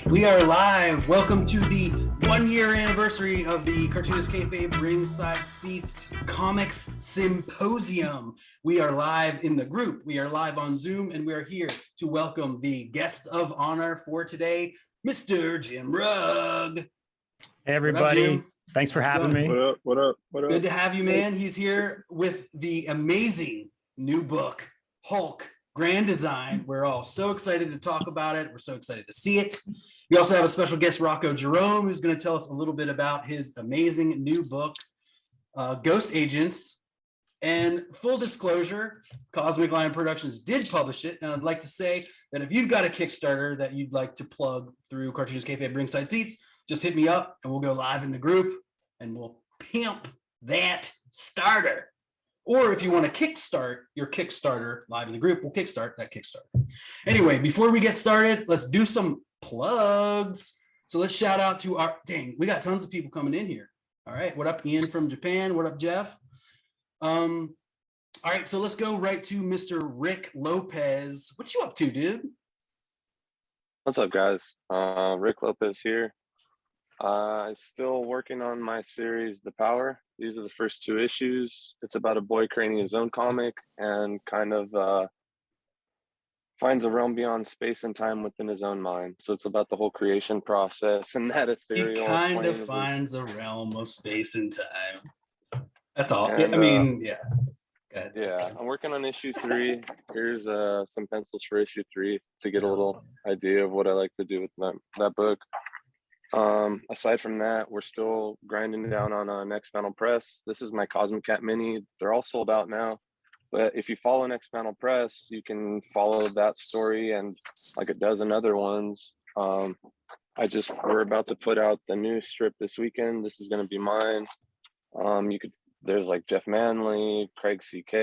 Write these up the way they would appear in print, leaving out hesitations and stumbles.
We are live. Welcome to the 1-year anniversary of the Cartoonist Kayfabe Ringside Seats Comix Symposium. We are live in the group. We are live on Zoom, and we are here to welcome the guest of honor for today, Mr. Jim Rugg. Hey, everybody. Thanks for having me. What up? What up? What up? Good to have you, man. He's here with the amazing new book, Hulk Grand Design. We're all so excited to talk about it. We're so excited to see it. We also have a special guest, Rocko Jerome, who's going to tell us a little bit about his amazing new book, G.H.O.S.T Agents. And full disclosure, Cosmic Lion Productions did publish it. And I'd like to say that if you've got a Kickstarter that you'd like to plug through Cartoonist Kayfabe Ringside Seats, just hit me up and we'll go live in the group and we'll pimp that starter. Or if you want to kickstart your Kickstarter live in the group, we'll kickstart that Kickstarter. Anyway, before we get started, let's do some plugs. So let's shout out to our, we got tons of people coming in here. All right, what up, Ian from Japan? What up, Jeff? All right, so let's go right to Mr. Rick Lopez. What you up to, dude? What's up, guys? Rick Lopez here. Still working on my series, The Power. These are the first 2 issues. It's about a boy creating his own comic and kind of finds a realm beyond space and time within his own mind. So it's about the whole creation process and that ethereal. He kind of finds a realm of space and time. That's all. And, I mean, yeah. Yeah, I'm working on issue 3. Here's some pencils for issue 3 to get a little idea of what I like to do with that book. Aside from that, we're still grinding down on Next Panel Press. This is my Cosmic Cat Mini. They're all sold out now. But if you follow Next Panel Press, you can follow that story and like a dozen other ones. We're about to put out the new strip this weekend. This is going to be mine. There's like Jeff Manley, Craig CK,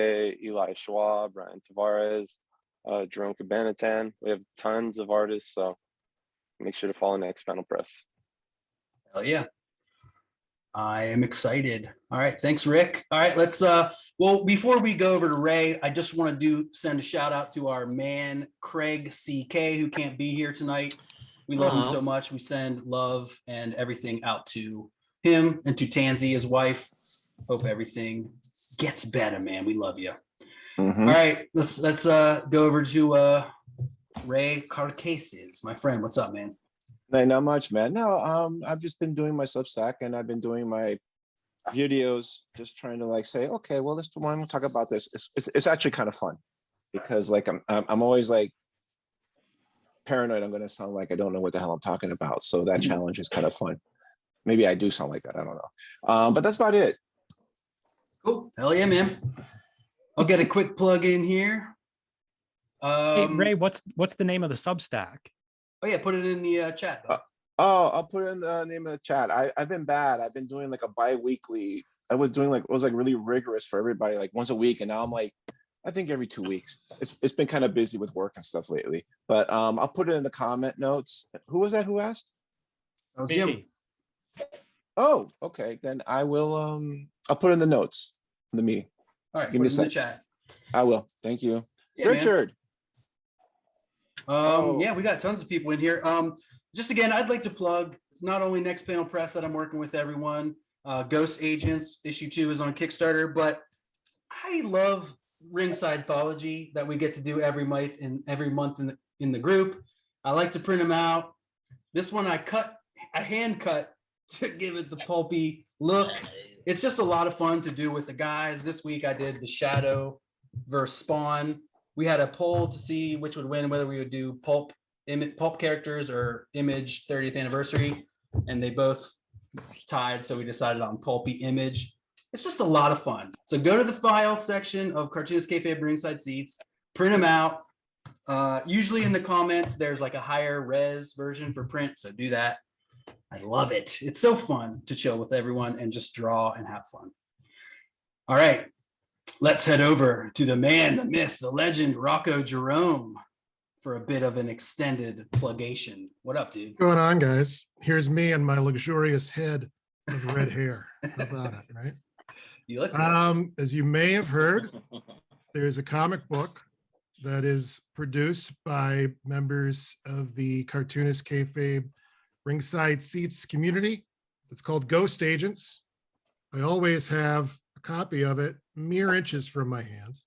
Eli Schwab, Ryan Tavares, Jerome Cabanatan. We have tons of artists, so make sure to follow Next Panel Press. Hell yeah. I am excited. All right, thanks, Rick. All right, let's well, before we go over to Ray, I just want to send a shout out to our man Craig CK, who can't be here tonight. We love him so much. We send love and everything out to him and to Tansy, his wife. Hope everything gets better, man. We love you. All right, let's go over to Ray Carcases, my friend. What's up, man? Not much, man. No, I've just been doing my Substack and I've been doing my videos, just trying to like say, okay, well, this one we'll talk about this. It's actually kind of fun because like I'm always like paranoid. I'm going to sound like I don't know what the hell I'm talking about. So that challenge is kind of fun. Maybe I do sound like that. I don't know. But that's about it. Cool. Hell yeah, man. I'll get a quick plug in here. Hey, Ray, what's the name of the Substack? Oh yeah, put it in the chat. I'll put it in the name of the chat. I've been bad. I've been doing like a bi-weekly. I was doing like, it was like really rigorous for everybody, like once a week. And now I'm like, I think every 2 weeks. It's been kind of busy with work and stuff lately. But I'll put it in the comment notes. Who was that who asked? That was Jim. Oh, okay. Then I will I'll put it in the notes in the meeting. All right, give me a second. The chat. I will. Thank you. Yeah, Richard. Yeah, we got tons of people in here. Just again, I'd like to plug not only Next Panel Press that I'm working with everyone, G.H.O.S.T Agents issue 2 is on Kickstarter, but I love Ringsidethology that we get to do every month in the group. I like to print them out. This one I hand cut to give it the pulpy look. It's just a lot of fun to do with the guys. This week I did the Shadow versus Spawn. We had a poll to see which would win, whether we would do pulp characters or Image 30th anniversary, and they both tied, so we decided on pulpy Image. It's just a lot of fun. So go to the files section of Cartoonist Kayfabe Ringside Seats, print them out. Usually in the comments, there's like a higher res version for print, so do that. I love it. It's so fun to chill with everyone and just draw and have fun. All right. Let's head over to the man, the myth, the legend, Rocko Jerome, for a bit of an extended plugation. What up, dude? What's going on, guys? Here's me and my luxurious head of red hair. How about it, right? You look as you may have heard, there's a comic book that is produced by members of the Cartoonist Kayfabe ringside seats community. It's called Ghost Agents. I always have a copy of it mere inches from my hands.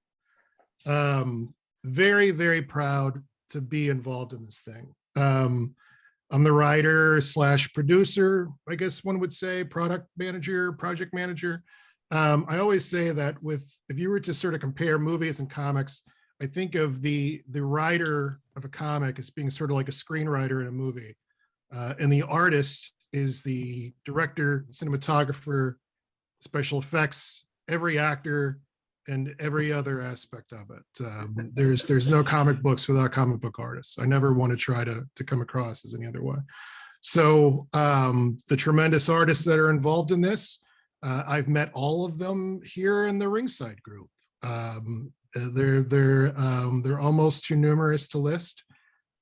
Very, very proud to be involved in this thing. I'm the writer / producer, I guess one would say, product manager, project manager. I always say that if you were to sort of compare movies and comics, I think of the writer of a comic as being sort of like a screenwriter in a movie. And the artist is the director, cinematographer, special effects, every actor, and every other aspect of it. There's no comic books without comic book artists. I never want to try to come across as any other way. So the tremendous artists that are involved in this, I've met all of them here in the Ringside group. They're almost too numerous to list,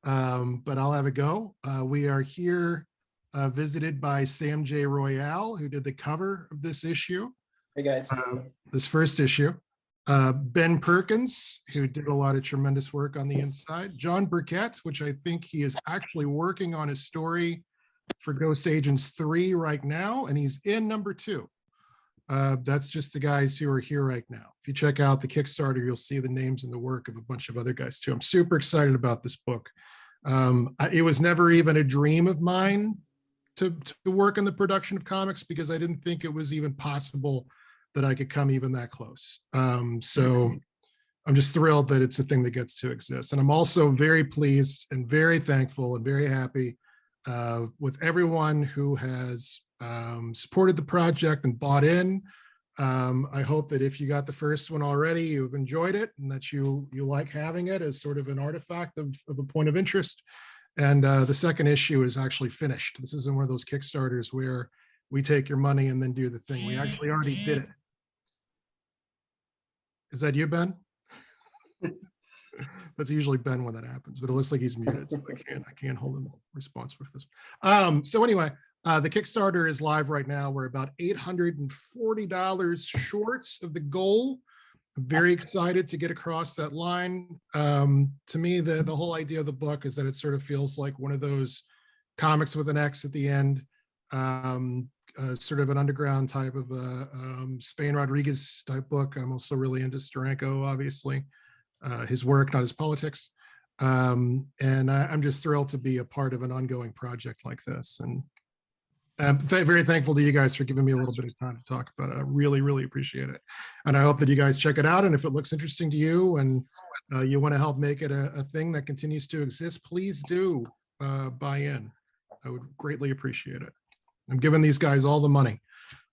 but I'll have a go. We are here visited by Sam J. Royale, who did the cover of this issue. Hey guys. This first issue. Ben Perkins, who did a lot of tremendous work on the inside. John Burkett, which I think he is actually working on a story for Ghost Agents 3 right now, and he's in number 2. That's just the guys who are here right now. If you check out the Kickstarter, you'll see the names and the work of a bunch of other guys too. I'm super excited about this book. It was never even a dream of mine to work in the production of comics because I didn't think it was even possible that I could come even that close. So I'm just thrilled that it's a thing that gets to exist. And I'm also very pleased and very thankful and very happy with everyone who has supported the project and bought in. I hope that if you got the first one already, you've enjoyed it and that you like having it as sort of an artifact of a point of interest. And the second issue is actually finished. This isn't one of those Kickstarters where we take your money and then do the thing. We actually already did it. Is that you, Ben? That's usually Ben when that happens, but it looks like he's muted, so I can't hold him responsible for this. So anyway, the Kickstarter is live right now. We're about $840 short of the goal. I'm very excited to get across that line. To me, the whole idea of the book is that it sort of feels like one of those comics with an X at the end, sort of an underground type of Spain Rodriguez type book. I'm also really into Steranko, obviously, his work, not his politics. And I'm just thrilled to be a part of an ongoing project like this. And I'm very thankful to you guys for giving me a little bit of time to talk about it. I really, really appreciate it. And I hope that you guys check it out. And if it looks interesting to you and you want to help make it a thing that continues to exist, please do buy in. I would greatly appreciate it. I'm giving these guys all the money.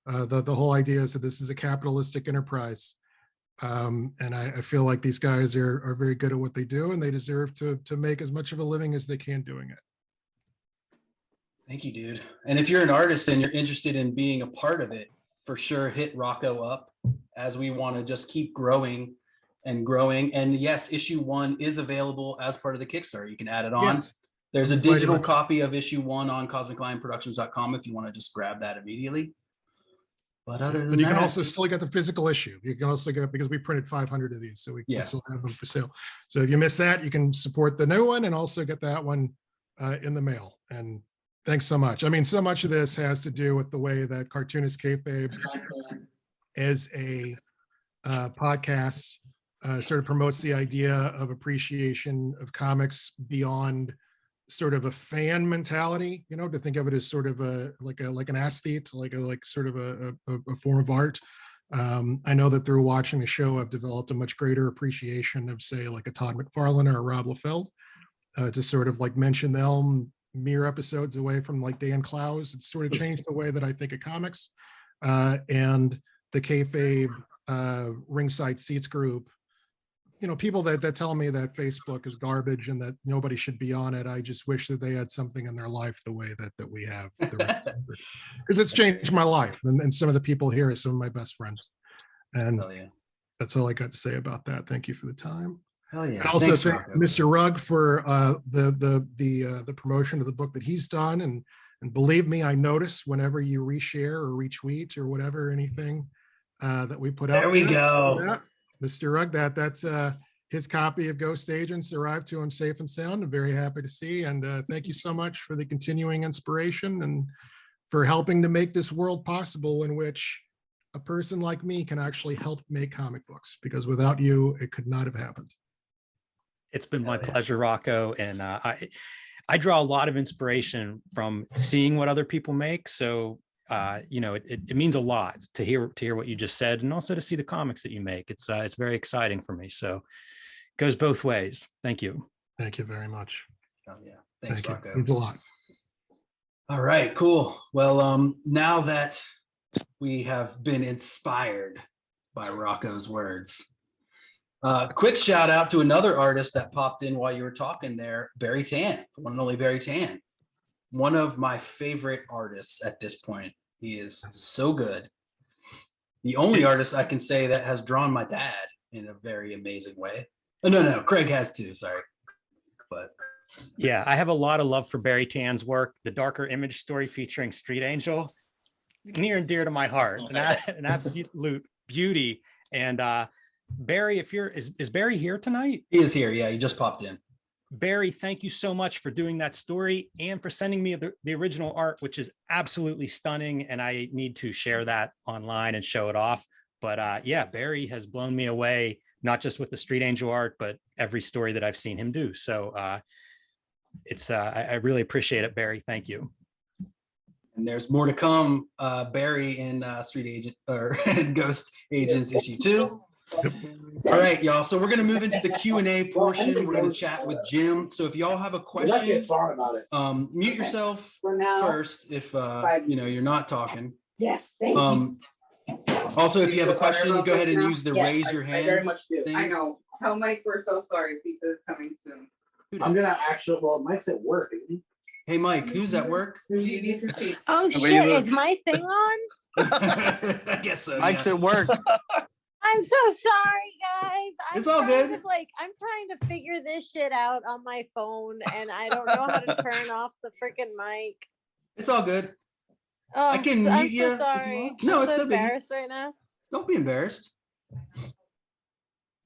The whole idea is that this is a capitalistic enterprise. And I feel like these guys are very good at what they do, and they deserve to make as much of a living as they can doing it. Thank you, dude. And if you're an artist and you're interested in being a part of it, for sure, hit Rocko up as we want to just keep growing and growing. And yes, issue 1 is available as part of the Kickstarter. You can add it on. Yes. There's a digital copy of issue 1 on cosmiclionproductions.com if you want to just grab that immediately. But other than that, you can also still get the physical issue. You can also get, because we printed 500 of these, so we still have them for sale. So if you miss that, you can support the new one and also get that one in the mail. And thanks so much. I mean, so much of this has to do with the way that Cartoonist Kayfabe as a podcast sort of promotes the idea of appreciation of comics beyond sort of a fan mentality, you know, to think of it as sort of like an aesthete, like sort of a form of art. I know that through watching the show, I've developed a much greater appreciation of, say, like a Todd McFarlane or a Rob Liefeld, to sort of like mention them mere episodes away from like Dan Clowes. It's sort of changed the way that I think of comics. And the Kayfabe Ringside Seats group, you know, people that tell me that Facebook is garbage and that nobody should be on it, I just wish that they had something in their life the way that we have. Because it's changed my life. And some of the people here are some of my best friends. And that's all I got to say about that. Thank you for the time. Hell yeah. And also thanks, thank Rocko. Mr. Rugg for the promotion of the book that he's done. And believe me, I notice whenever you reshare or retweet or whatever, anything that we put out. There we go. Mr. Rugg, that's his copy of Ghost Agents arrived to him safe and sound. I'm very happy to see. And thank you so much for the continuing inspiration and for helping to make this world possible in which a person like me can actually help make comic books, because without you, it could not have happened. It's been my pleasure, Rocco. And I draw a lot of inspiration from seeing what other people make. So, you know, it means a lot to hear what you just said, and also to see the comics that you make. It's very exciting for me. So it goes both ways. Thank you. Thank you very much. Oh, yeah. Thanks, Thank you. Rocco. Means a lot. All right, cool. Well, now that we have been inspired by Rocco's words, quick shout out to another artist that popped in while you were talking there, Barry Tan, the one and only Barry Tan. One of my favorite artists at this point. He is so good. The only artist I can say that has drawn my dad in a very amazing way. Oh, no, Craig has too, sorry. But yeah, I have a lot of love for Barry Tan's work. The Darker Image story featuring Street Angel, near and dear to my heart, an absolute beauty. And Barry, is Barry here tonight? he is here. Yeah, he just popped in. Barry, thank you so much for doing that story and for sending me the original art, which is absolutely stunning. And I need to share that online and show it off. But yeah, Barry has blown me away, not just with the Street Angel art, but every story that I've seen him do. So I really appreciate it, Barry. Thank you. And there's more to come, Barry in Street Agent or Ghost Agents issue 2. All right, y'all. So we're gonna move into the Q&A portion. We're gonna chat with Jim. So if y'all have a question, mute yourself first if you know you're not talking. Yes, thank you. Also, if you have a question, go ahead and use the raise your hand. I very much do. thing. I know. Tell Mike we're so sorry. Pizza is coming soon. I'm gonna actually. Well, Mike's at work, isn't he? Hey, Mike, who's at work? Do you need some pizza? Oh shit, is my thing on? I guess so. Mike's Yeah. at work. I'm so sorry, guys. It's all good. I'm trying to figure this shit out on my phone, and I don't know how to turn off the freaking mic. It's all good. Oh, I can I'm mute you so if you sorry. want. No, I'm it's so no biggie. embarrassed right now. Don't be embarrassed.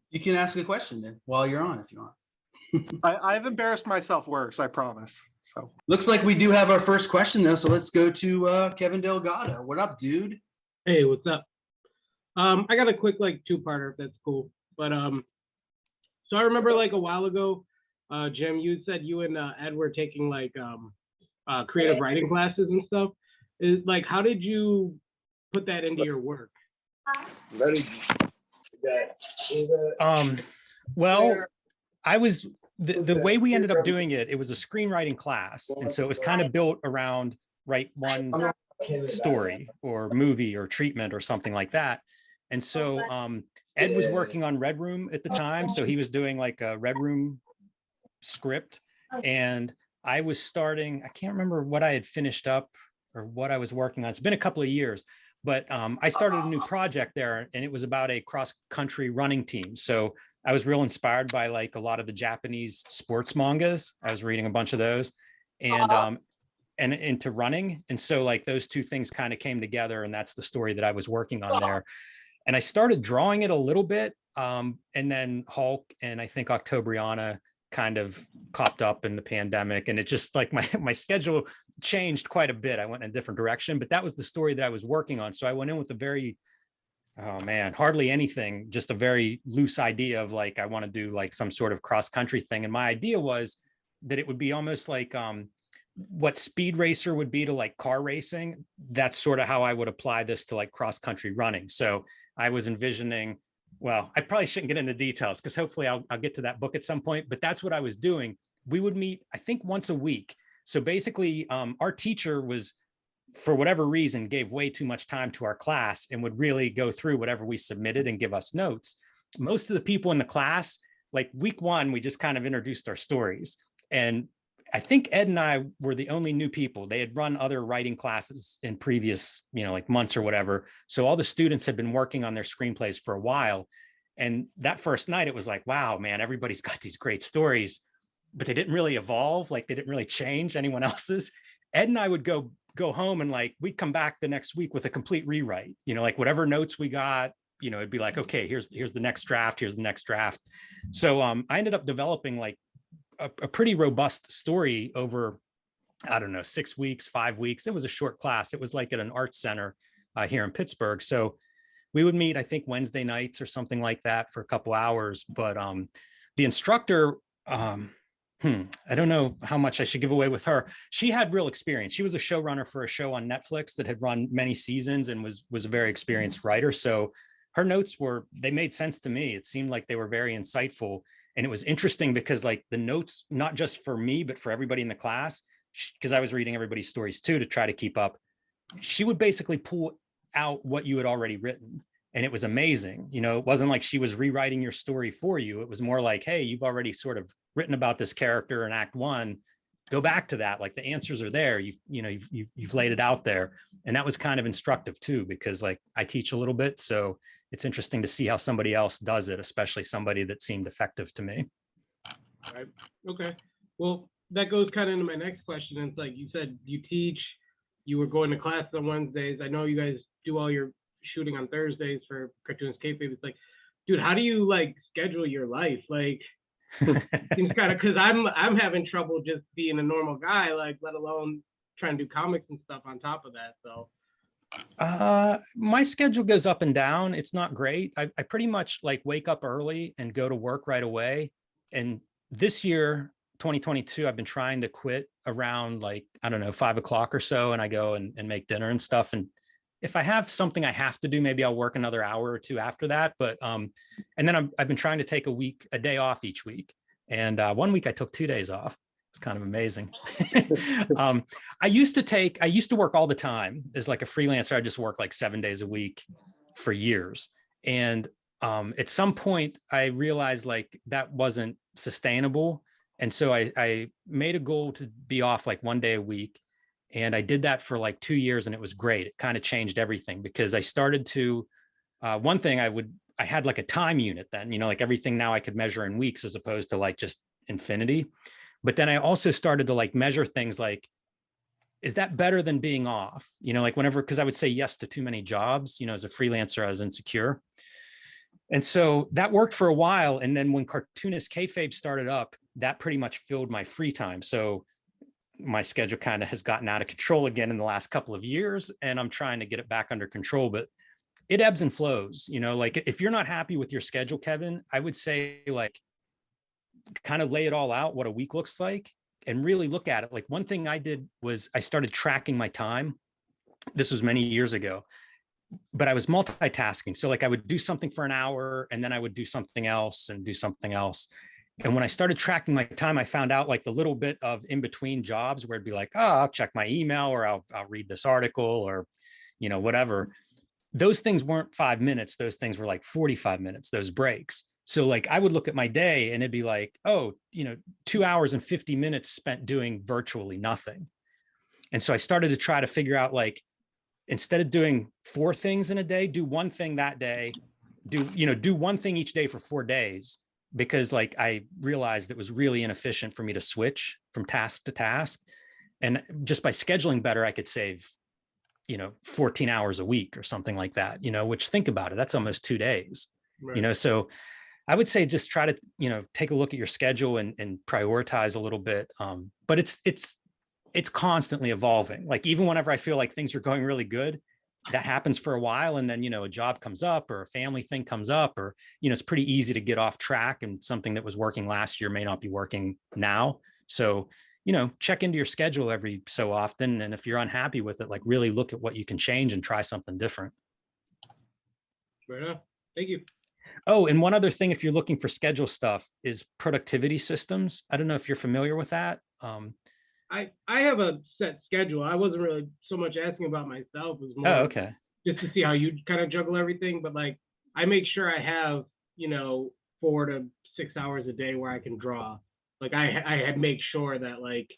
You can ask a question then while you're on if you want. I've embarrassed myself worse, I promise. So Looks like we do have our first question though, so let's go to Kevin Delgado. What up, dude? Hey, what's up? I got a quick like two-parter if that's cool. But so I remember like a while ago, Jim, you said you and Ed were taking like creative writing classes and stuff. Is like how did you put that into your work? Well, I was the way we ended up doing it, it was a screenwriting class. And so it was kind of built around write one story or movie or treatment or something like that. And so Ed was working on Red Room at the time. So he was doing like a Red Room script. And I was starting, I can't remember what I had finished up or what I was working on. It's been a couple of years, but I started a new project there and it was about a cross-country running team. So I was real inspired by like a lot of the Japanese sports mangas. I was reading a bunch of those and into running. And so like those two things kind of came together and that's the story that I was working on there. And I started drawing it a little bit. And then Hulk and I think Octobriana kind of popped up in the pandemic. And it just like my schedule changed quite a bit. I went in a different direction, but that was the story that I was working on. So I went in with a very, oh man, hardly anything, just a very loose idea of like, I want to do like some sort of cross country thing. And my idea was that it would be almost like what Speed Racer would be to like car racing. That's sort of how I would apply this to like cross country running. So I was envisioning, well, I probably shouldn't get into details because hopefully I'll get to that book at some point, but that's what I was doing. We would meet, I think once a week. So basically our teacher was, for whatever reason, gave way too much time to our class and would really go through whatever we submitted and give us notes. Most of the people in the class, like week one, we just kind of introduced our stories. And I think Ed and I were the only new people. They had run other writing classes in previous, like months or whatever. So all the students had been working on their screenplays for a while. And that first night, it was like, wow, man, everybody's got these great stories, but they didn't really evolve. Like they didn't really change anyone else's. Ed and I would go home and like, we'd come back the next week with a complete rewrite, like whatever notes we got, it'd be like, okay, here's the next draft, here's the next draft. So I ended up developing like a pretty robust story over, I don't know, 6 weeks, 5 weeks. It was a short class. It was like at an arts center here in Pittsburgh. So we would meet, I think, Wednesday nights or something like that for a couple hours. But the instructor, I don't know how much I should give away with her. She had real experience. She was a showrunner for a show on Netflix that had run many seasons and was a very experienced writer. So her notes they made sense to me. It seemed like they were very insightful. And it was interesting because like the notes, not just for me, but for everybody in the class, because I was reading everybody's stories too, to try to keep up. She would basically pull out what you had already written. And it was amazing. It wasn't like she was rewriting your story for you. It was more like, hey, you've already sort of written about this character in Act 1. Go back to that. Like the answers are there. You've laid it out there. And that was kind of instructive too, because like I teach a little bit. So it's interesting to see how somebody else does it, especially somebody that seemed effective to me. Right. Okay. Well, that goes kind of into my next question. It's like you said, you teach, you were going to class on Wednesdays. I know you guys do all your shooting on Thursdays for Cartoons Kayfabe. It's like, dude, how do you like schedule your life? Like, seems kind of, because I'm having trouble just being a normal guy, like let alone trying to do comics and stuff on top of that. So my schedule goes up and down. It's not great. I pretty much like wake up early and go to work right away. And this year, 2022, I've been trying to quit around like, I don't know, 5 o'clock or so. And I go and make dinner and stuff. And if I have something I have to do, maybe I'll work another hour or two after that. But, and then I've been trying to take a day off each week. And 1 week I took 2 days off. It's kind of amazing. I used to work all the time as like a freelancer. I just work like 7 days a week for years. And at some point I realized like that wasn't sustainable. And so I made a goal to be off like 1 day a week. And I did that for like 2 years and it was great. It kind of changed everything because I started to, one thing I had like a time unit then, like everything now I could measure in weeks as opposed to like just infinity. But then I also started to like measure things like, is that better than being off? Like whenever, because I would say yes to too many jobs, as a freelancer, I was insecure. And so that worked for a while. And then when Cartoonist Kayfabe started up, that pretty much filled my free time. So my schedule kind of has gotten out of control again in the last couple of years, and I'm trying to get it back under control, but it ebbs and flows, like if you're not happy with your schedule, Kevin, I would say like kind of lay it all out, what a week looks like, and really look at it. Like one thing I did was I started tracking my time. This was many years ago, but I was multitasking. So like I would do something for an hour and then I would do something else and do something else. And when I started tracking my time, I found out like the little bit of in between jobs where it'd be like, oh, I'll check my email or I'll read this article or, whatever. Those things weren't 5 minutes. Those things were like 45 minutes, those breaks. So like I would look at my day and it'd be like, oh, 2 hours and 50 minutes spent doing virtually nothing. And so I started to try to figure out like, instead of doing 4 things in a day, do one thing that day, do one thing each day for 4 days. Because like I realized it was really inefficient for me to switch from task to task. And just by scheduling better, I could save, 14 hours a week or something like that, which think about it, that's almost 2 days, right. So I would say just try to, take a look at your schedule and prioritize a little bit. But it's constantly evolving. Like even whenever I feel like things are going really good, that happens for a while. And then, a job comes up or a family thing comes up or, it's pretty easy to get off track and something that was working last year may not be working now. So, check into your schedule every so often. And if you're unhappy with it, like really look at what you can change and try something different. Right on. Thank you. Oh, and one other thing, if you're looking for schedule stuff, is productivity systems. I don't know if you're familiar with that. I have a set schedule. I wasn't really so much asking about myself. It was more okay. Just to see how you kind of juggle everything. But like, I make sure I have, 4 to 6 hours a day where I can draw. Like I make sure that like,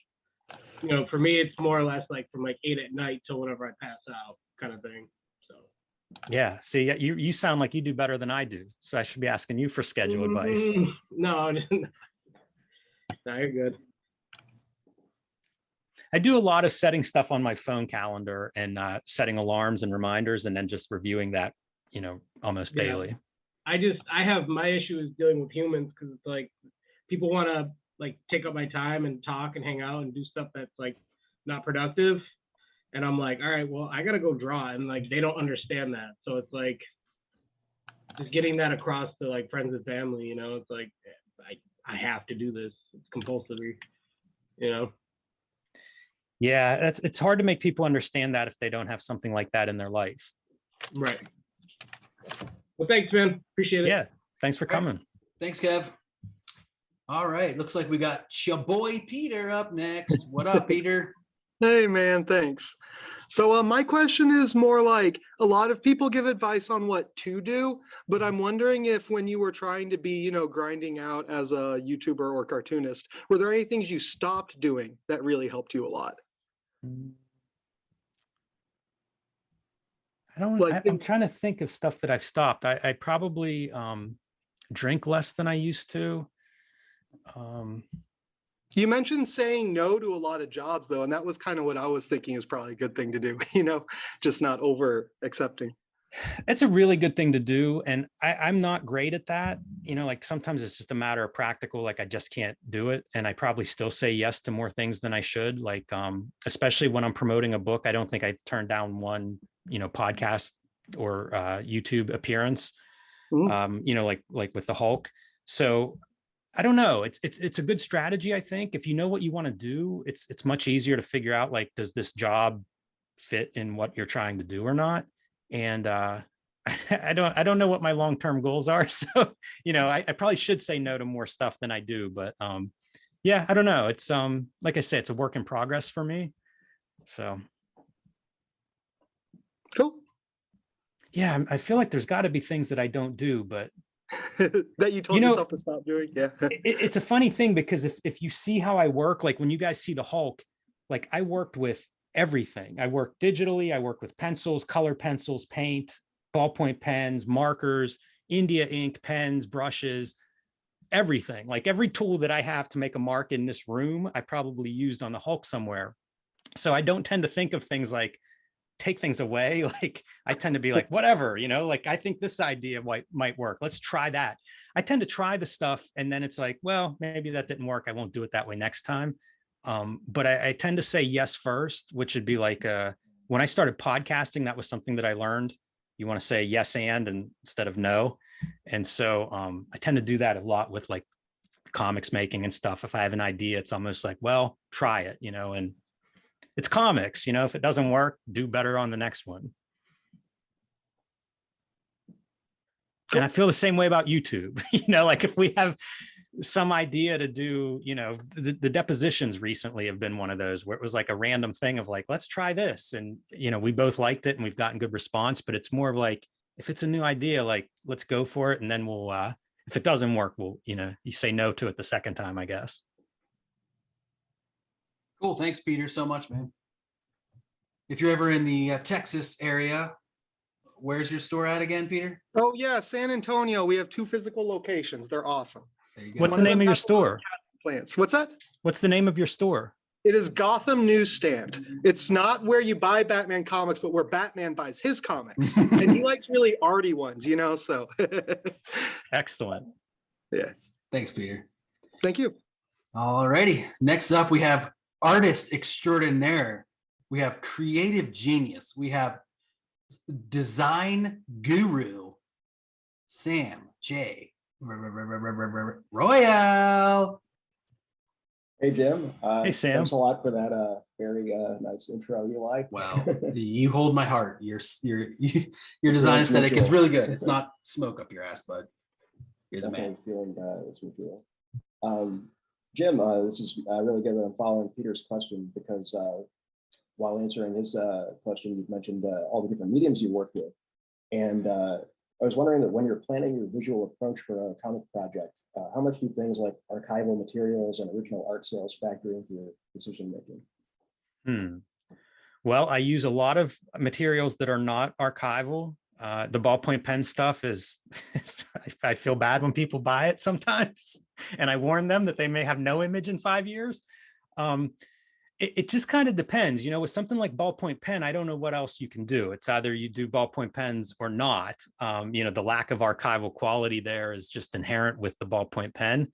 for me, it's more or less like from like 8 at night till whenever I pass out kind of thing. So. Yeah. See, you sound like you do better than I do. So I should be asking you for schedule advice. No, no, you're good. I do a lot of setting stuff on my phone calendar and setting alarms and reminders and then just reviewing that almost Yeah. daily. I have my issue is dealing with humans because it's like people want to like take up my time and talk and hang out and do stuff that's like not productive. And I'm like, all right, well, I got to go draw. And like, they don't understand that. So it's like just getting that across to like friends and family, it's like, I have to do this. It's compulsory, Yeah, it's hard to make people understand that if they don't have something like that in their life. Right. Well, thanks, man. Appreciate it. Yeah. Thanks for coming. Thanks, Kev. All right. Looks like we got your boy Peter up next. What up, Peter? Hey, man, thanks. So my question is more like a lot of people give advice on what to do, but I'm wondering if when you were trying to be, grinding out as a YouTuber or cartoonist, were there any things you stopped doing that really helped you a lot? I'm trying to think of stuff that I've stopped. I probably drink less than I used to. You mentioned saying no to a lot of jobs though, and that was kind of what I was thinking is probably a good thing to do, just not over accepting. It's a really good thing to do. And I'm not great at that. Like sometimes it's just a matter of practical, like I just can't do it. And I probably still say yes to more things than I should. Like, especially when I'm promoting a book, I don't think I've turned down one, podcast or YouTube appearance, like with the Hulk. So I don't know. It's a good strategy. I think if you know what you want to do, it's much easier to figure out, like, does this job fit in what you're trying to do or not? And I don't know what my long-term goals are. So, I probably should say no to more stuff than I do, but yeah, I don't know. It's like I said, it's a work in progress for me. So cool. Yeah, I feel like there's got to be things that I don't do, but that you told yourself to stop doing. Yeah. It's a funny thing because if you see how I work, like when you guys see the Hulk, like I worked with everything. I work digitally. I work with pencils, color pencils, paint, ballpoint pens, markers, India ink, pens, brushes, everything. Like every tool that I have to make a mark in this room, I probably used on the Hulk somewhere. So I don't tend to think of things like take things away. Like I tend to be like, whatever, like I think this idea might work. Let's try that. I tend to try the stuff and then it's like, well, maybe that didn't work. I won't do it that way next time. But I tend to say yes first, which would be like when I started podcasting, that was something that I learned. You want to say yes and instead of no. And so I tend to do that a lot with like comics making and stuff. If I have an idea, it's almost like, well, try it, and it's comics, if it doesn't work, do better on the next one. And I feel the same way about YouTube, like if we have some idea to do, the depositions recently have been one of those where it was like a random thing of like, let's try this. And, we both liked it and we've gotten good response, but it's more of like, if it's a new idea, like, let's go for it. And then we'll, if it doesn't work, we'll, you say no to it the second time, I guess. Cool. Thanks, Peter, so much, man. If you're ever in the Texas area, where's your store at again, Peter? Oh yeah, San Antonio. We have 2 physical locations. They're awesome. There you go. What's the name of your store? Plants. What's that? What's the name of your store? It is Gotham Newsstand. It's not where you buy Batman comics, but where Batman buys his comics. And he likes really arty ones, so. Excellent. Yes. Thanks, Peter. Thank you. All righty. Next up, we have artist extraordinaire. We have creative genius. We have design guru, Sam J. Royale. Hey, Jim. Hey, Sam. Thanks a lot for that very nice intro, Eli. Well, you hold my heart. Your design aesthetic is really good. It's not smoke up your ass, bud. You're the man. Feeling this material. Jim, this is really good that I'm following Peter's question because while answering his question, you've mentioned all the different mediums you work with. And I was wondering that when you're planning your visual approach for a comic project, how much do things like archival materials and original art sales factor into your decision making? Well, I use a lot of materials that are not archival. The ballpoint pen stuff is, I feel bad when people buy it sometimes. And I warn them that they may have no image in 5 years. It just kind of depends, you know, with something like ballpoint pen, I don't know what else you can do. It's either you do ballpoint pens or not. You know, the lack of archival quality there is just inherent with the ballpoint pen.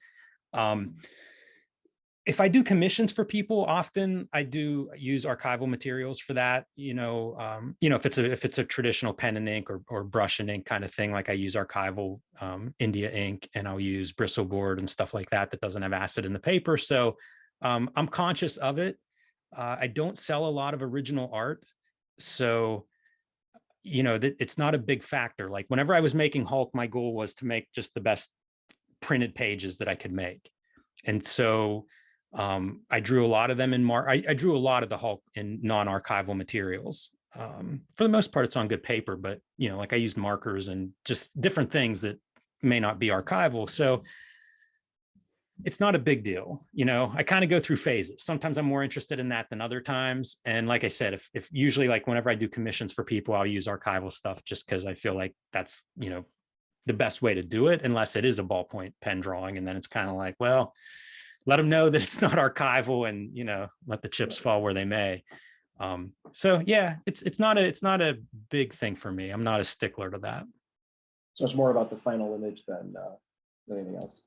If I do commissions for people, often I do use archival materials for that. You know, if it's a traditional pen and ink or brush and ink kind of thing, like I use archival India ink, and I'll use bristle board and stuff like that doesn't have acid in the paper. So I'm conscious of it. I don't sell a lot of original art, so you know it's not a big factor. Like whenever I was making Hulk, my goal was to make just the best printed pages that I could make, and so I drew a lot of them in I drew a lot of the Hulk in non-archival materials. For the most part, it's on good paper, but you know, like I used markers and just different things that may not be archival. So it's not a big deal. You know, I kind of go through phases. Sometimes I'm more interested in that than other times. And like I said, if usually like whenever I do commissions for people, I'll use archival stuff just because I feel like that's, you know, the best way to do it, unless it is a ballpoint pen drawing. And then it's kind of like, well, let them know that it's not archival and, you know, let the chips fall where they may. So yeah, it's not a big thing for me. I'm not a stickler to that. So it's more about the final image than anything else.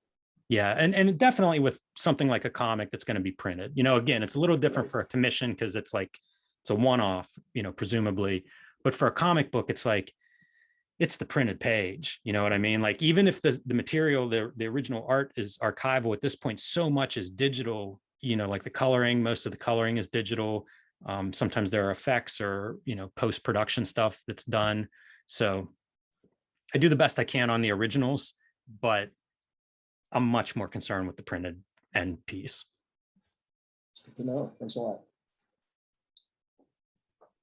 Yeah, and definitely with something like a comic that's going to be printed. You know, again, it's a little different for a commission because it's like it's a one-off, you know, presumably. But for a comic book, it's like it's the printed page. You know what I mean? Like even if the material, the original art is archival at this point, so much is digital. You know, like the coloring, most of the coloring is digital. Sometimes there are effects or, you know, post-production stuff that's done. So I do the best I can on the originals, but I'm much more concerned with the printed end piece. It's good to know. Thanks a lot.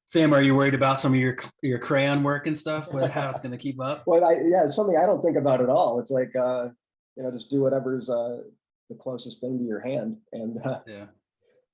Sam, are you worried about some of your crayon work and stuff? How it's going to keep up? Well, yeah, it's something I don't think about at all. It's like, you know, just do whatever's the closest thing to your hand. And yeah.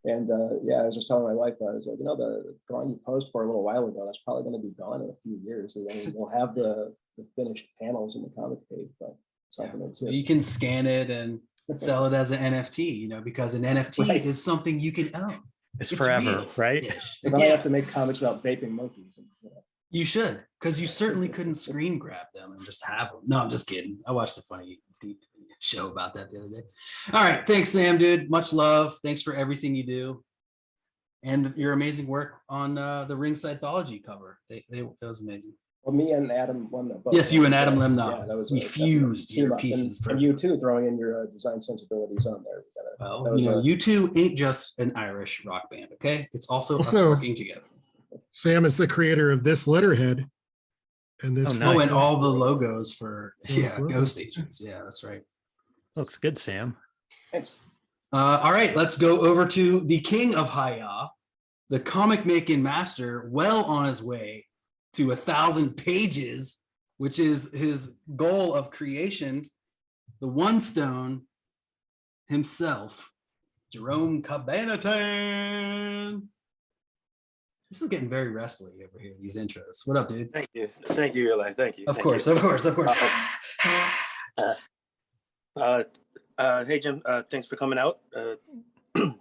And yeah, I was just telling my wife, I was like, you know, the drawing you posed for a little while ago, that's probably going to be gone in a few years. And then we'll have the finished panels in the comic page, but it's not going to exist. You can scan it and sell it as an NFT, you know, because an NFT is something you can own. It's forever, real. right? And then I have to make comics about vaping monkeys. And, you know. You should, because you certainly couldn't screen grab them and just have them. No, I'm just kidding. I watched a funny show about that the other day. All right. Thanks, Sam, dude. Much love. Thanks for everything you do. And your amazing work on the Ringside-thology cover. That was amazing. Well, me and Adam won that both. Yes, you and Adam Lemnoff. Yeah, that was we fused your pieces. And you too, throwing in your design sensibilities on there. Well, you know, U2 ain't just an Irish rock band, okay? It's also us working together. Sam is the creator of this letterhead. And this and all the logos for G.H.O.S.T Agents. Yeah, that's right. Looks good, Sam. Thanks. All right, let's go over to the king of Hi-Ya, the comic making master, well on his way to 1,000 pages, which is his goal of creation, the one stone himself, Jerome Cabanatan. This is getting very wrestly over here, these intros. What up, dude? Thank you, Eli. Thank you. Of course. Hey, Jim. Thanks for coming out. Good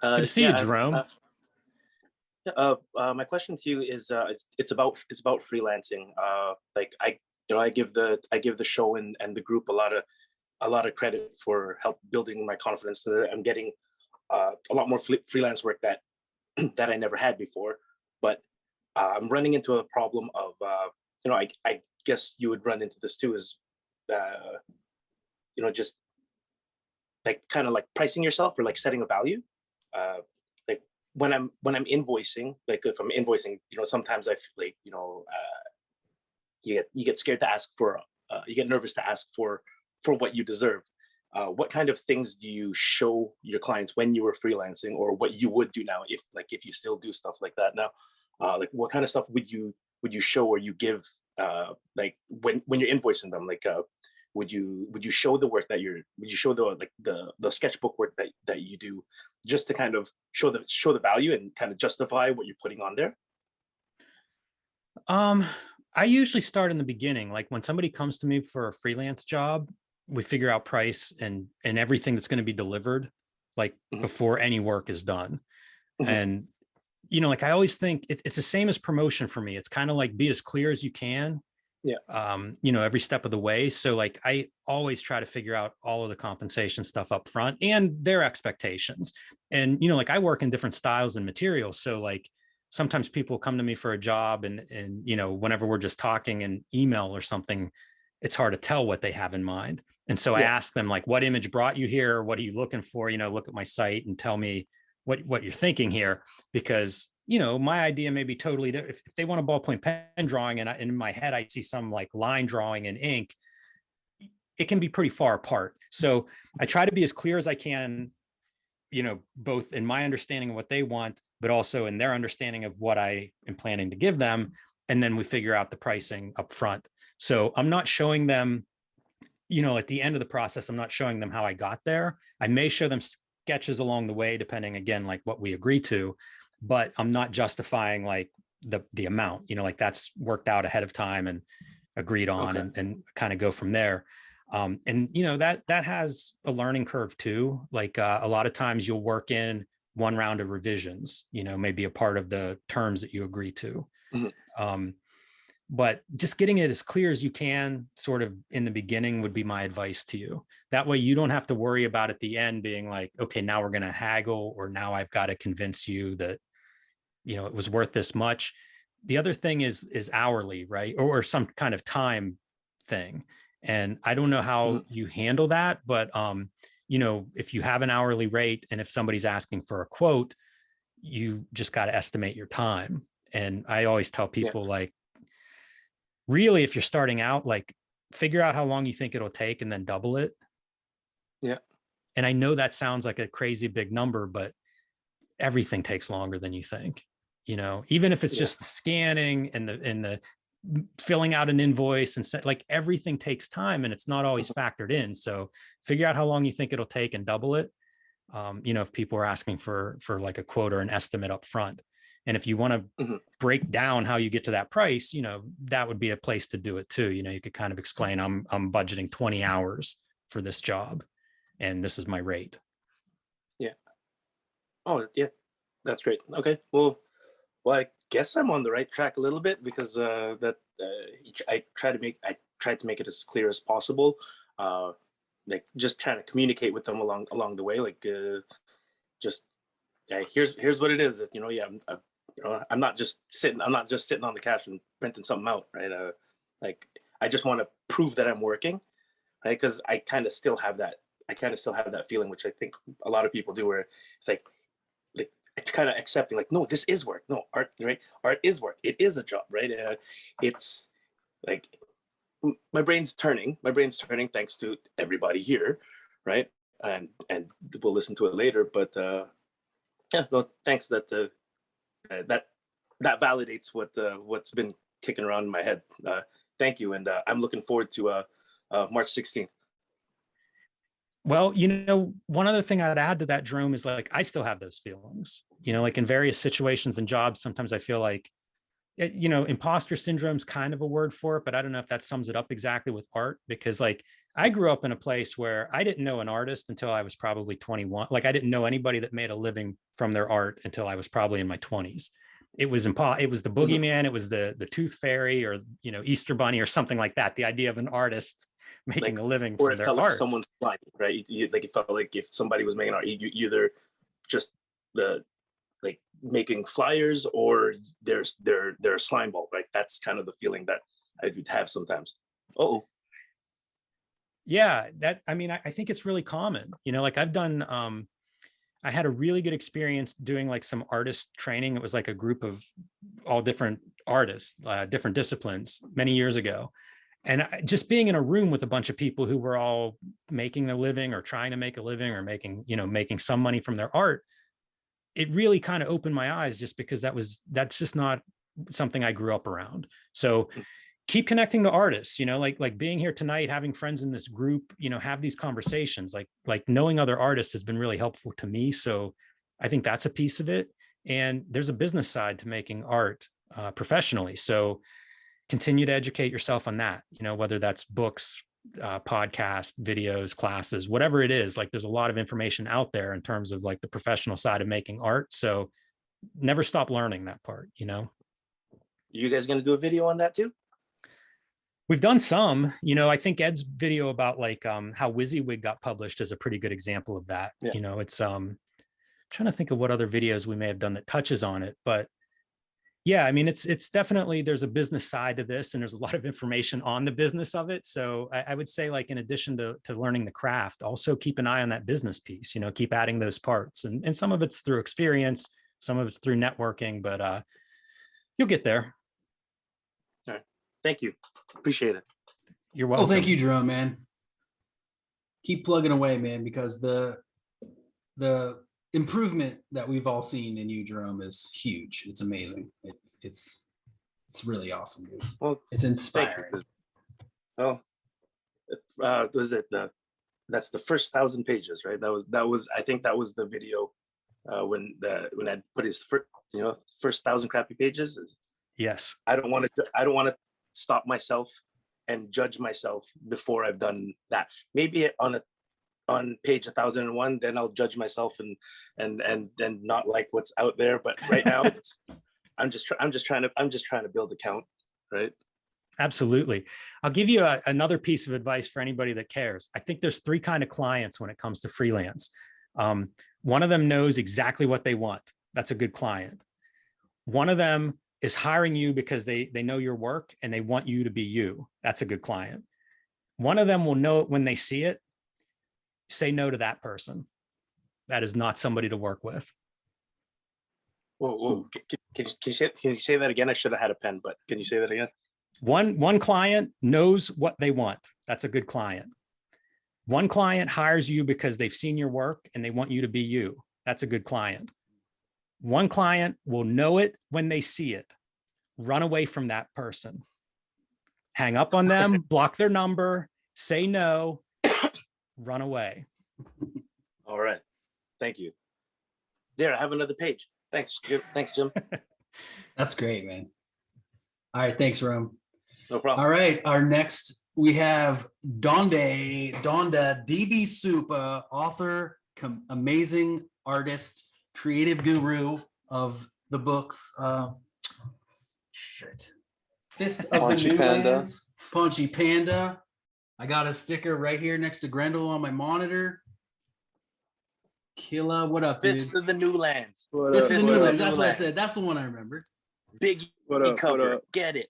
to see you, Jerome. My question to you is, it's about freelancing. Like I give the show and the group a lot of credit for help building my confidence. I'm getting a lot more freelance work that I never had before, but I'm running into a problem of, you know, I guess you would run into this too, is, you know, just like kind of like pricing yourself or like setting a value. Like when I'm invoicing, like if I'm invoicing, you know, sometimes I feel like, you know, you get scared to ask for, you get nervous to ask for what you deserve. What kind of things do you show your clients when you were freelancing, or what you would do now if you still do stuff like that now? Like what kind of stuff would you show or you give, like when you're invoicing them? Like would you show the work that would you show the sketchbook work that you do, just to kind of show the value and kind of justify what you're putting on there? I usually start in the beginning. Like when somebody comes to me for a freelance job, we figure out price and everything that's going to be delivered, like before any work is done. And, you know, like I always think it's the same as promotion for me. It's kind of like be as clear as you can. Yeah. You know, every step of the way. So like I always try to figure out all of the compensation stuff up front and their expectations. And, you know, like I work in different styles and materials. So like sometimes people come to me for a job and, you know, whenever we're just talking in email or something, it's hard to tell what they have in mind. And so I ask them like, what image brought you here? What are you looking for? You know, look at my site and tell me what you're thinking here, because, you know, my idea may be totally different. If they want a ballpoint pen drawing and in my head, I see some like line drawing in ink, it can be pretty far apart. So I try to be as clear as I can, you know, both in my understanding of what they want, but also in their understanding of what I am planning to give them. And then we figure out the pricing up front. So I'm not showing them, you know, at the end of the process, I'm not showing them how I got there. I may show them sketches along the way, depending again, like what we agree to, but I'm not justifying like the amount, you know, like that's worked out ahead of time and agreed on and kind of go from there. And, you know, that has a learning curve too. Like a lot of times you'll work in one round of revisions, you know, maybe a part of the terms that you agree to. But just getting it as clear as you can sort of in the beginning would be my advice to you. That way you don't have to worry about at the end being like, okay, now we're going to haggle, or now I've got to convince you that, you know, it was worth this much. The other thing is hourly, right? Or some kind of time thing. And I don't know how you handle that, but, you know, if you have an hourly rate and if somebody's asking for a quote, you just got to estimate your time. And I always tell people like, really, if you're starting out, like figure out how long you think it'll take and then double it. Yeah. And I know that sounds like a crazy big number, but everything takes longer than you think, you know, even if it's just the scanning and the filling out an invoice and like everything takes time and it's not always factored in. So figure out how long you think it'll take and double it. You know, if people are asking for like a quote or an estimate up front. And if you want to break down how you get to that price, you know, that would be a place to do it too. You know, you could kind of explain, I'm budgeting 20 hours for this job and this is my rate. Yeah. Oh, yeah, that's great. Okay. Well, I guess I'm on the right track a little bit because I tried to make it as clear as possible. Like just trying to communicate with them along the way. Like just here's what it is. You know, you know, I'm not just sitting on the couch and printing something out, right? Like I just want to prove that I'm working, right? Because I kind of still have that feeling, which I think a lot of people do, where it's like kind of accepting, like, no, this is work. No, art, right? Art is work. It is a job, right? It's like my brain's turning thanks to everybody here, right? And we'll listen to it later. But yeah, no, thanks. That validates what's been kicking around in my head. Thank you, and I'm looking forward to March 16th. Well, you know, one other thing I'd add to that, Jerome, is like, I still have those feelings, you know, like in various situations and jobs, sometimes I feel like, you know, imposter syndrome is kind of a word for it, but I don't know if that sums it up exactly with art, because like I grew up in a place where I didn't know an artist until I was probably 21. Like I didn't know anybody that made a living from their art until I was probably in my 20s. It was the boogeyman, it was the tooth fairy, or, you know, Easter bunny or something like that. The idea of an artist making a living from their art. Like someone's blind, right? Like it felt like if somebody was making art, you either just like making flyers or they're a slime ball, right? That's kind of the feeling that I would have sometimes. Oh. Yeah, I mean, I think it's really common, you know, like I've done, I had a really good experience doing like some artist training. It was like a group of all different artists, different disciplines many years ago. And just being in a room with a bunch of people who were all making their living or trying to make a living or making some money from their art, it really kind of opened my eyes, just because that's just not something I grew up around. So keep connecting to artists, you know, like being here tonight, having friends in this group, you know, have these conversations, like knowing other artists has been really helpful to me. So I think that's a piece of it. And there's a business side to making art professionally. So continue to educate yourself on that, you know, whether that's books, podcasts, videos, classes, whatever it is. Like there's a lot of information out there in terms of like the professional side of making art. So never stop learning that part, you know? You guys gonna do a video on that too? We've done some, you know, I think Ed's video about like how WYSIWYG got published is a pretty good example of that. Yeah. You know, it's trying to think of what other videos we may have done that touches on it, but yeah, I mean, it's definitely, there's a business side to this and there's a lot of information on the business of it. So I would say, like, in addition to learning the craft, also keep an eye on that business piece, you know, keep adding those parts, and some of it's through experience, some of it's through networking, but you'll get there. All right. Thank you. Appreciate it. You're welcome. Well, thank you, Jerome, man. Keep plugging away, man, because the improvement that we've all seen in you, Jerome, is huge. It's amazing. It's really awesome, dude. Well, it's inspiring. Oh, was it that's the first 1,000 pages, right? That was I think that was the video when I put his first 1,000 crappy pages. Yes. I don't want to stop myself and judge myself before I've done that. Maybe on page 1,001, then I'll judge myself and not like what's out there. But right now, I'm just trying to build a count, right? Absolutely. I'll give you another piece of advice for anybody that cares. I think there's 3 kinds of clients when it comes to freelance. One of them knows exactly what they want. That's a good client. One of them is hiring you because they know your work and they want you to be you. That's a good client. One of them will know it when they see it. Say no to that person. That is not somebody to work with. Whoa. Can you say that again? I should have had a pen, but can you say that again? One client knows what they want. That's a good client. One client hires you because they've seen your work and they want you to be you. That's a good client. One client will know it when they see it. Run away from that person. Hang up on them, block their number, say no, run away. All right. Thank you. There, I have another page. Thanks, Jim. Thanks, Jim. That's great, man. All right. Thanks, Rome. No problem. All right. Our next, we have Donda DB Soup, author, amazing artist, creative guru of the books. Fist of Paunchy the Panda. Newlands, Paunchy Panda. I got a sticker right here next to Grendel on my monitor. Killa, what up, dude? Fist of the Newlands. Fist of the Newlands. That's what I said. That's the one I remembered. Biggie cover. Get it.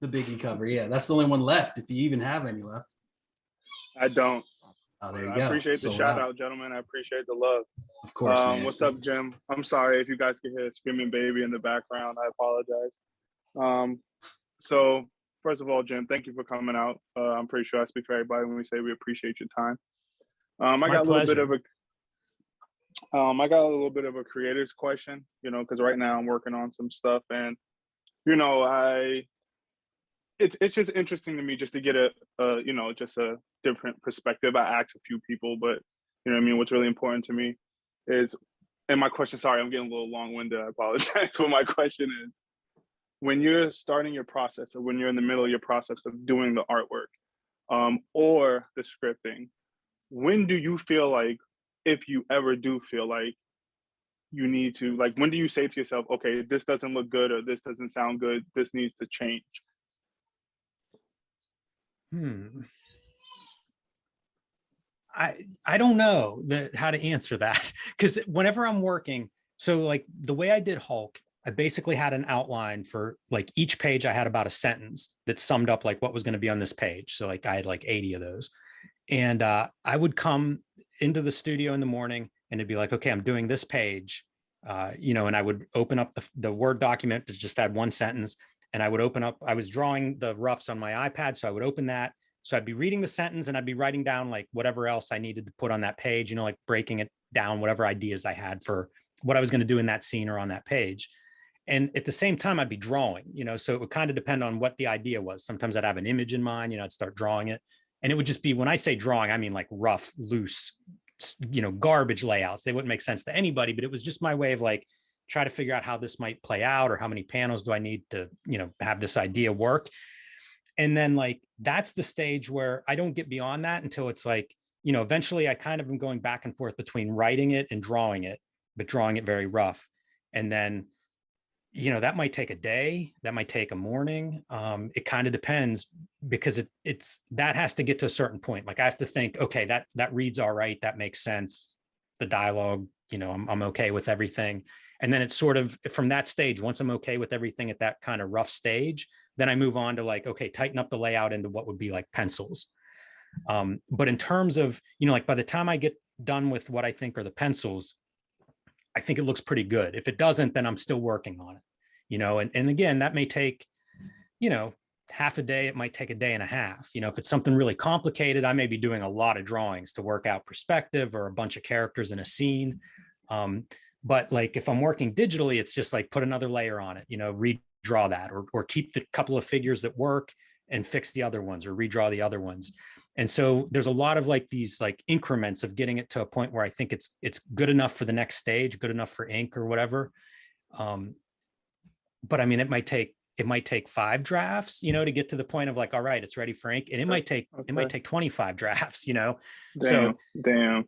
The Biggie cover. Yeah, that's the only one left. If you even have any left. I don't. Oh, there you I go. appreciate the Sold shout out. out, gentlemen. I appreciate the love. Of course, man. What's up, Jim? I'm sorry if you guys can hear a screaming baby in the background. I apologize. So first of all, Jim, thank you for coming out. I'm pretty sure I speak for everybody when we say we appreciate your time. I got a little bit of a creator's question, because right now I'm working on some stuff, and it's just interesting to me just to get just a different perspective. I asked a few people, but what's really important to me is, and my question, sorry, I'm getting a little long-winded, I apologize, but my question is, when you're starting your process, or when you're in the middle of your process of doing the artwork or the scripting, when do you feel like, if you ever do feel like you need to, like, when do you say to yourself, okay, this doesn't look good, or this doesn't sound good, this needs to change? I don't know how to answer that, because whenever I'm working, so like the way I did Hulk, I basically had an outline for like each page. I had about a sentence that summed up like what was going to be on this page. So like I had like 80 of those, and I would into the studio in the morning and it'd be like, okay, I'm doing this page, and I would open up the Word document that just had one sentence, and I was drawing the roughs on my iPad. So I would open that. So I'd be reading the sentence and I'd be writing down like whatever else I needed to put on that page, like breaking it down, whatever ideas I had for what I was going to do in that scene or on that page. And at the same time, I'd be drawing, so it would kind of depend on what the idea was. Sometimes I'd have an image in mind, I'd start drawing it. And it would just be, when I say drawing, I mean like rough, loose, garbage layouts. They wouldn't make sense to anybody, but it was just my way of like, try to figure out how this might play out, or how many panels do I need to, have this idea work. And then like, that's the stage where I don't get beyond that until it's like, eventually I kind of am going back and forth between writing it and drawing it, but drawing it very rough. And then, that might take a day, that might take a morning. It kind of depends, because that has to get to a certain point. Like I have to think, okay, that reads all right, that makes sense. The dialogue, I'm okay with everything. And then it's sort of from that stage, once I'm okay with everything at that kind of rough stage, then I move on to like, okay, tighten up the layout into what would be like pencils. But in terms of, like by the time I get done with what I think are the pencils, I think it looks pretty good. If it doesn't, then I'm still working on it, and again, that may take, half a day, it might take a day and a half. If it's something really complicated, I may be doing a lot of drawings to work out perspective or a bunch of characters in a scene. But like if I'm working digitally, it's just like put another layer on it, redraw that, or keep the couple of figures that work and fix the other ones, or redraw the other ones. And so there's a lot of like these like increments of getting it to a point where I think it's good enough for the next stage, good enough for ink or whatever. But I mean, it might take 5 drafts, to get to the point of like, all right, it's ready for ink. And it might take 25 drafts, So Damn.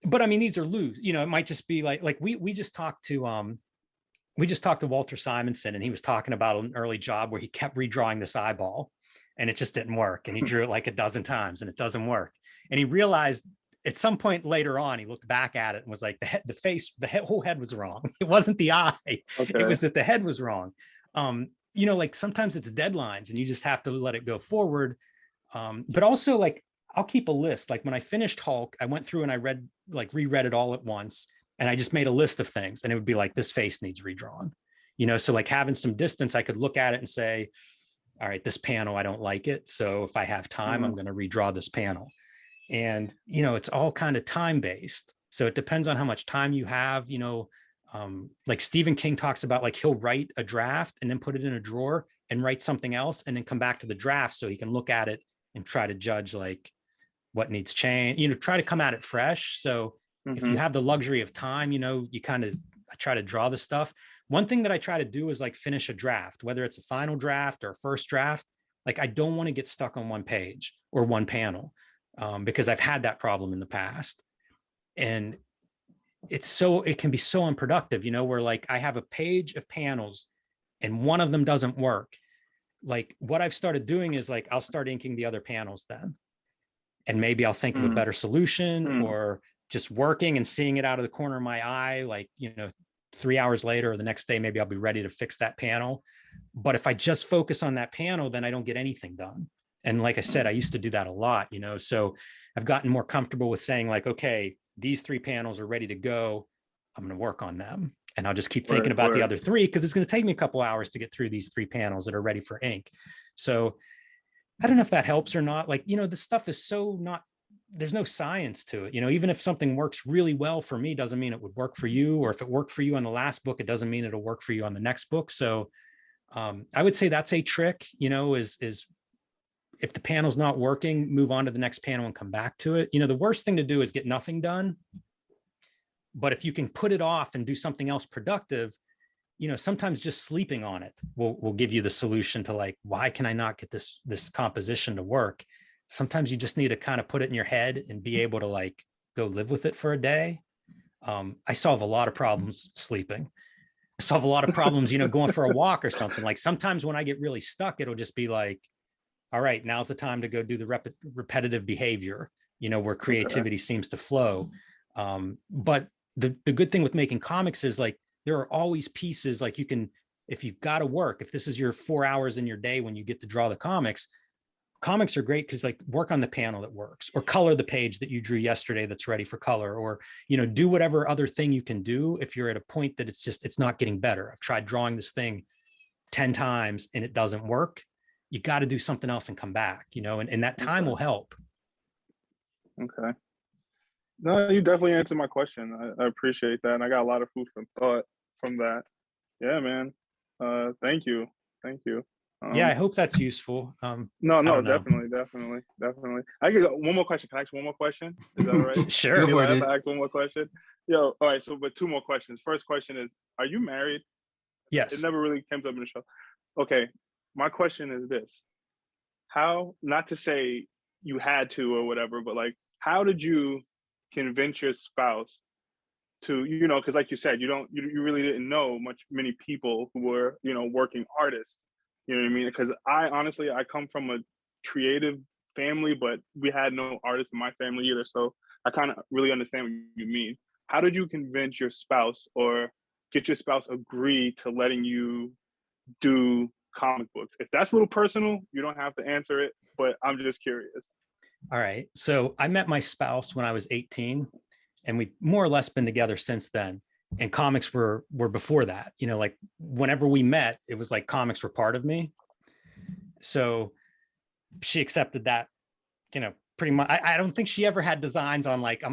But I mean, these are loose, it might just be like we just talked to Walter Simonson, and he was talking about an early job where he kept redrawing this eyeball and it just didn't work. And he drew it like a dozen times and it doesn't work. And he realized at some point later on, he looked back at it and was like, the whole head was wrong. It wasn't the eye. Okay. It was that the head was wrong. Like sometimes it's deadlines and you just have to let it go forward. But also like, I'll keep a list. Like when I finished Hulk, I went through and I reread it all at once. And I just made a list of things, and it would be like, this face needs redrawn, so like having some distance, I could look at it and say, all right, this panel, I don't like it. So if I have time, I'm going to redraw this panel. And, it's all kind of time-based. So it depends on how much time you have, like Stephen King talks about, like he'll write a draft and then put it in a drawer and write something else and then come back to the draft so he can look at it and try to judge like what needs change, try to come at it fresh. So if you have the luxury of time, I try to draw the stuff. One thing that I try to do is like finish a draft, whether it's a final draft or a first draft. Like I don't want to get stuck on one page or one panel, because I've had that problem in the past. And it can be so unproductive, where like I have a page of panels and one of them doesn't work. Like what I've started doing is like, I'll start inking the other panels then. And maybe I'll think of a better solution, or just working and seeing it out of the corner of my eye, like, 3 hours later or the next day, maybe I'll be ready to fix that panel. But if I just focus on that panel, then I don't get anything done. And like I said, I used to do that a lot, so I've gotten more comfortable with saying like, okay, these 3 panels are ready to go. I'm going to work on them. And I'll just keep thinking about the other 3, because it's going to take me a couple hours to get through these 3 panels that are ready for ink. So I don't know if that helps or not. Like, this stuff is there's no science to it. Even if something works really well for me, doesn't mean it would work for you. Or if it worked for you on the last book, it doesn't mean it'll work for you on the next book. So I would say that's a trick, is if the panel's not working, move on to the next panel and come back to it. The worst thing to do is get nothing done. But if you can put it off and do something else productive, sometimes just sleeping on it will give you the solution to like, why can I not get this composition to work? Sometimes you just need to kind of put it in your head and be able to like go live with it for a day. I solve a lot of problems sleeping. I solve a lot of problems, going for a walk or something. Like sometimes when I get really stuck, it'll just be like, all right, now's the time to go do the repetitive behavior, where creativity seems to flow. But the good thing with making comics is like, there are always pieces like you can, if you've got to work, if this is your 4 hours in your day when you get to draw the comics are great because like work on the panel that works, or color the page that you drew yesterday that's ready for color, or, do whatever other thing you can do if you're at a point that it's not getting better. I've tried drawing this thing 10 times and it doesn't work. You got to do something else and come back, and that time will help. Okay. No, you definitely answered my question. I appreciate that. And I got a lot of food for thought from that. Yeah, man. Thank you. Yeah, I hope that's useful. No, definitely. I get one more question. Can I ask one more question? Is that all right? Sure. Go for it. I ask one more question. All right. So, but 2 more questions. First question is, are you married? Yes. It never really came up in the show. Okay. My question is this: how? Not to say you had to or whatever, but like, how did you convince your spouse to, because like you said, you really didn't know many people who were, working artists, you know what I mean? Because I come from a creative family, but we had no artists in my family either. So I kind of really understand what you mean. How did you convince your spouse or get your spouse agree to letting you do comic books? If that's a little personal, you don't have to answer it, but I'm just curious. All right. So I met my spouse when I was 18, and we've more or less been together since then. And comics were before that. Like whenever we met, it was like comics were part of me. So she accepted that, pretty much. I don't think she ever had designs on like,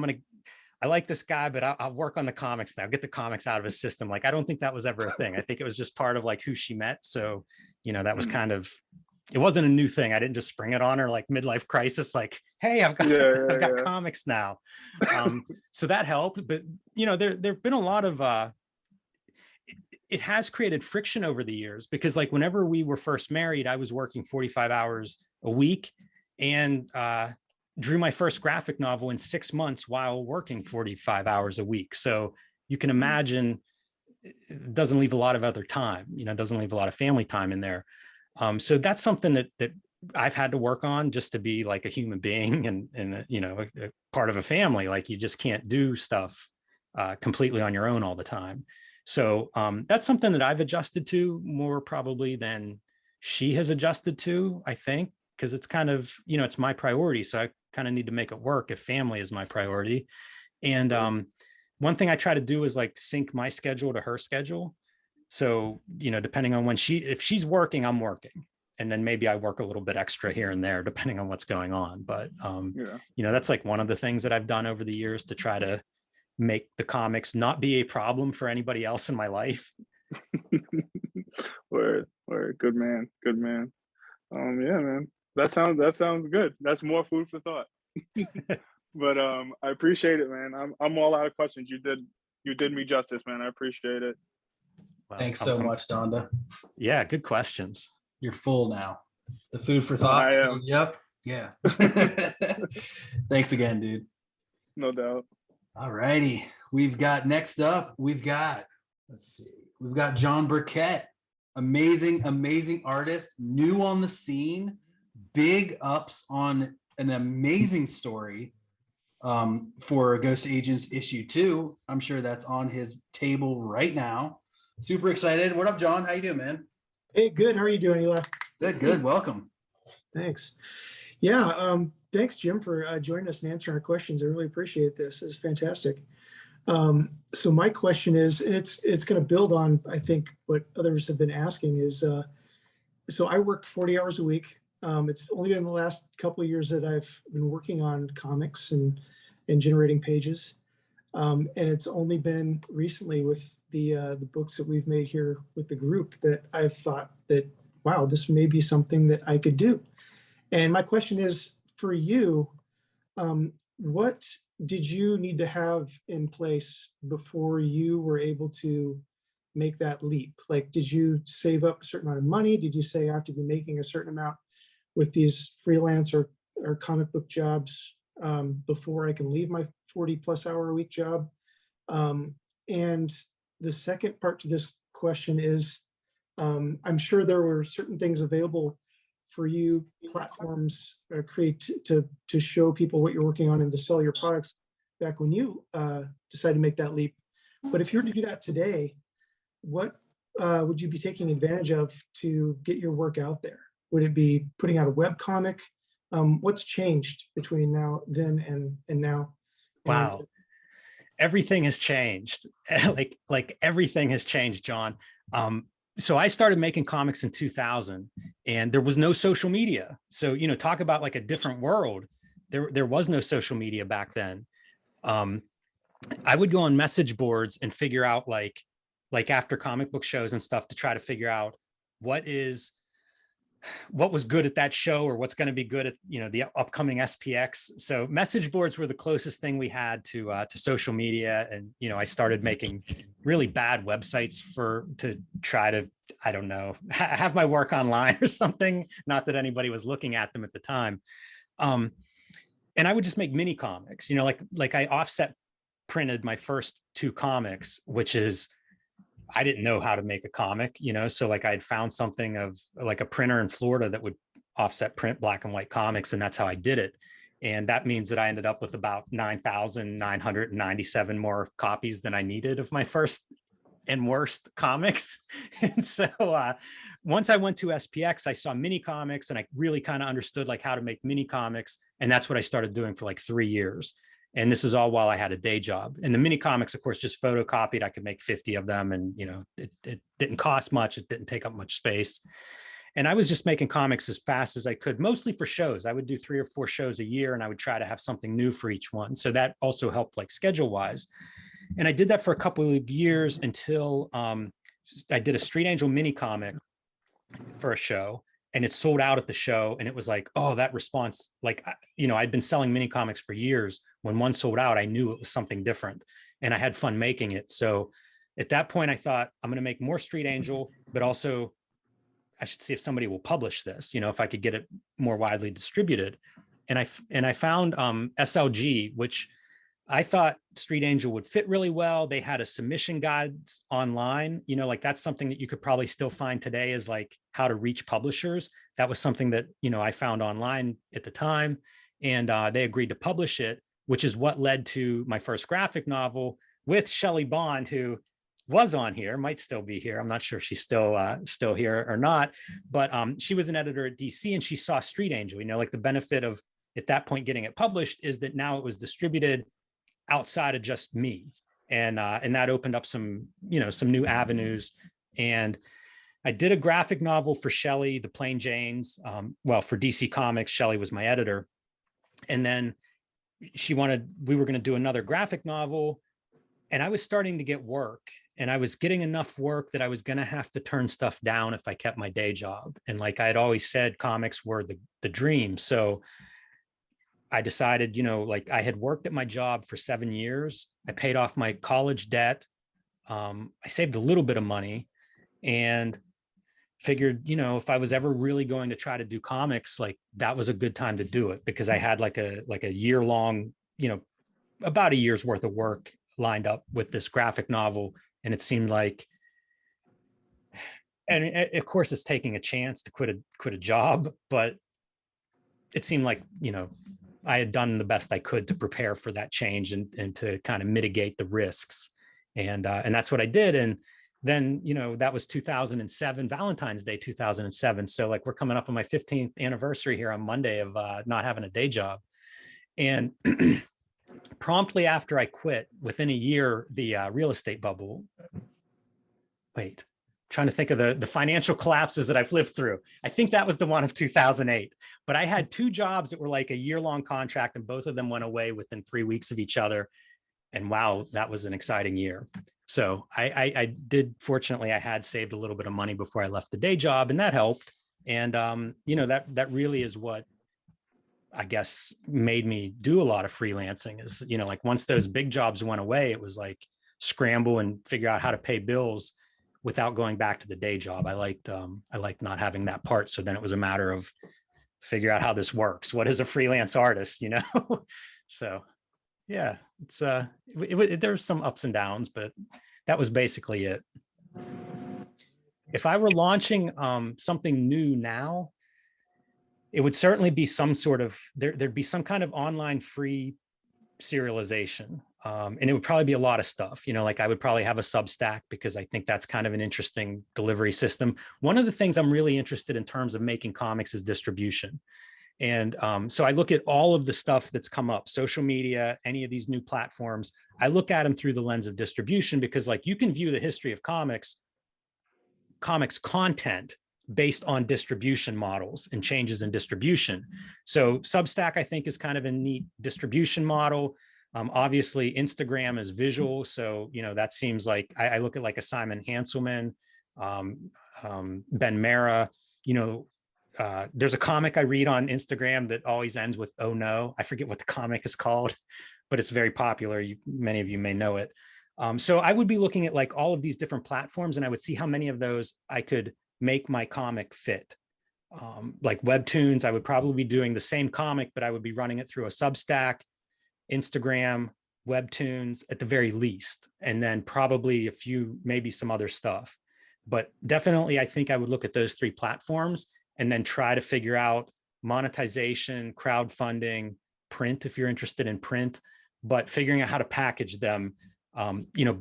I like this guy, but I'll work on the comics now, get the comics out of his system. Like, I don't think that was ever a thing. I think it was just part of like who she met. So, that was kind of, it wasn't a new thing. I didn't just spring it on her like midlife crisis, like, hey, I've got comics now. So that helped. But, there've been a lot of, it has created friction over the years, because like whenever we were first married, I was working 45 hours a week and drew my first graphic novel in 6 months while working 45 hours a week. So you can imagine it doesn't leave a lot of other time, doesn't leave a lot of family time in there. So that's something that I've had to work on, just to be like a human being and a part of a family. Like you just can't do stuff completely on your own all the time. So that's something that I've adjusted to more probably than she has adjusted to, I think, because it's kind of, it's my priority. So I kind of need to make it work if family is my priority. And one thing I try to do is like sync my schedule to her schedule. So, depending on if she's working, I'm working. And then maybe I work a little bit extra here and there, depending on what's going on. But, that's like one of the things that I've done over the years to try to make the comics not be a problem for anybody else in my life. Word. Good man. Yeah, man. That sounds good. That's more food for thought. But I appreciate it, man. I'm all out of questions. You did me justice, man. I appreciate it. Well, Thanks so much, Donda. Yeah, good questions. You're full now. The food for thought. I am. Yep. Yeah. Thanks again, dude. No doubt. All righty. Next up, we've got John Burkett. Amazing artist, new on the scene, big ups on an amazing story for G.H.O.S.T Agents issue 2. I'm sure that's on his table right now. Super excited. What up, John? How you doing, man? Hey, good. How are you doing, Eli? Good. Welcome. Thanks. Yeah. Thanks, Jim, for joining us and answering our questions. I really appreciate this. It's fantastic. So my question is, and it's going to build on, I think, what others have been asking is, so I work 40 hours a week. It's only been the last couple of years that I've been working on comics and generating pages. And it's only been recently with the books that we've made here with the group that I've thought that, wow, this may be something that I could do. And my question is, for you, what did you need to have in place before you were able to make that leap? Like, did you save up a certain amount of money? Did you say I have to be making a certain amount with these freelance or comic book jobs before I can leave my 40+ hour a week job? And the second part to this question is, I'm sure there were certain things available for you, platforms create to show people what you're working on and to sell your products back when you decided to make that leap. But if you were to do that today, what would you be taking advantage of to get your work out there? Would it be putting out a web comic? What's changed between then and now? Wow. Everything has changed. like everything has changed, John. So I started making comics in 2000 and there was no social media. So, talk about like a different world. There was no social media back then. I would go on message boards and figure out like after comic book shows and stuff to try to figure out what was good at that show or what's going to be good at, the upcoming SPX. So message boards were the closest thing we had to social media. And, I started making really bad websites to try to, I don't know, have my work online or something. Not that anybody was looking at them at the time. And I would just make mini comics, like I offset printed my first 2 comics, which is, I didn't know how to make a comic, so like I'd found something of like a printer in Florida that would offset print black and white comics, and that's how I did it. And that means that I ended up with about 9,997 more copies than I needed of my first and worst comics. And so once I went to SPX, I saw mini comics, and I really kind of understood like how to make mini comics. And that's what I started doing for like 3 years. And this is all while I had a day job. And the mini comics, of course, just photocopied. I could make 50 of them, and it didn't cost much. It didn't take up much space. And I was just making comics as fast as I could, mostly for shows. I would do 3 or 4 shows a year, and I would try to have something new for each one. So that also helped like schedule wise. And I did that for a couple of years until I did a Street Angel mini comic for a show, and it sold out at the show. And it was like, oh, that response, like, I'd been selling mini comics for years. When one sold out, I knew it was something different, and I had fun making it. So at that point, I thought, I'm going to make more Street Angel, but also I should see if somebody will publish this, if I could get it more widely distributed. And I found SLG, which I thought Street Angel would fit really well. They had a submission guides online, like that's something that you could probably still find today, is like how to reach publishers. That was something that, I found online at the time, and they agreed to publish it, which is what led to my first graphic novel with Shelley Bond, who was on here, might still be here. I'm not sure if she's still here or not, but she was an editor at DC, and she saw Street Angel, like the benefit of at that point getting it published is that now it was distributed outside of just me. And that opened up some new avenues. And I did a graphic novel for Shelley, The Plain Janes. For DC Comics, Shelley was my editor. And then we were going to do another graphic novel, and I was starting to get work, and I was getting enough work that I was going to have to turn stuff down if I kept my day job. And like I had always said, comics were the dream. So I decided, like I had worked at my job for 7 years. I paid off my college debt. I saved a little bit of money, and figured, if I was ever really going to try to do comics, like that was a good time to do it, because I had like a year long, about a year's worth of work lined up with this graphic novel. And it seemed like, and of course it's taking a chance to quit a job, but it seemed like, I had done the best I could to prepare for that change and to kind of mitigate the risks. And that's what I did. And then, that was 2007, Valentine's Day, 2007. So like we're coming up on my 15th anniversary here on Monday of not having a day job. And promptly after I quit, within a year, the real estate bubble, trying to think of the financial collapses that I've lived through. I think that was the one of 2008, but I had 2 jobs that were like a year-long contract, and both of them went away within 3 weeks of each other. And wow, that was an exciting year. So I did, fortunately, I had saved a little bit of money before I left the day job, and that helped. And, that really is what I guess made me do a lot of freelancing is, like once those big jobs went away, it was like scramble and figure out how to pay bills without going back to the day job. I liked not having that part. So then it was a matter of figure out how this works. What is a freelance artist, So yeah, it's there's some ups and downs, but that was basically it. If I were launching something new now, it would certainly be some sort of, there'd be some kind of online free serialization. And it would probably be a lot of stuff, like I would probably have a Substack, because I think that's kind of an interesting delivery system. One of the things I'm really interested in terms of making comics is distribution. And so I look at all of the stuff that's come up, social media, any of these new platforms, I look at them through the lens of distribution, because like you can view the history of comics content based on distribution models and changes in distribution. So Substack, I think, is kind of a neat distribution model. Obviously, Instagram is visual. So, that seems like, I look at like a Simon Hanselman, Ben Mara, there's a comic I read on Instagram that always ends with, "Oh no," I forget what the comic is called, but it's very popular. Many of you may know it. So I would be looking at like all of these different platforms, and I would see how many of those I could make my comic fit. Like Webtoons, I would probably be doing the same comic, but I would be running it through a Substack, Instagram, webtoons at the very least, and then probably a few, maybe some other stuff. But definitely, I think I would look at those 3 platforms and then try to figure out monetization, crowdfunding, print, if you're interested in print, but figuring out how to package them,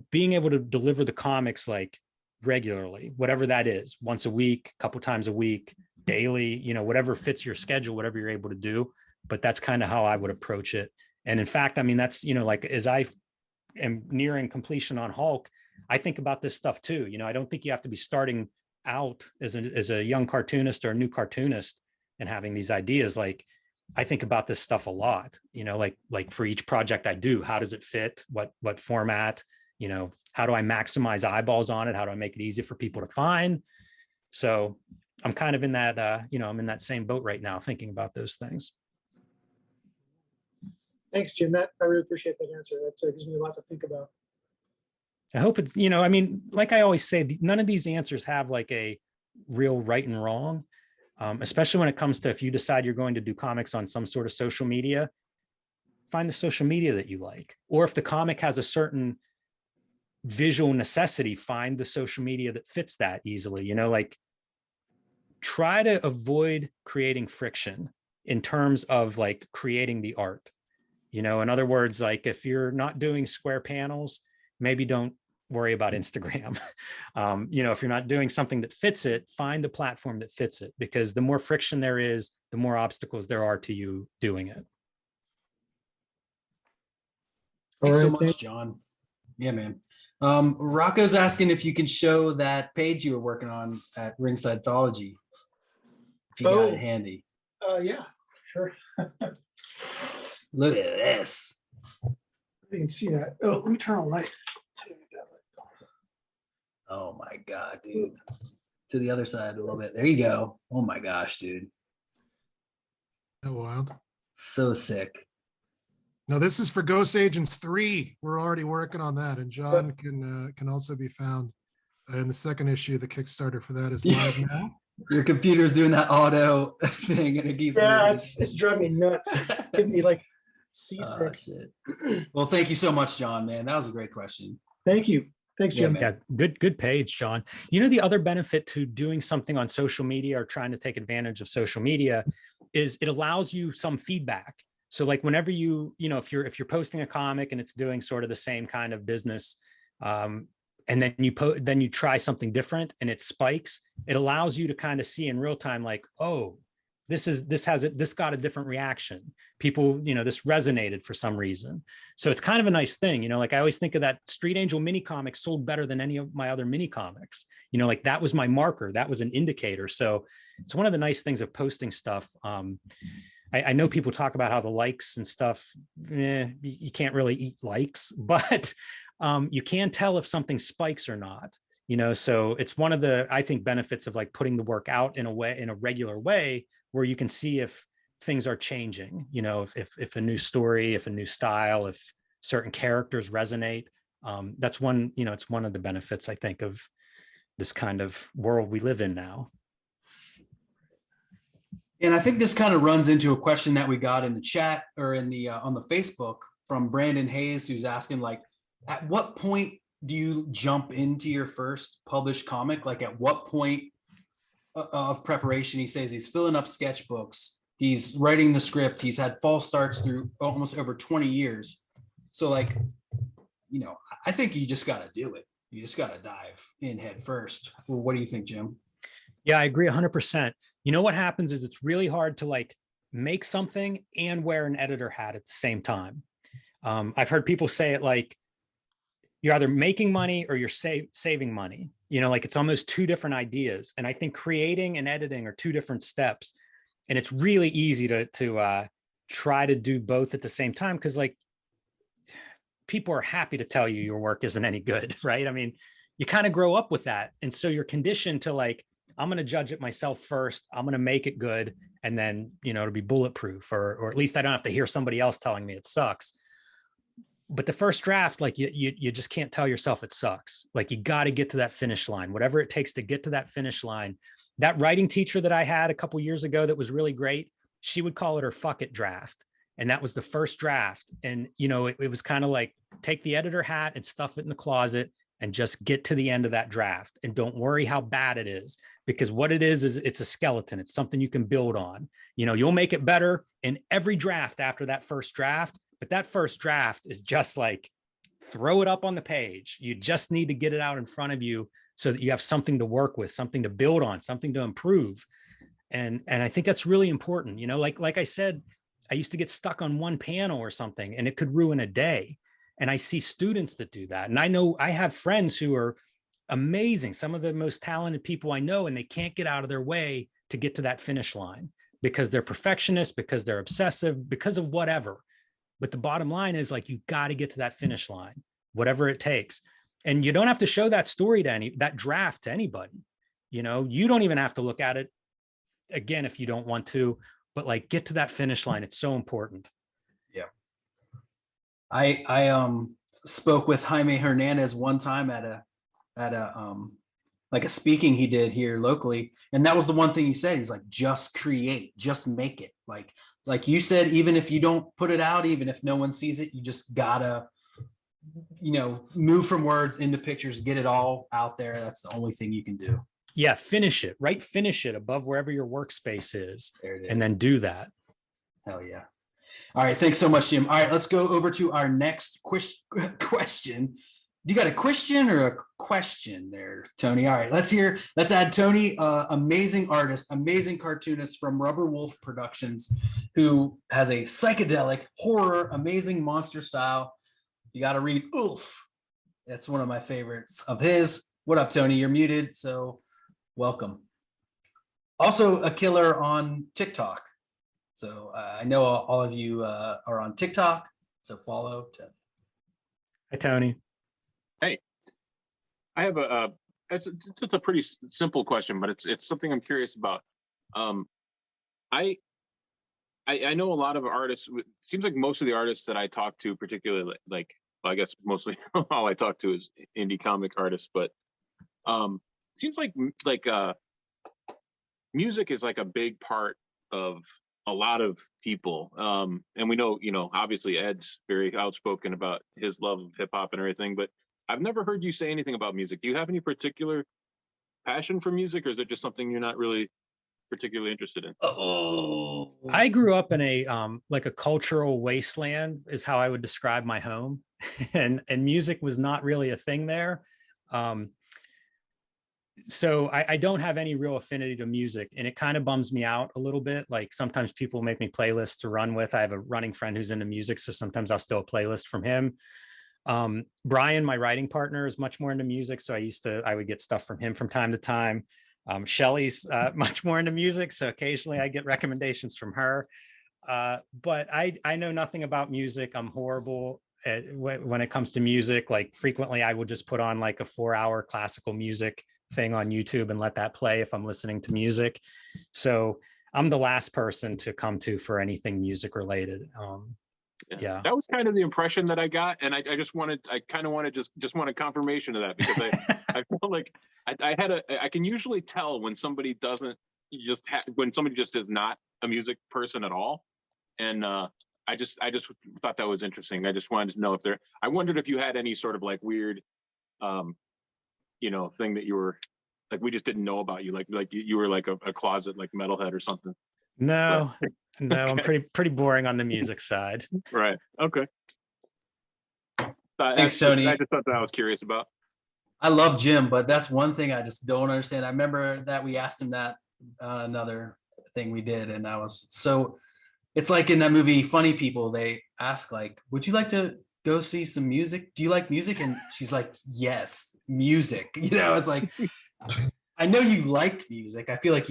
being able to deliver the comics like regularly, whatever that is, once a week, a couple times a week, daily, whatever fits your schedule, whatever you're able to do. But that's kind of how I would approach it. And in fact, I mean, that's, like as I am nearing completion on Hulk, I think about this stuff too. I don't think you have to be starting out as a young cartoonist or a new cartoonist and having these ideas. Like, I think about this stuff a lot, like for each project I do, how does it fit? What format, how do I maximize eyeballs on it? How do I make it easy for people to find? So I'm kind of in that, I'm in that same boat right now, thinking about those things. Thanks, Jim. I really appreciate that answer. That gives me a lot to think about. I hope it's, I mean, like I always say, none of these answers have like a real right and wrong, especially when it comes to, if you decide you're going to do comics on some sort of social media, find the social media that you like. Or if the comic has a certain visual necessity, find the social media that fits that easily, like try to avoid creating friction in terms of like creating the art. In other words, like if you're not doing square panels, maybe don't worry about Instagram. If you're not doing something that fits it, find the platform that fits it, because the more friction there is, the more obstacles there are to you doing it. Thanks so much, John. Yeah, man. Rocco's asking if you can show that page you were working on at Ringside Thology, if you got it handy. Yeah, sure. Look at this. You can see that. Oh, let me turn on light. Oh my God, dude. To the other side a little bit. There you go. Oh my gosh, dude. That wild. So sick. No, this is for Ghost Agents 3. We're already working on that, and John can also be found in the second issue. The Kickstarter for that is live now. Your computer's doing that auto thing, and it keeps moving. It's driving me nuts. It's giving me like seasick. Shit. Well, thank you so much, John, man. That was a great question. Thank you. Thanks, Jim. Yeah, good page, John. The other benefit to doing something on social media or trying to take advantage of social media is it allows you some feedback. So like whenever if you're posting a comic and it's doing sort of the same kind of business, and then you try something different and it spikes, it allows you to kind of see in real time, like, oh, this got a different reaction. People, this resonated for some reason. So it's kind of a nice thing, like I always think of that Street Angel mini comic sold better than any of my other mini comics, like that was my marker. That was an indicator. So it's one of the nice things of posting stuff. I know people talk about how the likes and stuff, you can't really eat likes, but you can tell if something spikes or not, so it's one of the, I think, benefits of like putting the work out in a regular way where you can see if things are changing, if a new story, if a new style, if certain characters resonate. That's one, it's one of the benefits, I think, of this kind of world we live in now. And I think this kind of runs into a question that we got in the chat or in the on the Facebook from Brandon Hayes, who's asking, like, at what point do you jump into your first published comic? Like, at what point of preparation? He says he's filling up sketchbooks, he's writing the script, he's had false starts through almost over 20 years. So like, I think you just got to do it. You just got to dive in head first. Well, what do you think, Jim? Yeah, I agree 100%. What happens is it's really hard to like make something and wear an editor hat at the same time. I've heard people say it like, you're either making money or you're saving money. Like it's almost two different ideas. And I think creating and editing are two different steps. And it's really easy to try to do both at the same time, because like people are happy to tell you your work isn't any good, right? I mean, you kind of grow up with that. And so you're conditioned to like, I'm going to judge it myself first. I'm going to make it good. And then, it'll be bulletproof, or at least I don't have to hear somebody else telling me it sucks. But the first draft, like you just can't tell yourself it sucks. Like you got to get to that finish line, whatever it takes to get to that finish line. That writing teacher that I had a couple years ago that was really great, she would call it her fuck it draft. And that was the first draft. And, you know, it was kind of like take the editor hat and stuff it in the closet and just get to the end of that draft. And don't worry how bad it is, because what it is it's a skeleton. It's something you can build on. You know, you'll make it better in every draft after that first draft. But that first draft is just like, throw it up on the page. You just need to get it out in front of you so that you have something to work with, something to build on, something to improve. And I think that's really important. You know, like I said, I used to get stuck on one panel or something and it could ruin a day. And I see students that do that. And I know I have friends who are amazing, some of the most talented people I know, and they can't get out of their way to get to that finish line because they're perfectionists, because they're obsessive, because of whatever. But the bottom line is like, you got to get to that finish line, whatever it takes. And you don't have to show that story to that draft to anybody. You know, you don't even have to look at it again if you don't want to, but like get to that finish line. It's so important. Yeah. I spoke with Jaime Hernandez one time at a like a speaking he did here locally. And that was the one thing he said. He's like, just create, just make it. Like you said, even if you don't put it out, even if no one sees it, you just gotta, you know, move from words into pictures, get it all out there. That's the only thing you can do. Yeah, finish it, right? Finish it above wherever your workspace is. There it is. And then do that. Hell yeah. All right, thanks so much, Jim. All right, let's go over to our next question. You got a question or a question there, Tony? All right, let's add Tony, amazing artist, amazing cartoonist from Rubber Wolf Productions, who has a psychedelic horror, amazing monster style. You got to read Oof. That's one of my favorites of his. What up, Tony? You're muted, so welcome. Also a killer on TikTok. So I know all of you are on TikTok, so follow. Hi, Tony. Hey, I have it's just a pretty simple question, but it's something I'm curious about. I know a lot of artists. It seems like most of the artists that I talk to, particularly like, well, I guess mostly all I talk to is indie comic artists, but seems like music is like a big part of a lot of people. And we know, you know, obviously Ed's very outspoken about his love of hip hop and everything, but I've never heard you say anything about music. Do you have any particular passion for music, or is it just something you're not really particularly interested in? Oh, I grew up in a like a cultural wasteland is how I would describe my home. and music was not really a thing there. So I don't have any real affinity to music, and it kind of bums me out a little bit. Like sometimes people make me playlists to run with. I have a running friend who's into music, so sometimes I'll steal a playlist from him. Brian, my writing partner, is much more into music, so I would get stuff from him from time to time. Shelly's much more into music, so occasionally I get recommendations from her. But I know nothing about music. I'm horrible when it comes to music. Like frequently I will just put on like a 4-hour classical music thing on YouTube and let that play if I'm listening to music. So I'm the last person to come to for anything music related. Yeah, that was kind of the impression that I got, and I kind of wanted just wanted confirmation of that, because I felt like I can usually tell when somebody doesn't when somebody just is not a music person at all, and I just thought that was interesting. I just wanted to know I wondered if you had any sort of like weird you know, thing that you were like, we just didn't know about you, like you were like a closet like metalhead or something. No, but, no, okay. I'm pretty boring on the music side. Right. Okay. Thanks, Tony. I just thought that I was curious about. I love Jim, but that's one thing I just don't understand. I remember that we asked him that another thing we did, and I was so. It's like in that movie Funny People. They ask like, "Would you like to go see some music? Do you like music?" And she's like, "Yes, music." You know, it's like, I know you like music. I feel like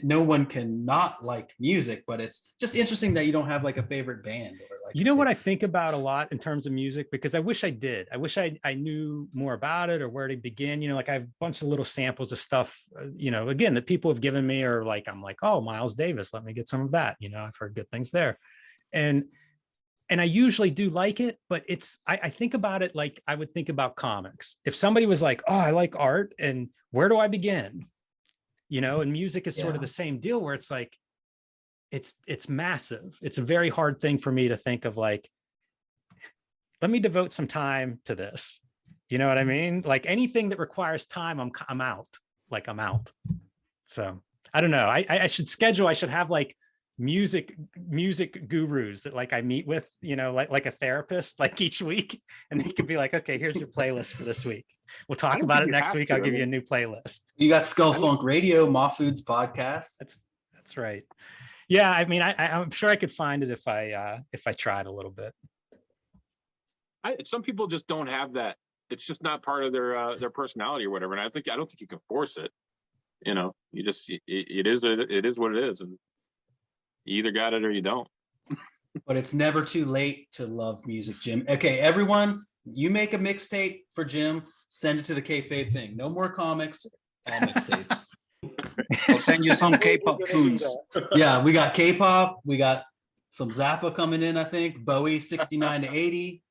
no one can not like music, but it's just interesting that you don't have like a favorite band or like. You know what I think about a lot in terms of music, because I wish I did. I wish I knew more about it or where to begin. You know, like I have a bunch of little samples of stuff, you know, again, that people have given me, or like, I'm like, oh, Miles Davis, let me get some of that. You know, I've heard good things there. And I usually do like it, but I think about it like I would think about comics. If somebody was like, oh, I like art, and where do I begin? You know, and music is sort of the same deal, where it's like, it's massive. It's a very hard thing for me to think of like, let me devote some time to this. You know what I mean? Like anything that requires time, I'm out. Like I'm out. So I don't know. I should schedule. I should have like music gurus that like I meet with, you know, like a therapist, like each week, and they could be like, okay, here's your playlist for this week. We'll talk about it next week. I'll give you a new playlist. You got Skull Funk Radio, Ma Foods podcast. That's right. Yeah, I mean, I'm sure I could find it if I tried a little bit. Some people just don't have that. It's just not part of their personality or whatever. And I don't think you can force it. You know, you just it is what it is, and you either got it or you don't. But it's never too late to love music, Jim. Okay, everyone, you make a mixtape for Jim, send it to the Kayfabe thing. No more comics, all mixtapes. I'll send you some K-pop tunes. Yeah, we got K-pop, we got some Zappa coming in, I think. Bowie 69 to 80.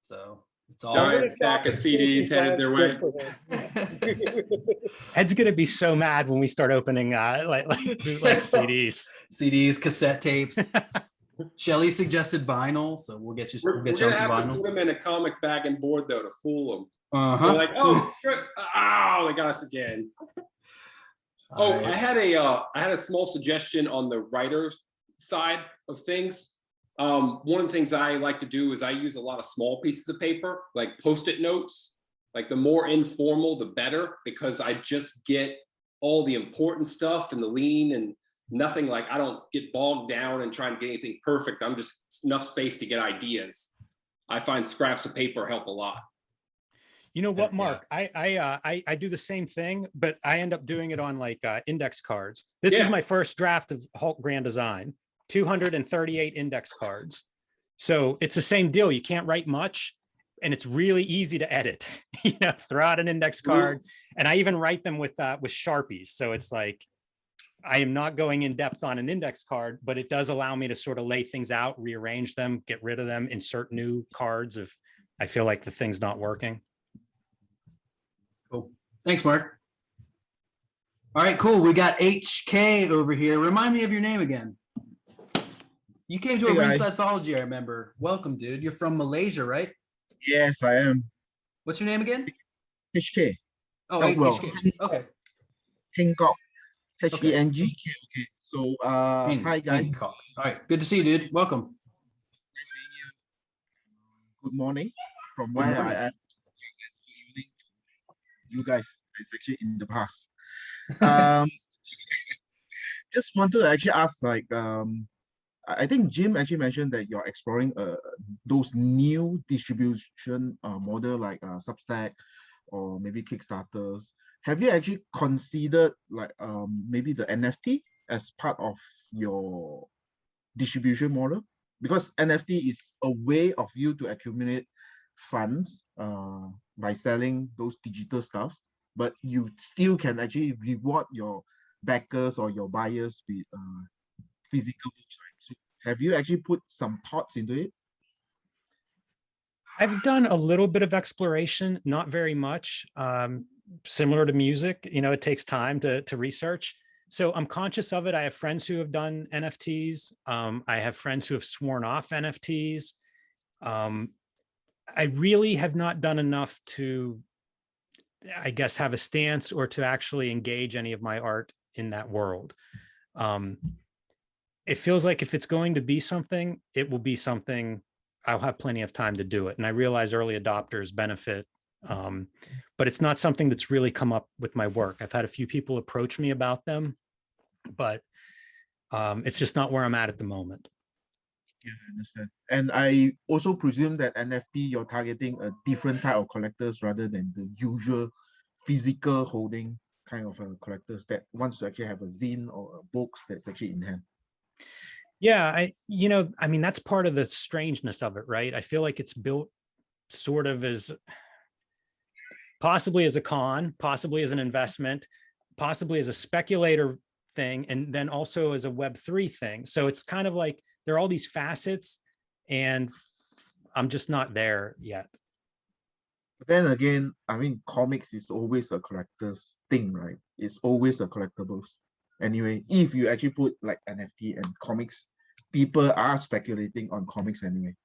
So it's all a stack of CDs headed their way. Ed's gonna be so mad when we start opening like CDs, cassette tapes. Shelly suggested vinyl, so we'll get you some vinyl. Put them in a comic bag and board though to fool them. Uh-huh. They're like, oh, they got us again. Right. I had a small suggestion on the writer's side of things. One of the things I like to do is I use a lot of small pieces of paper, like Post-it notes. Like the more informal, the better, because I just get all the important stuff and the lean and nothing like, I don't get bogged down and trying to get anything perfect. I'm just enough space to get ideas. I find scraps of paper help a lot. You know what, Mark? Yeah. I do the same thing, but I end up doing it on like index cards. This is my first draft of Hulk Grand Design, 238 index cards. So it's the same deal. You can't write much, and it's really easy to edit. You know, throw out an index card, and I even write them with Sharpies. So it's like I am not going in depth on an index card, but it does allow me to sort of lay things out, rearrange them, get rid of them, insert new cards if I feel like the thing's not working. Cool. Thanks, Mark. All right, cool. We got HK over here. Remind me of your name again. You came to a Ringside-thology, I remember. Welcome, dude. You're from Malaysia, right? Yes, I am. What's your name again? HK. Oh, HK. Okay. Hengkok. Hengk. Okay. So, hi guys. All right. Good to see you, dude. Welcome. Nice meeting you. Good morning from where I am. Good evening to you guys. It's actually in the past. Just want to actually ask, like, I think Jim actually mentioned that you're exploring those new distribution model like Substack or maybe Kickstarters. Have you actually considered like maybe the NFT as part of your distribution model? Because NFT is a way of you to accumulate funds by selling those digital stuff, but you still can actually reward your backers or your buyers with physical books. So have you actually put some thoughts into it? I've done a little bit of exploration, not very much. Similar to music, you know, it takes time to research. So I'm conscious of it. I have friends who have done NFTs. I have friends who have sworn off NFTs. I really have not done enough to, I guess, have a stance or to actually engage any of my art in that world. It feels like if it's going to be something, it will be something I'll have plenty of time to do it. And I realize early adopters benefit, but it's not something that's really come up with my work. I've had a few people approach me about them, but it's just not where I'm at the moment. Yeah, I understand. And I also presume that NFT, you're targeting a different type of collectors rather than the usual physical holding kind of collectors that wants to actually have a zine or a books that's actually in hand. Yeah, I mean, that's part of the strangeness of it, right? I feel like it's built sort of as possibly as a con, possibly as an investment, possibly as a speculator thing, and then also as a Web3 thing. So it's kind of like there are all these facets, and I'm just not there yet. But then again, I mean, comics is always a collector's thing, right? It's always a collectibles. Anyway, if you actually put like NFT and comics, people are speculating on comics anyway.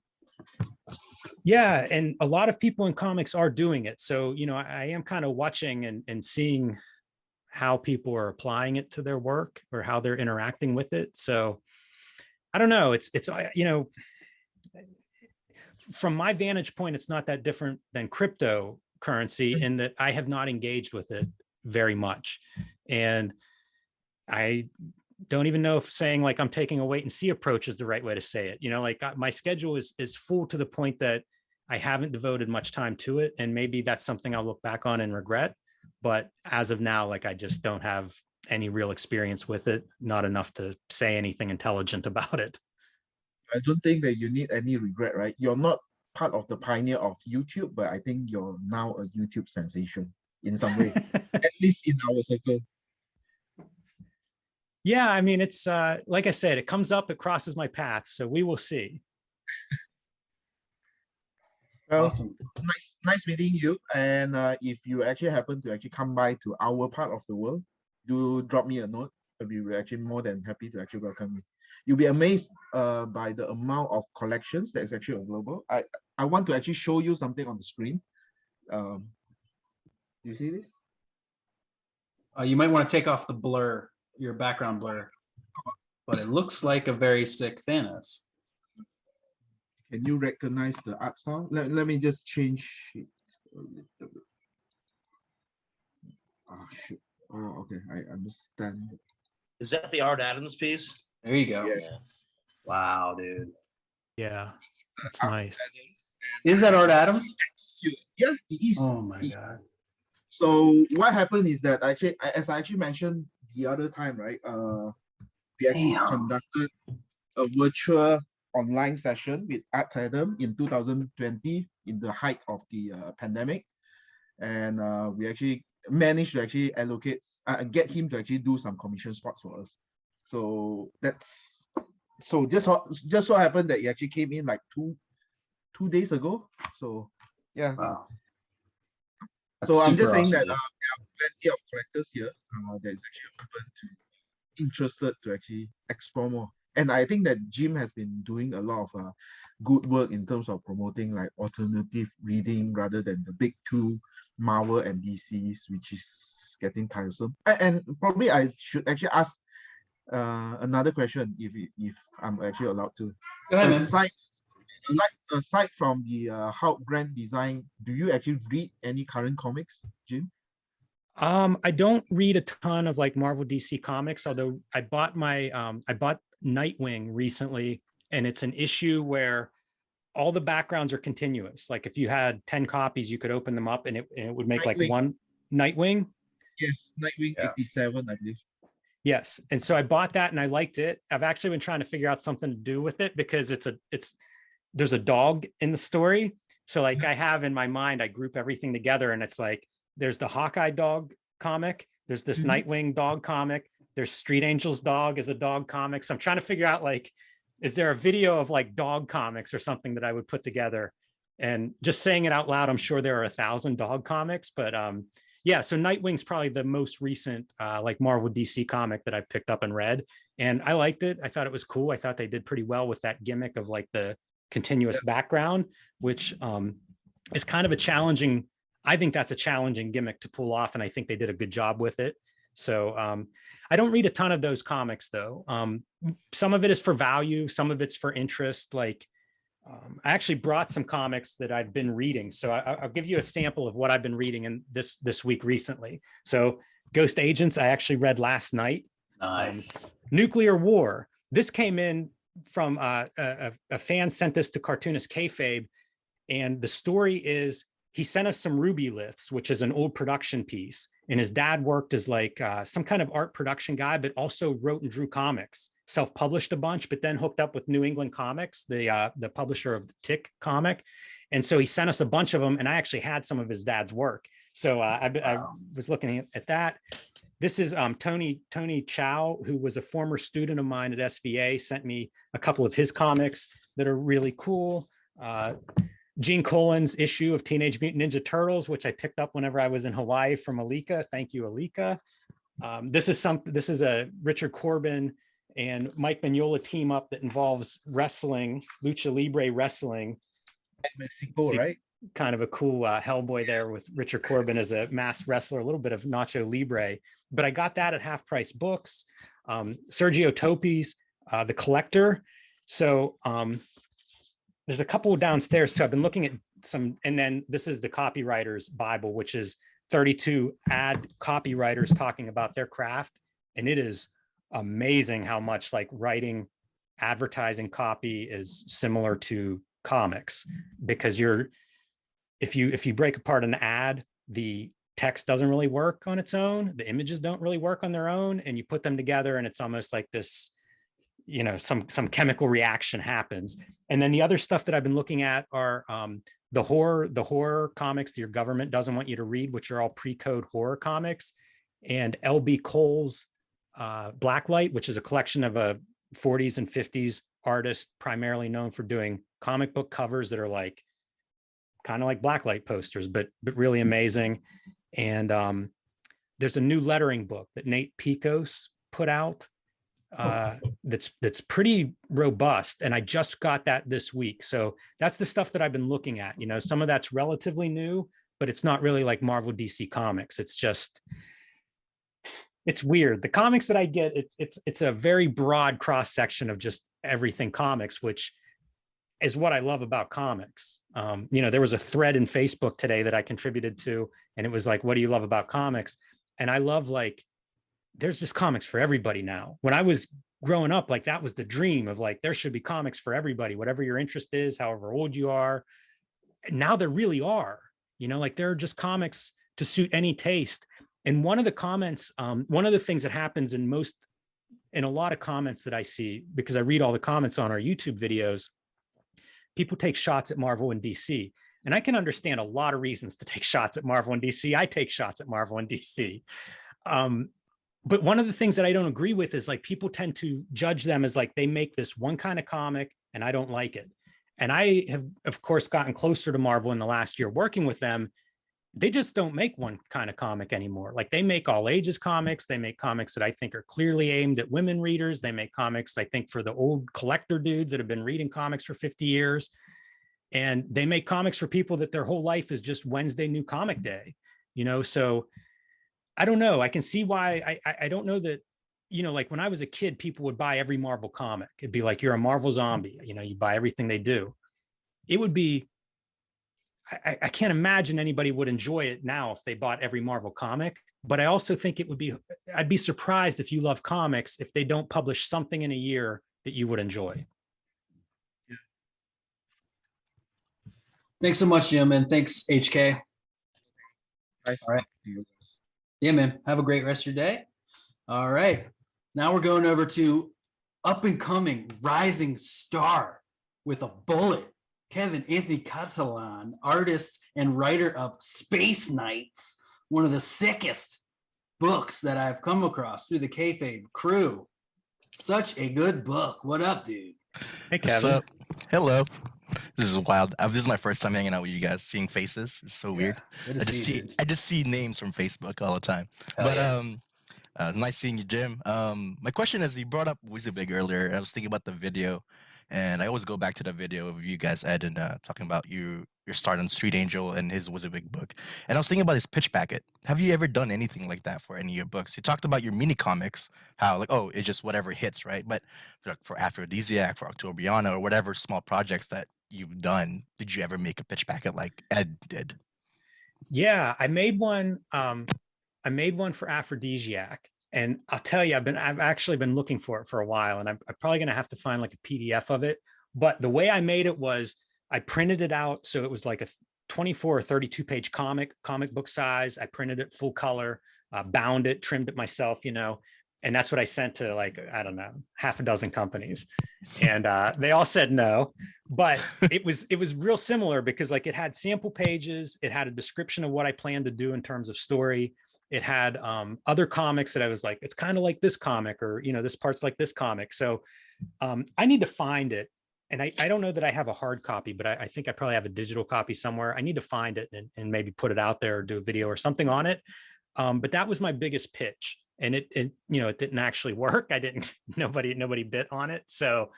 Yeah, and a lot of people in comics are doing it. So, you know, I am kind of watching and seeing how people are applying it to their work or how they're interacting with it. So I don't know. It's you know, from my vantage point, it's not that different than cryptocurrency in that I have not engaged with it very much. And I don't even know if saying like I'm taking a wait and see approach is the right way to say it. You know, like my schedule is full to the point that I haven't devoted much time to it. And maybe that's something I'll look back on and regret. But as of now, like I just don't have any real experience with it, not enough to say anything intelligent about it. I don't think that you need any regret, right? You're not part of the pioneer of YouTube, but I think you're now a YouTube sensation in some way, at least in our circle. Yeah, I mean, it's like I said, it comes up, it crosses my path, so we will see. Well, Awesome. nice meeting you. And if you actually happen to actually come by to our part of the world, do drop me a note. I'll be actually more than happy to actually welcome you. You'll be amazed by the amount of collections that is actually available. I want to actually show you something on the screen. You see this? You might want to take off the blur, your background blur, but it looks like a very sick Thanos. Can you recognize the art style? Let me just change it a little bit. Oh, shoot. Oh, okay. I understand. Is that the Art Adams piece? There you go. Yeah. Wow, dude. Yeah, that's nice. Is that Art Adams? Yeah, it is. Oh my God. So what happened is that actually, as I actually mentioned the other time, right? We actually conducted a virtual online session with Art Adam in 2020 in the height of the pandemic, and we actually managed to actually get him to actually do some commission spots for us. So that's just so happened that he actually came in like two days ago. So yeah. Wow. So I'm just saying that there are plenty of collectors here that is actually open to interested to actually explore more. And I think that Jim has been doing a lot of good work in terms of promoting like alternative reading rather than the big two, Marvel and DC's, which is getting tiresome. And probably I should actually ask another question if I'm actually allowed to. Go ahead, Aside from the how grand design, do you actually read any current comics, Jim? I don't read a ton of like Marvel DC comics, although I bought Nightwing recently, and it's an issue where all the backgrounds are continuous. Like if you had 10 copies, you could open them up and it would make like one Nightwing. Yes, Nightwing 87, I believe. Yes. And so I bought that and I liked it. I've actually been trying to figure out something to do with it because there's a dog in the story. So like I have in my mind, I group everything together and it's like, there's the Hawkeye dog comic. There's this Nightwing dog comic. There's Street Angels dog as a dog comic. So I'm trying to figure out like, is there a video of like dog comics or something that I would put together? And just saying it out loud, I'm sure there are 1,000 dog comics, but yeah, so Nightwing's probably the most recent like Marvel DC comic that I've picked up and read. And I liked it. I thought it was cool. I thought they did pretty well with that gimmick of like the continuous background, which is kind of a challenging, I think that's a challenging gimmick to pull off. And I think they did a good job with it. So I don't read a ton of those comics though. Some of it is for value. Some of it's for interest. Like I actually brought some comics that I've been reading. So I'll give you a sample of what I've been reading in this week recently. So G.H.O.S.T Agents, I actually read last night. Nice. Nuclear War. This came in from a fan sent this to Cartoonist Kayfabe. And the story is he sent us some Ruby Liths, which is an old production piece. And his dad worked as like some kind of art production guy, but also wrote and drew comics, self-published a bunch, but then hooked up with New England Comics, the publisher of the Tick comic. And so he sent us a bunch of them. And I actually had some of his dad's work. So I was looking at that. This is Tony Chow, who was a former student of mine at SVA, sent me a couple of his comics that are really cool. Gene Colan's issue of Teenage Mutant Ninja Turtles, which I picked up whenever I was in Hawaii from Alika. Thank you, Alika. This is a Richard Corbin and Mike Mignola team up that involves wrestling, lucha libre wrestling. Mexico, right? Kind of a cool Hellboy there with Richard Corbin as a masked wrestler, a little bit of Nacho Libre. But I got that at Half Price Books. Sergio Topi's The Collector. So there's a couple downstairs too. I've been looking at some, and then this is the Copywriter's Bible, which is 32 ad copywriters talking about their craft. And it is amazing how much like writing advertising copy is similar to comics, because if you break apart an ad, the text doesn't really work on its own, the images don't really work on their own, and you put them together and it's almost like this, you know, some chemical reaction happens. And then the other stuff that I've been looking at are the horror comics that your government doesn't want you to read, which are all pre-code horror comics, and L.B. Cole's Blacklight, which is a collection of a 40s and 50s artist primarily known for doing comic book covers that are like kind of like blacklight posters, but really amazing. And there's a new lettering book that Nate Picos put out that's pretty robust, and I just got that this week. So that's the stuff that I've been looking at. You know, some of that's relatively new, but it's not really like Marvel DC Comics. It's weird. The comics that I get, it's a very broad cross section of just everything comics, which is what I love about comics. You know, there was a thread in Facebook today that I contributed to, and it was like, what do you love about comics? And I love, like, there's just comics for everybody now. When I was growing up, like, that was the dream of like, there should be comics for everybody, whatever your interest is, however old you are. And now there really are, you know, like there are just comics to suit any taste. And one of the comments, one of the things that happens in a lot of comments that I see, because I read all the comments on our YouTube videos, people take shots at Marvel and DC. And I can understand a lot of reasons to take shots at Marvel and DC. I take shots at Marvel and DC. But one of the things that I don't agree with is like people tend to judge them as like they make this one kind of comic and I don't like it. And I have, of course, gotten closer to Marvel in the last year working with them. They just don't make one kind of comic anymore. Like they make all ages comics. They make comics that I think are clearly aimed at women readers. They make comics, I think, for the old collector dudes that have been reading comics for 50 years. And they make comics for people that their whole life is just Wednesday New Comic Day, you know? So I don't know. I can see why. I don't know that, you know, like when I was a kid, people would buy every Marvel comic. It'd be like, you're a Marvel zombie, you know, you buy everything they do. It would be, I can't imagine anybody would enjoy it now if they bought every Marvel comic, but I also think it would be, I'd be surprised if you love comics if they don't publish something in a year that you would enjoy. Thanks so much, Jim, and thanks, HK. Nice. All right. Yeah, man. Have a great rest of your day. All right. Now we're going over to up and coming rising star with a bullet, Kevin Anthony Catalan, artist and writer of Space Knights, one of the sickest books that I've come across through the Kayfabe crew. Such a good book. What up, dude? Hey, What's Kevin. up? Hello. This is wild. This is my first time hanging out with you guys, seeing faces. It's so weird. Good to see you, dude. I just see names from Facebook all the time. Hell yeah. Nice seeing you, Jim. My question is, you brought up WYSIWYG earlier, and I was thinking about the video, and I always go back to the video of you guys, Ed, and talking about your start on Street Angel and his WYSIWYG book. And I was thinking about his pitch packet. Have you ever done anything like that for any of your books? You talked about your mini comics, how like, oh, it's just whatever hits, right? But for Aphrodisiac, for Octobriana, or whatever small projects that you've done, did you ever make a pitch packet like Ed did? Yeah, I made one. I made one for Aphrodisiac, and I'll tell you, I've actually been looking for it for a while, and I'm probably going to have to find like a PDF of it. But the way I made it was I printed it out, so it was like a 24 or 32 page comic book size. I printed it full color, bound it, trimmed it myself, you know, and that's what I sent to, like, I don't know, half a dozen companies, and they all said no. But it was real similar because like it had sample pages, it had a description of what I planned to do in terms of story. It had other comics that I was like, it's kind of like this comic, or, you know, this part's like this comic. So I need to find it. And I don't know that I have a hard copy, but I think I probably have a digital copy somewhere. I need to find it and maybe put it out there or do a video or something on it. But that was my biggest pitch. and it you know, it didn't actually work. Nobody bit on it. So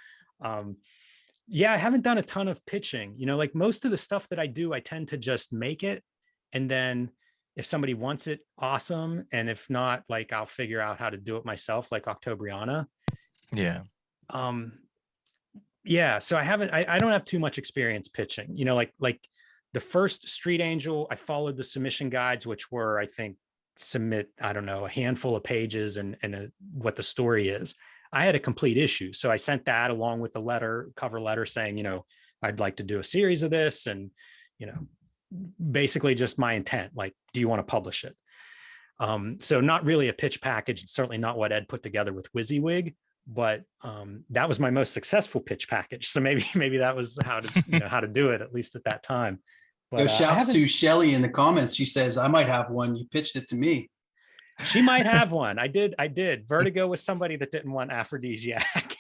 yeah, I haven't done a ton of pitching. You know, like most of the stuff that I do, I tend to just make it, and then if somebody wants it, awesome. And if not, like I'll figure out how to do it myself, like Octobriana. Yeah. Yeah. So I don't have too much experience pitching, you know, like the first Street Angel, I followed the submission guides, which were, I think, submit, I don't know, a handful of pages and what the story is. I had a complete issue. So I sent that along with a cover letter saying, you know, I'd like to do a series of this, and, you know, basically just my intent, like, do you want to publish it? So not really a pitch package. It's certainly not what Ed put together with WYSIWYG, but that was my most successful pitch package. So maybe that was how to do it, at least at that time. But shouts to Shelly in the comments. She says, I might have one. You pitched it to me. She might have one. I did. Vertigo was somebody that didn't want aphrodisiac.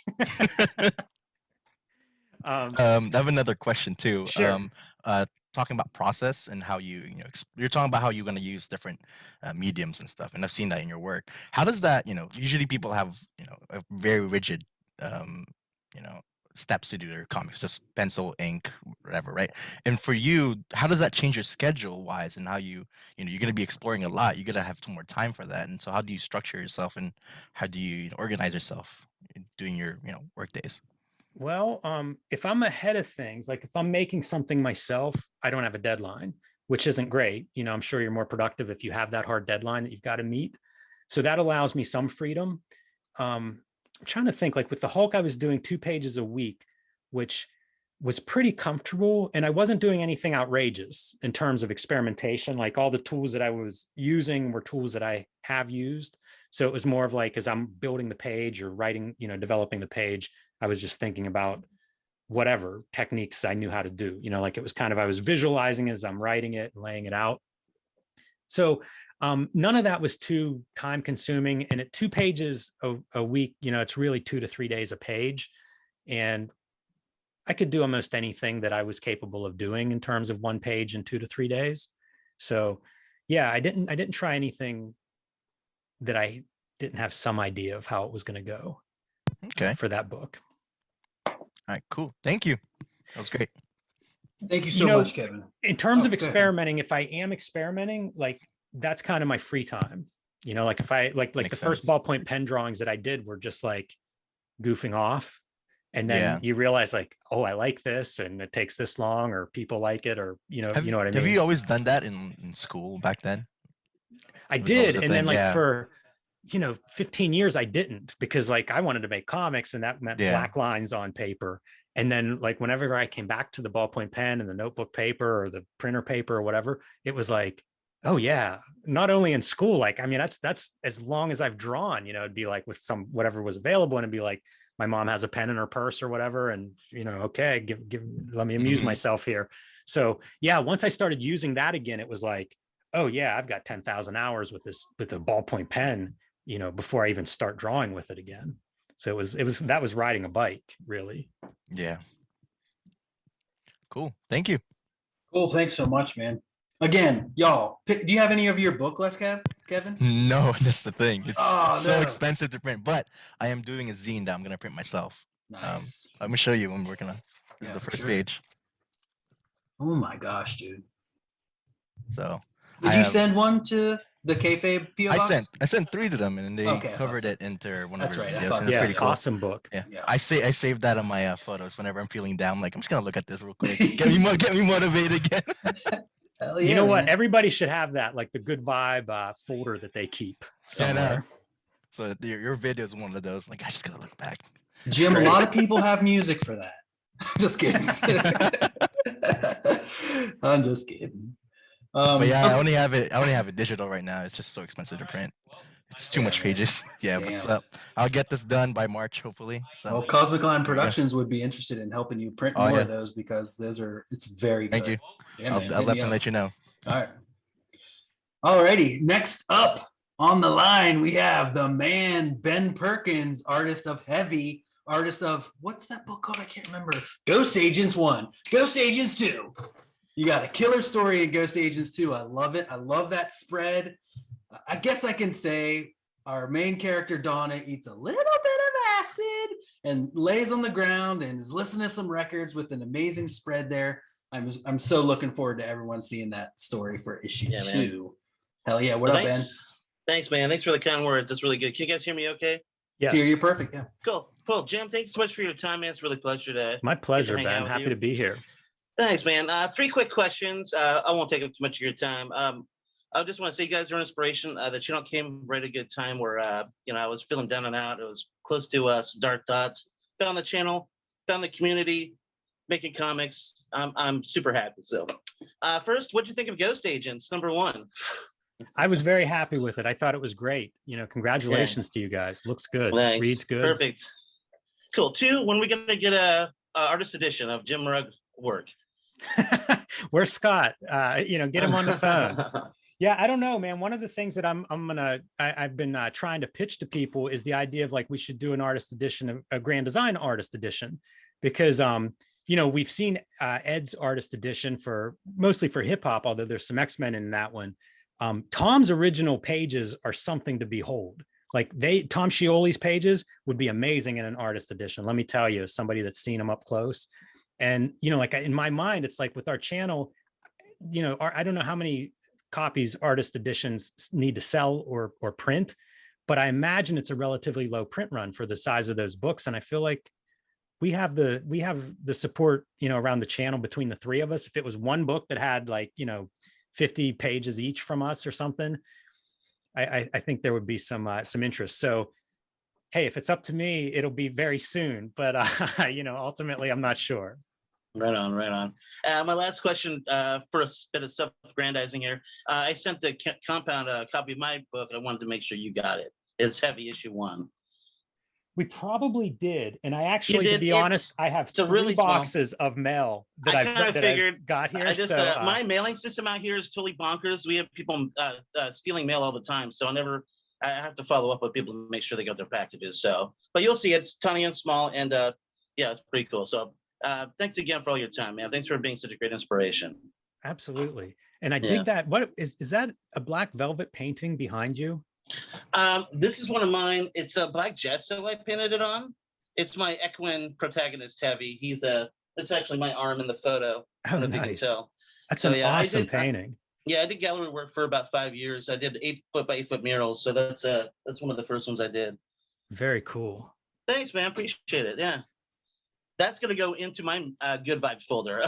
I have another question too. Sure. Talking about process and how you're talking about how you're going to use different mediums and stuff, and I've seen that in your work. How does that, usually people have, a very rigid, steps to do their comics, just pencil, ink, whatever, right? And for you, how does that change your schedule wise, and how you're going to be exploring a lot? You're going to have some more time for that. And so how do you structure yourself, and how do you organize yourself doing your, work days? Well, if I'm ahead of things, like if I'm making something myself, I don't have a deadline, which isn't great. I'm sure you're more productive if you have that hard deadline that you've got to meet. So that allows me some freedom. I'm trying to think, like with the Hulk, I was doing 2 pages a week, which was pretty comfortable. And I wasn't doing anything outrageous in terms of experimentation. Like all the tools that I was using were tools that I have used. So it was more of like, as I'm building the page or writing, developing the page, I was just thinking about whatever techniques I knew how to do, like it was kind of, I was visualizing as I'm writing it, laying it out. So none of that was too time consuming. And at 2 pages a week, it's really 2 to 3 days a page. And I could do almost anything that I was capable of doing in terms of 1 page in 2 to 3 days. So yeah, I didn't try anything that I didn't have some idea of how it was going to go. Okay. For that book. All right, cool. Thank you. That was great. Thank you so much, Kevin. In terms of experimenting, if I am experimenting, like that's kind of my free time. Like if I like the first ballpoint pen drawings that I did were just like goofing off. And then you realize like, oh, I like this and it takes this long, or people like it, or you know what I mean? Have you always done that in school back then? I did. And then like for 15 years I didn't, because like I wanted to make comics, and that meant black lines on paper. And then like whenever I came back to the ballpoint pen and the notebook paper or the printer paper or whatever, it was like, oh yeah, not only in school, like, I mean, that's as long as I've drawn, it'd be like with some, whatever was available, and it'd be like, my mom has a pen in her purse or whatever. And, okay, let me amuse myself here. So yeah, once I started using that again, it was like, oh yeah, I've got 10,000 hours with the ballpoint pen, before I even start drawing with it again. So that was riding a bike, really. Yeah. Cool. Thank you. Cool. Thanks so much, man. Again, y'all, do you have any of your book left, Kevin? No, that's the thing. It's so expensive to print, but I am doing a zine that I'm going to print myself. Nice. Let me show you what I'm working on. This is the first page. Oh my gosh, dude. So did you send one to the kayfabe PO box? I sent 3 to them, and they covered it into one of their videos. And it's pretty cool. Awesome book. Yeah. I saved that on my photos whenever I'm feeling down. Like, I'm just gonna look at this real quick. Get me motivated again. Hell yeah, you know what? Everybody should have that, like the good vibe folder that they keep somewhere. So your video is one of those. Like, I just gotta look back. Jim, a lot of people have music for that. Just kidding. I'm just kidding. But yeah, I only have it digital right now. It's just so expensive to print. It's too much pages. Yeah, but I'll get this done by March, hopefully. So well, Cosmic Line Productions would be interested in helping you print more of those, because it's very good. Thank you. Yeah, I'll definitely let you know. All right. Alrighty. Next up on the line, we have the man Ben Perkins, artist of Heavy, artist of, what's that book called? I can't remember. Ghost Agents 1, Ghost Agents 2. You got a killer story in Ghost Agents 2. I love it. I love that spread. I guess I can say our main character Donna eats a little bit of acid and lays on the ground and is listening to some records with an amazing spread there. I'm so looking forward to everyone seeing that story for issue 2. Hell yeah! What Well, up, Ben? Thanks, man. Thanks for the kind words. That's really good. Can you guys hear me okay? Yes. You're perfect. Yeah. Cool. Jim, thank you so much for your time, man. It's really a pleasure to My pleasure, hang out Ben. with Happy you. to be here. Thanks, man. 3 quick questions. I won't take up too much of your time. I just want to say you guys are an inspiration. The channel came right at a good time where, I was feeling down and out. It was close to some dark thoughts. Found the channel, found the community, making comics. I'm super happy. So first, what'd you think of G.H.O.S.T Agents, number 1? I was very happy with it. I thought it was great. Congratulations to you guys. Looks good. Thanks. Reads good. Perfect. Cool. 2, when are we going to get a artist edition of Jim Rugg work? Where's Scott? Get him on the phone. Yeah, I don't know, man. One of the things that I've been trying to pitch to people is the idea of like we should do an artist edition, a grand design artist edition, because we've seen Ed's artist edition mostly for hip hop, although there's some X-Men in that one. Tom's original pages are something to behold. Like Tom Scioli's pages would be amazing in an artist edition. Let me tell you, as somebody that's seen them up close. And, like in my mind, it's like with our channel, I don't know how many copies artist editions need to sell or print, but I imagine it's a relatively low print run for the size of those books. And I feel like we have the support, around the channel between the 3 of us. If it was one book that had 50 pages each from us or something, I think there would be some interest. So, hey, if it's up to me, it'll be very soon, but ultimately I'm not sure. Right on. My last question for a bit of self-aggrandizing here. I sent the compound a copy of my book. I wanted to make sure you got it. It's heavy, issue 1. We probably did. And I actually, to be honest, I have 3 boxes of mail that I've got here. I just, my mailing system out here is totally bonkers. We have people stealing mail all the time. So I have to follow up with people to make sure they got their packages. So, but you'll see it's tiny and small, and it's pretty cool. So thanks again for all your time, man. Thanks for being such a great inspiration. Absolutely. And I dig that. What is that a black velvet painting behind you? This is one of mine. It's a black gesso I painted it on. It's my equine protagonist, Heavy. It's actually my arm in the photo. Oh, I don't know if you nice. can tell. That's an awesome painting. I did gallery work for about 5 years. I did 8 foot by 8 foot murals. So that's one of the first ones I did. Very cool. Thanks, man. Appreciate it. Yeah. That's going to go into my good vibes folder.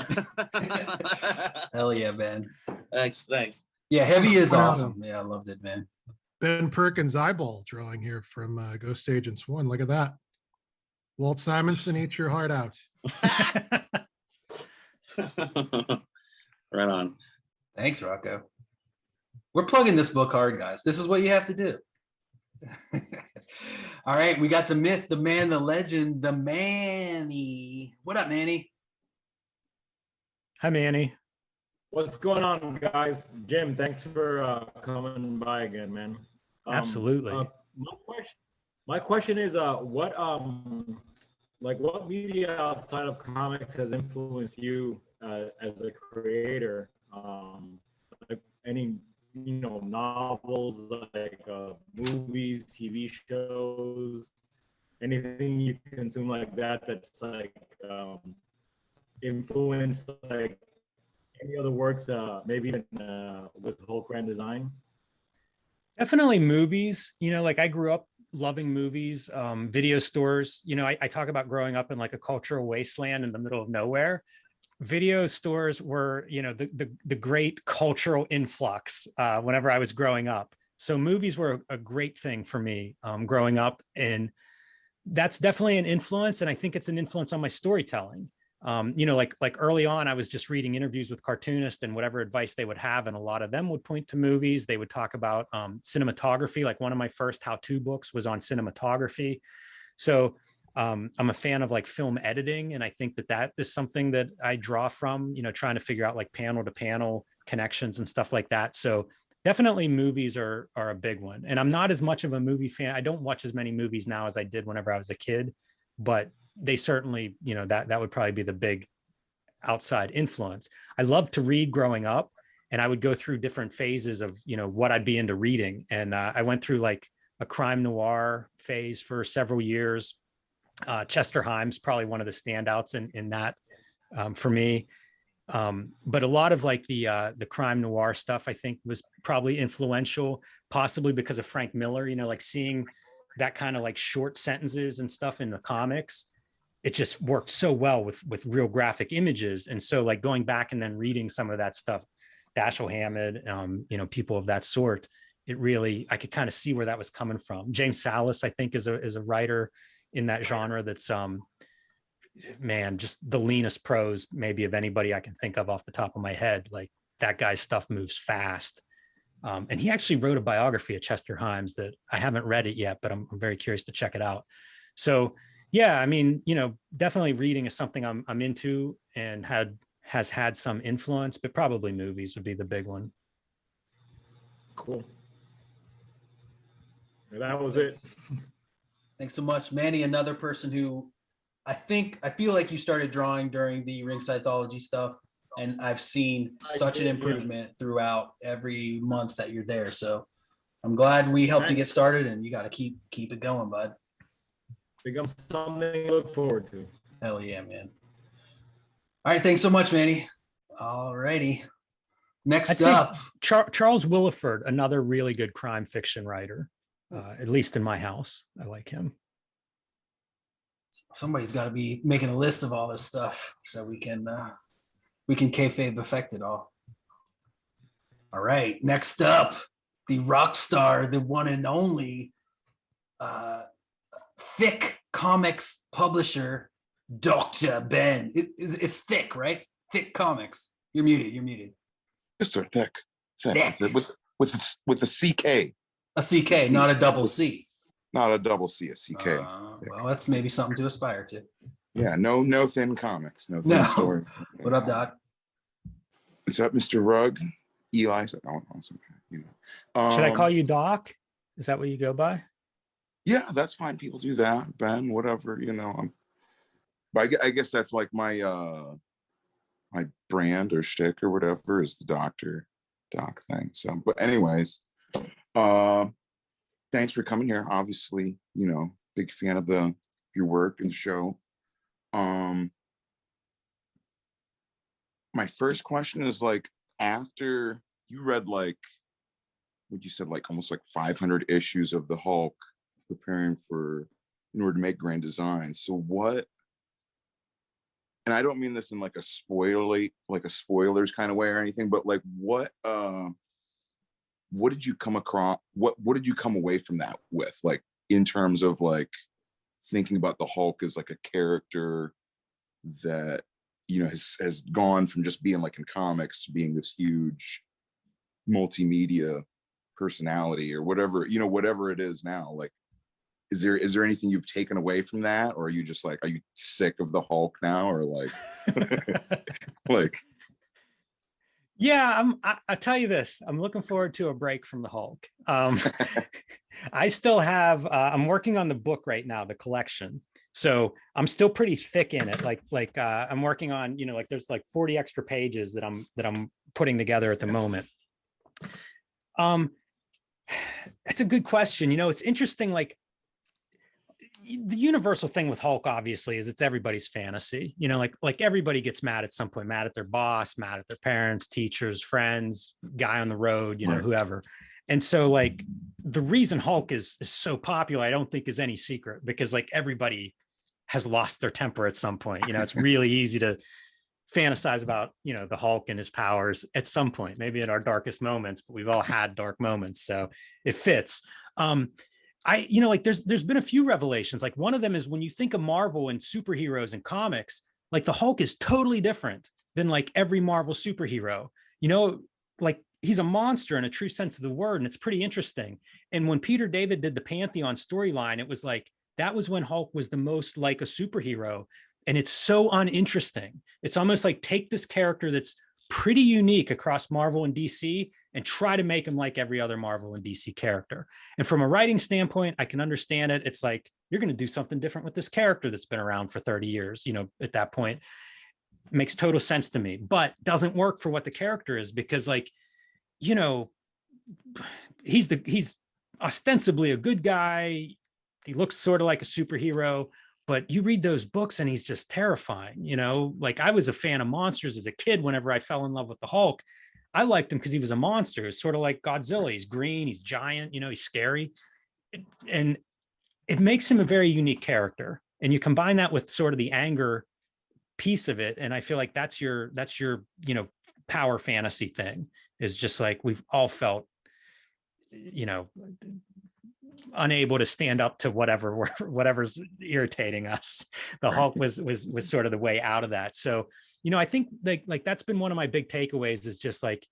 Hell yeah, Ben. Thanks. Yeah, Heavy is awesome. Yeah, I loved it, man. Ben Perkins' eyeball drawing here from G.H.O.S.T Agents 1. Look at that. Walt Simonson, eat your heart out. Right on. Thanks, Rocko. We're plugging this book hard, guys. This is what you have to do. All right, we got the myth, the man, the legend, the Manny. What up, Manny? Hi, Manny. What's going on, guys? Jim, thanks for coming by again, man. Absolutely. My question is, what media outside of comics has influenced you as a creator? Like any novels, like movies, TV shows, anything you consume like that that's like influenced like any other works, maybe even with the whole grand design? Definitely movies. Like I grew up loving movies, video stores. I talk about growing up in like a cultural wasteland in the middle of nowhere. Video stores were, the great cultural influx whenever I was growing up. So movies were a great thing for me growing up, and that's definitely an influence. And I think it's an influence on my storytelling. Like early on, I was just reading interviews with cartoonists and whatever advice they would have. And a lot of them would point to movies. They would talk about cinematography. Like one of my first how-to books was on cinematography. So I'm a fan of like film editing. And I think that is something that I draw from, trying to figure out like panel to panel connections and stuff like that. So definitely movies are a big one. And I'm not as much of a movie fan. I don't watch as many movies now as I did whenever I was a kid, but they certainly, that would probably be the big outside influence. I loved to read growing up, and I would go through different phases of, what I'd be into reading. And I went through like a crime noir phase for several years. Chester Himes, probably one of the standouts in that for me. But a lot of like the crime noir stuff, I think, was probably influential, possibly because of Frank Miller, you know, like seeing that kind of like short sentences and stuff in the comics. It just worked so well with real graphic images. And so like going back and then reading some of that stuff, Dashiell Hammett, you know, people of that sort, it really, I could kind of see where that was coming from. James Salas, I think, is a writer in that genre that's man, just the leanest prose maybe of anybody I can think of off the top of my head. Like that guy's stuff moves fast. And he actually wrote a biography of Chester Himes that I haven't read it yet, but I'm very curious to check it out. So yeah, I mean, you know, definitely reading is something I'm into and has had some influence, but probably movies would be the big one. Cool. That was it. Thanks so much, Manny. Another person who I feel like you started drawing during the Ringsideology stuff, and I've seen such an improvement throughout every month that you're there. So I'm glad we helped you get started, and you got to keep it going, bud. Becomes something to look forward to. Hell yeah, man. All right, thanks so much, Manny. All righty. Next up, Charles Willeford, another really good crime fiction writer, at least in my house. I like him. Somebody's got to be making a list of all this stuff so we can kayfabe affect it all. All right, next up, the rock star, the one and only Thick Comics publisher, Dr. Ben. It's Thick, right? Thick Comics. You're muted. Mr. Thick. With a CK. A CK, not a double C. Not a double C, a CK. Well, that's maybe something to aspire to. Yeah, no thin comics, no thin story. What up, Doc? What's up, Mr. Rugg? Eli. You know. Should I call you Doc? Is that what you go by? Yeah, that's fine. People do that. Ben, whatever, you know. But I guess that's like my my brand or shtick or whatever is the Doc thing. So, but anyways, thanks for coming here. Obviously, you know, big fan of your work and the show. My first question is like, after you read like what you said, like almost like 500 issues of the Hulk, preparing in order to make Grand Design. So what? And I don't mean this in like a spoilers kind of way or anything, but like what did you come across? What did you come away from that with, like in terms of like thinking about the Hulk as like a character that, you know, has gone from just being like in comics to being this huge multimedia personality or whatever, you know, whatever it is now. Like, is there anything you've taken away from that, or are you just like, are you sick of the Hulk now, or like, like? Yeah, I'll tell you this. I'm looking forward to a break from the Hulk. I still have. I'm working on the book right now, the collection. So I'm still pretty thick in it. Like I'm working on, you know, like there's like 40 extra pages that I'm putting together at the moment. It's a good question. You know, it's interesting. Like the universal thing with Hulk, obviously, is it's everybody's fantasy. You know, like everybody gets mad at some point, mad at their boss, mad at their parents, teachers, friends, guy on the road, you know, whoever. And so like the reason Hulk is so popular, I don't think is any secret, because like everybody has lost their temper at some point. You know, it's really easy to fantasize about, you know, the Hulk and his powers at some point, maybe in our darkest moments, but we've all had dark moments. So it fits. You know, like there's been a few revelations. Like one of them is when you think of Marvel and superheroes and comics, like the Hulk is totally different than like every Marvel superhero, you know, like he's a monster in a true sense of the word. And it's pretty interesting. And when Peter David did the Pantheon storyline, it was like, that was when Hulk was the most like a superhero. And it's so uninteresting. It's almost like take this character that's pretty unique across Marvel and DC and try to make him like every other Marvel and DC character. And from a writing standpoint, I can understand it. It's like, you're going to do something different with this character that's been around for 30 years, you know, at that point. It makes total sense to me, but doesn't work for what the character is, because like, you know, he's ostensibly a good guy. He looks sort of like a superhero, but you read those books and he's just terrifying. You know, like I was a fan of monsters as a kid. Whenever I fell in love with the Hulk, I liked him because he was a monster. It's sort of like Godzilla. He's green, he's giant, you know, he's scary. And it makes him a very unique character. And you combine that with sort of the anger piece of it. And I feel like that's your, you know, power fantasy thing, is just like we've all felt, you know, unable to stand up to whatever's irritating us. The Hulk was sort of the way out of that. So, you know, I think like that's been one of my big takeaways, is just like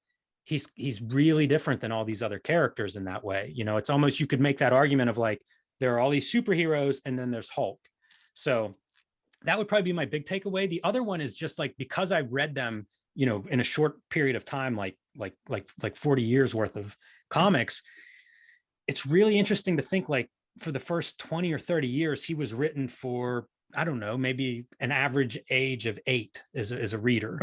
he's really different than all these other characters in that way. You know, it's almost, you could make that argument of like, there are all these superheroes and then there's Hulk. So that would probably be my big takeaway. The other one is just like, because I read them, you know, in a short period of time, like 40 years worth of comics, it's really interesting to think like for the first 20 or 30 years, he was written for, I don't know, maybe an average age of 8 as a reader.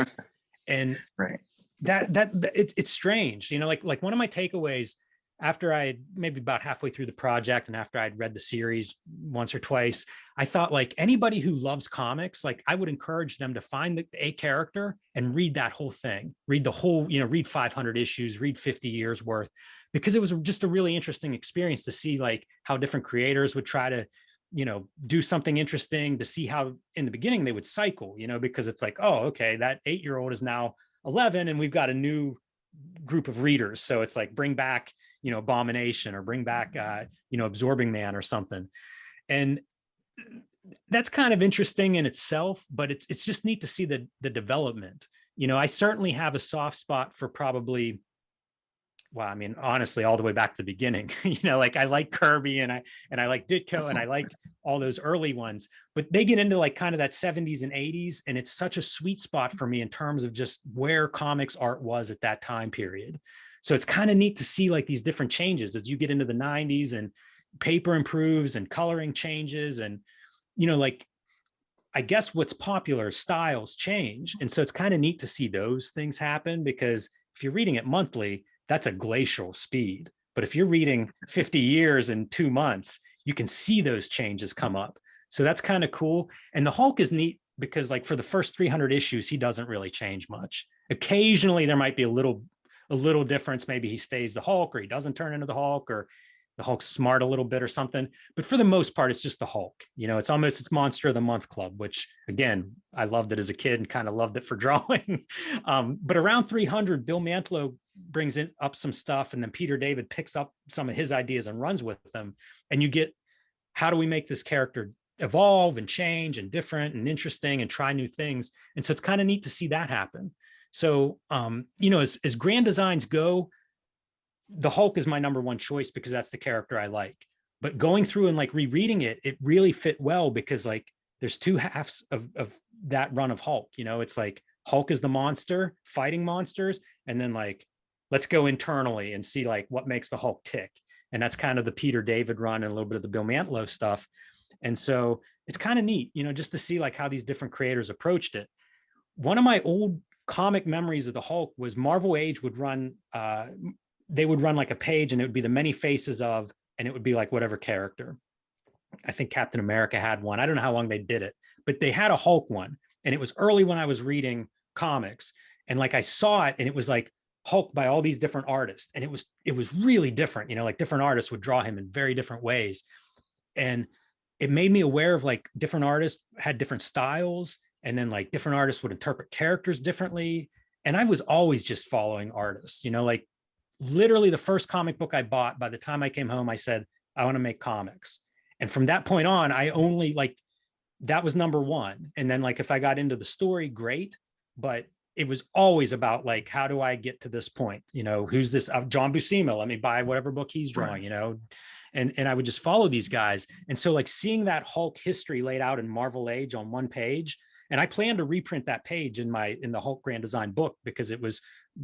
And right. It's strange, you know, like one of my takeaways after I maybe about halfway through the project and after I'd read the series once or twice, I thought like anybody who loves comics, like I would encourage them to find a character and read that whole thing, read the whole, you know, read 500 issues, read 50 years worth, because it was just a really interesting experience to see like how different creators would try to, you know, do something interesting, to see how in the beginning they would cycle, you know, because it's like, oh, okay, that 8-year-old is now 11 and we've got a new group of readers. So it's like, bring back, you know, Abomination, or bring back, you know, Absorbing Man or something. And that's kind of interesting in itself, but it's just neat to see the development. You know, I certainly have a soft spot for probably, well, I mean, honestly, all the way back to the beginning, you know, like I like Kirby and I like Ditko and I like all those early ones, but they get into like kind of that 70s and 80s. And it's such a sweet spot for me in terms of just where comics art was at that time period. So it's kind of neat to see like these different changes as you get into the 90s and paper improves and coloring changes. And, you know, like, I guess what's popular, styles change. And so it's kind of neat to see those things happen, because if you're reading it monthly, that's a glacial speed. But if you're reading 50 years in 2 months, you can see those changes come up. So that's kind of cool. And the Hulk is neat because like for the first 300 issues, he doesn't really change much. Occasionally there might be a little difference. Maybe he stays the Hulk, or he doesn't turn into the Hulk, or the Hulk's smart a little bit or something. But for the most part, it's just the Hulk. You know, it's Monster of the Month Club, which again, I loved it as a kid and kind of loved it for drawing. But around 300, Bill Mantlo brings up some stuff, and then Peter David picks up some of his ideas and runs with them. And you get, how do we make this character evolve and change and different and interesting and try new things? And so it's kind of neat to see that happen. So, you know, as grand designs go, the Hulk is my number one choice because that's the character I like. But going through and like rereading it, it really fit well, because like there's 2 halves of that run of Hulk. You know, it's like Hulk is the monster fighting monsters, and then like, let's go internally and see like what makes the Hulk tick. And that's kind of the Peter David run and a little bit of the Bill Mantlo stuff. And so it's kind of neat, you know, just to see like how these different creators approached it. One of my old comic memories of the Hulk was Marvel Age would run, they would run like a page, and it would be the many faces of, and it would be like whatever character. I think Captain America had one. I don't know how long they did it, but they had a Hulk one. And it was early when I was reading comics, and like I saw it, and it was like Hulk by all these different artists. And it was really different, you know, like different artists would draw him in very different ways. And it made me aware of like different artists had different styles, and then like different artists would interpret characters differently. And I was always just following artists, you know, like literally the first comic book I bought, by the time I came home, I said, I want to make comics. And from that point on, I only like, that was number one. And then like, if I got into the story, great. But it was always about like, how do I get to this point? You know, who's this John Buscema? Let me buy whatever book he's drawing, you know? And I would just follow these guys. And so like seeing that Hulk history laid out in Marvel Age on one page, and I plan to reprint that page in the Hulk Grand Design book, because it was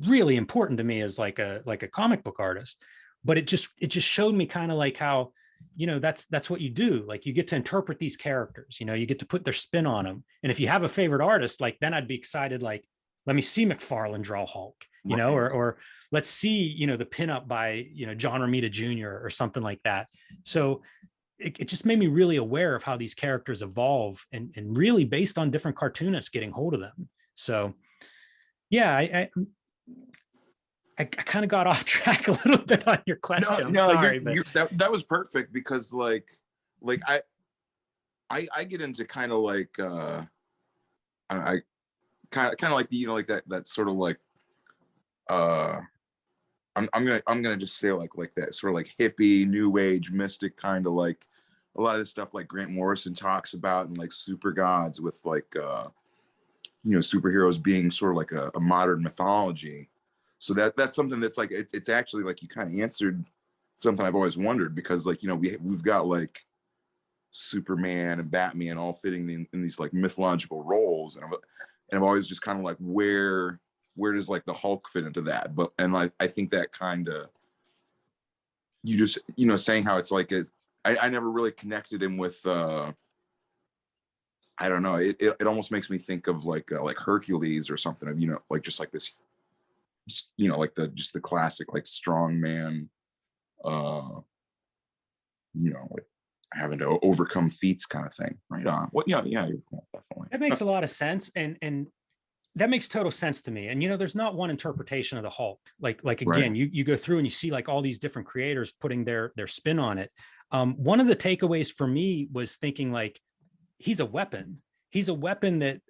really important to me as like a comic book artist. But it just showed me kind of like how, you know, that's what you do. Like you get to interpret these characters, you know, you get to put their spin on them. And if you have a favorite artist, like then I'd be excited, like, let me see McFarlane draw Hulk. you know, or let's see, you know, the pinup by, you know, John Romita Jr. or something like that. So it just made me really aware of how these characters evolve and really based on different cartoonists getting hold of them. So yeah, I kind of got off track a little bit on your question. I'm sorry, but that was perfect because like I get into kind of like I kind of like the, you know, like that sort of like I'm gonna just say like that sort of like hippie new age mystic kind of like a lot of the stuff like Grant Morrison talks about and like super gods with like you know, superheroes being sort of like a modern mythology. So that's something that's like it's actually like you kind of answered something I've always wondered, because like, you know, we've got like Superman and Batman all fitting in these like mythological roles, and I've always just kind of like where does like the Hulk fit into that? But and I think that kind of, you just, you know, saying how it's like I never really connected him with I don't know, it almost makes me think of like Hercules or something, of, you know, like just like this, you know, like the classic like strong man, you know, like having to overcome feats kind of thing. Right on. What? Yeah, you're cool, definitely. That makes a lot of sense, and that makes total sense to me. And you know, there's not one interpretation of the Hulk. Like again, Right. you go through and you see like all these different creators putting their spin on it. One of the takeaways for me was thinking like, he's a weapon. He's a weapon that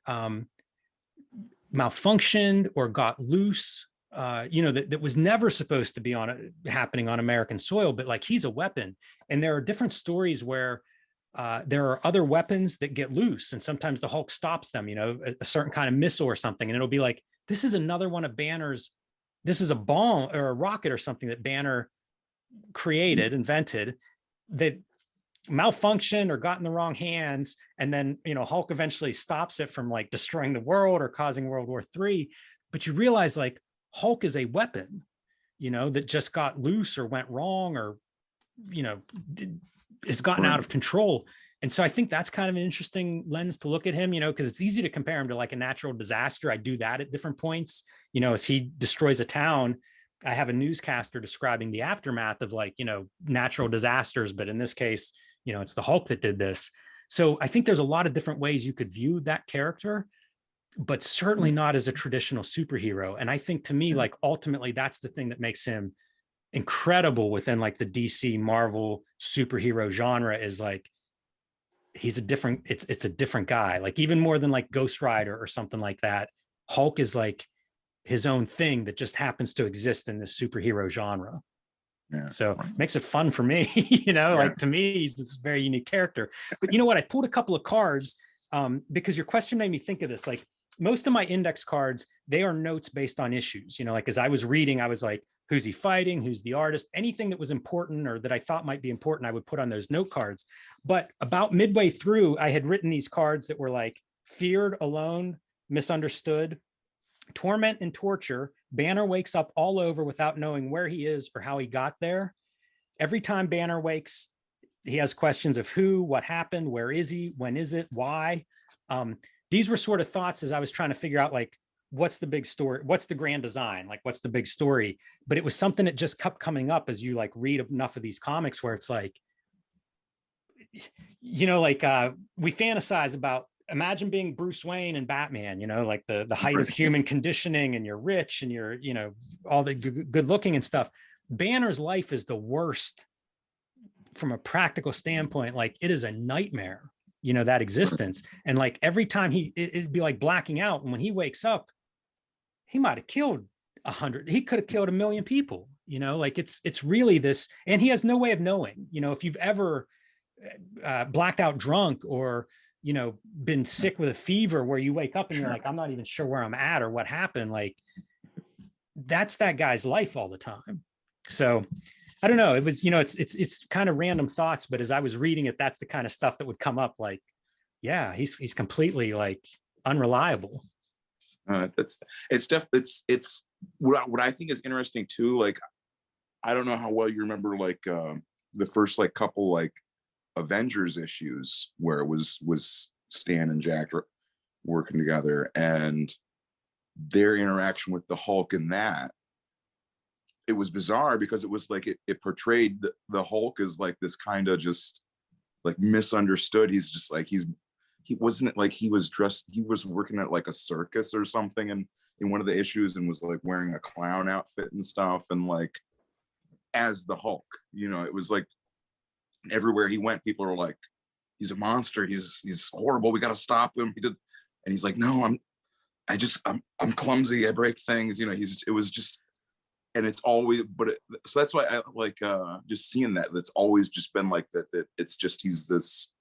malfunctioned or got loose. You know, that was never supposed to be happening on American soil, but like he's a weapon. And there are different stories where there are other weapons that get loose, and sometimes the Hulk stops them, you know, a certain kind of missile or something. And it'll be like, this is another one of Banner's, this is a bomb or a rocket or something that Banner invented, that malfunctioned or got in the wrong hands. And then, you know, Hulk eventually stops it from like destroying the world or causing World War III. But you realize like Hulk is a weapon, you know, that just got loose or went wrong, or, you know, has gotten out of control. And so I think that's kind of an interesting lens to look at him, you know, because it's easy to compare him to like a natural disaster. I do that at different points, you know, as he destroys a town. I have a newscaster describing the aftermath of like, you know, natural disasters, but in this case, you know, it's the Hulk that did this. So I think there's a lot of different ways you could view that character, but certainly not as a traditional superhero. And I think to me, like ultimately that's the thing that makes him incredible within like the DC Marvel superhero genre, is like he's a different, it's a different guy, like even more than like Ghost Rider or something like that. Hulk is like his own thing that just happens to exist in this superhero genre. Yeah. So it makes it fun for me, you know, like to me, he's this very unique character. But you know what? I pulled a couple of cards because your question made me think of this. Like most of my index cards, they are notes based on issues, you know, like as I was reading, I was like, who's he fighting? Who's the artist? Anything that was important or that I thought might be important, I would put on those note cards. But about midway through, I had written these cards that were like feared, alone, misunderstood, torment and torture. Banner wakes up all over without knowing where he is or how he got there. Every time Banner wakes, he has questions of who, what happened, where is he, when is it, why. These were sort of thoughts as I was trying to figure out like, what's the big story? What's the grand design? Like, what's the big story? But it was something that just kept coming up as you like read enough of these comics where it's like, you know, like we fantasize about, imagine being Bruce Wayne and Batman, you know, like the height of human conditioning, and you're rich and you're, you know, all the good looking and stuff. Banner's life is the worst from a practical standpoint. Like it is a nightmare, you know, that existence. And like every time it'd be like blacking out. And when he wakes up, he might've killed 100, he could have killed 1 million people, you know, like it's really this, and he has no way of knowing, you know, if you've ever blacked out drunk or, you know, been sick with a fever where you wake up and you're like, I'm not even sure where I'm at or what happened. Like that's that guy's life all the time. So I don't know. It was, you know, it's kind of random thoughts, but as I was reading it, that's the kind of stuff that would come up. Like, yeah, he's completely like unreliable. It's what I think is interesting too. Like, I don't know how well you remember like the first like couple like Avengers issues where it was Stan and Jack working together, and their interaction with the Hulk in that, it was bizarre because it was like it portrayed the Hulk as like this kind of just like misunderstood. He's just like he wasn't like he was working at like a circus or something in one of the issues, and was like wearing a clown outfit and stuff, and like as the Hulk, you know, it was like everywhere he went, people were like, he's a monster, he's horrible, we got to stop him. And he's like, no, I'm clumsy, I break things, you know. It was just, and it's always, so that's why I like just seeing that's always just been like that it's just, he's this,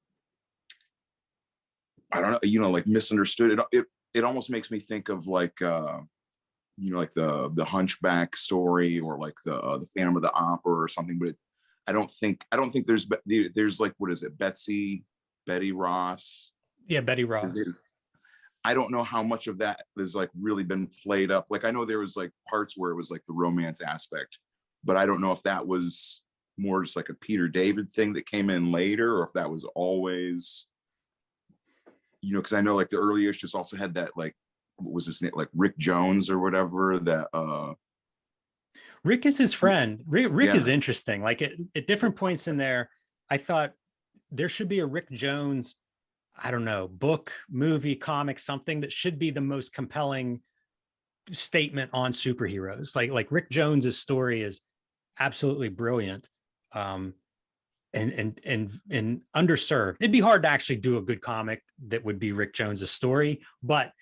I don't know, you know, like misunderstood. It almost makes me think of like you know, like the Hunchback story, or like the Phantom of the Opera or something. But I don't think there's like, what is it, Betty Ross? Yeah, Betty Ross. I don't know how much of that has like really been played up. Like I know there was like parts where it was like the romance aspect, but I don't know if that was more just like a Peter David thing that came in later, or if that was always, you know, because I know like the early issues also had that, like, what was his name, like Rick Jones or whatever, that Rick is his friend. Rick yeah. is interesting. Like at different points in there, I thought there should be a Rick Jones, I don't know, book, movie, comic, something that should be the most compelling statement on superheroes. Like Rick Jones's story is absolutely brilliant. And underserved. It'd be hard to actually do a good comic that would be Rick Jones's story, but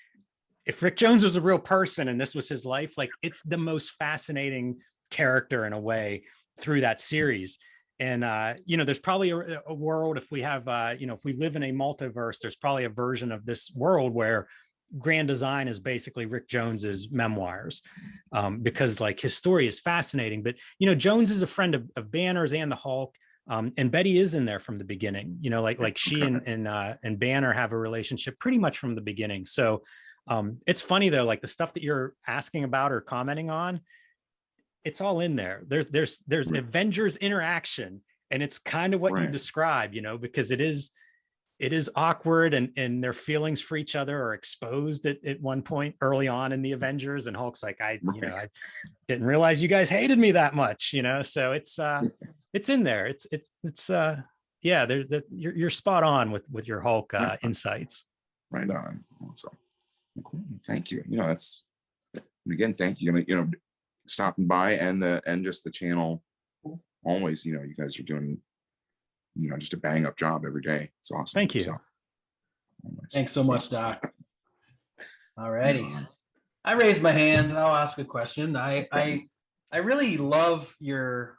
if Rick Jones was a real person and this was his life, like it's the most fascinating character in a way through that series. And you know, there's probably a world, if we have you know, if we live in a multiverse, there's probably a version of this world where Grand Design is basically Rick Jones's memoirs, because like his story is fascinating. But you know, Jones is a friend of Banner's and the Hulk. And Betty is in there from the beginning, you know, like she and Banner have a relationship pretty much from the beginning. So it's funny though, like the stuff that you're asking about or commenting on, it's all in there. There's Avengers interaction, and it's kind of what you describe, you know, because it is awkward, and their feelings for each other are exposed at one point early on in the Avengers, and Hulk's like, I didn't realize you guys hated me that much, you know. So it's in there. It's yeah, you're spot on with your Hulk insights. Right on. Awesome. Cool. Thank you. You know, that's, again, thank you. You know, stopping by and just the channel. Always, you know, you guys are doing, you know, just a bang up job every day. It's awesome. Thank you. So, thanks so much, Doc. All righty. I raised my hand. I'll ask a question. I really love your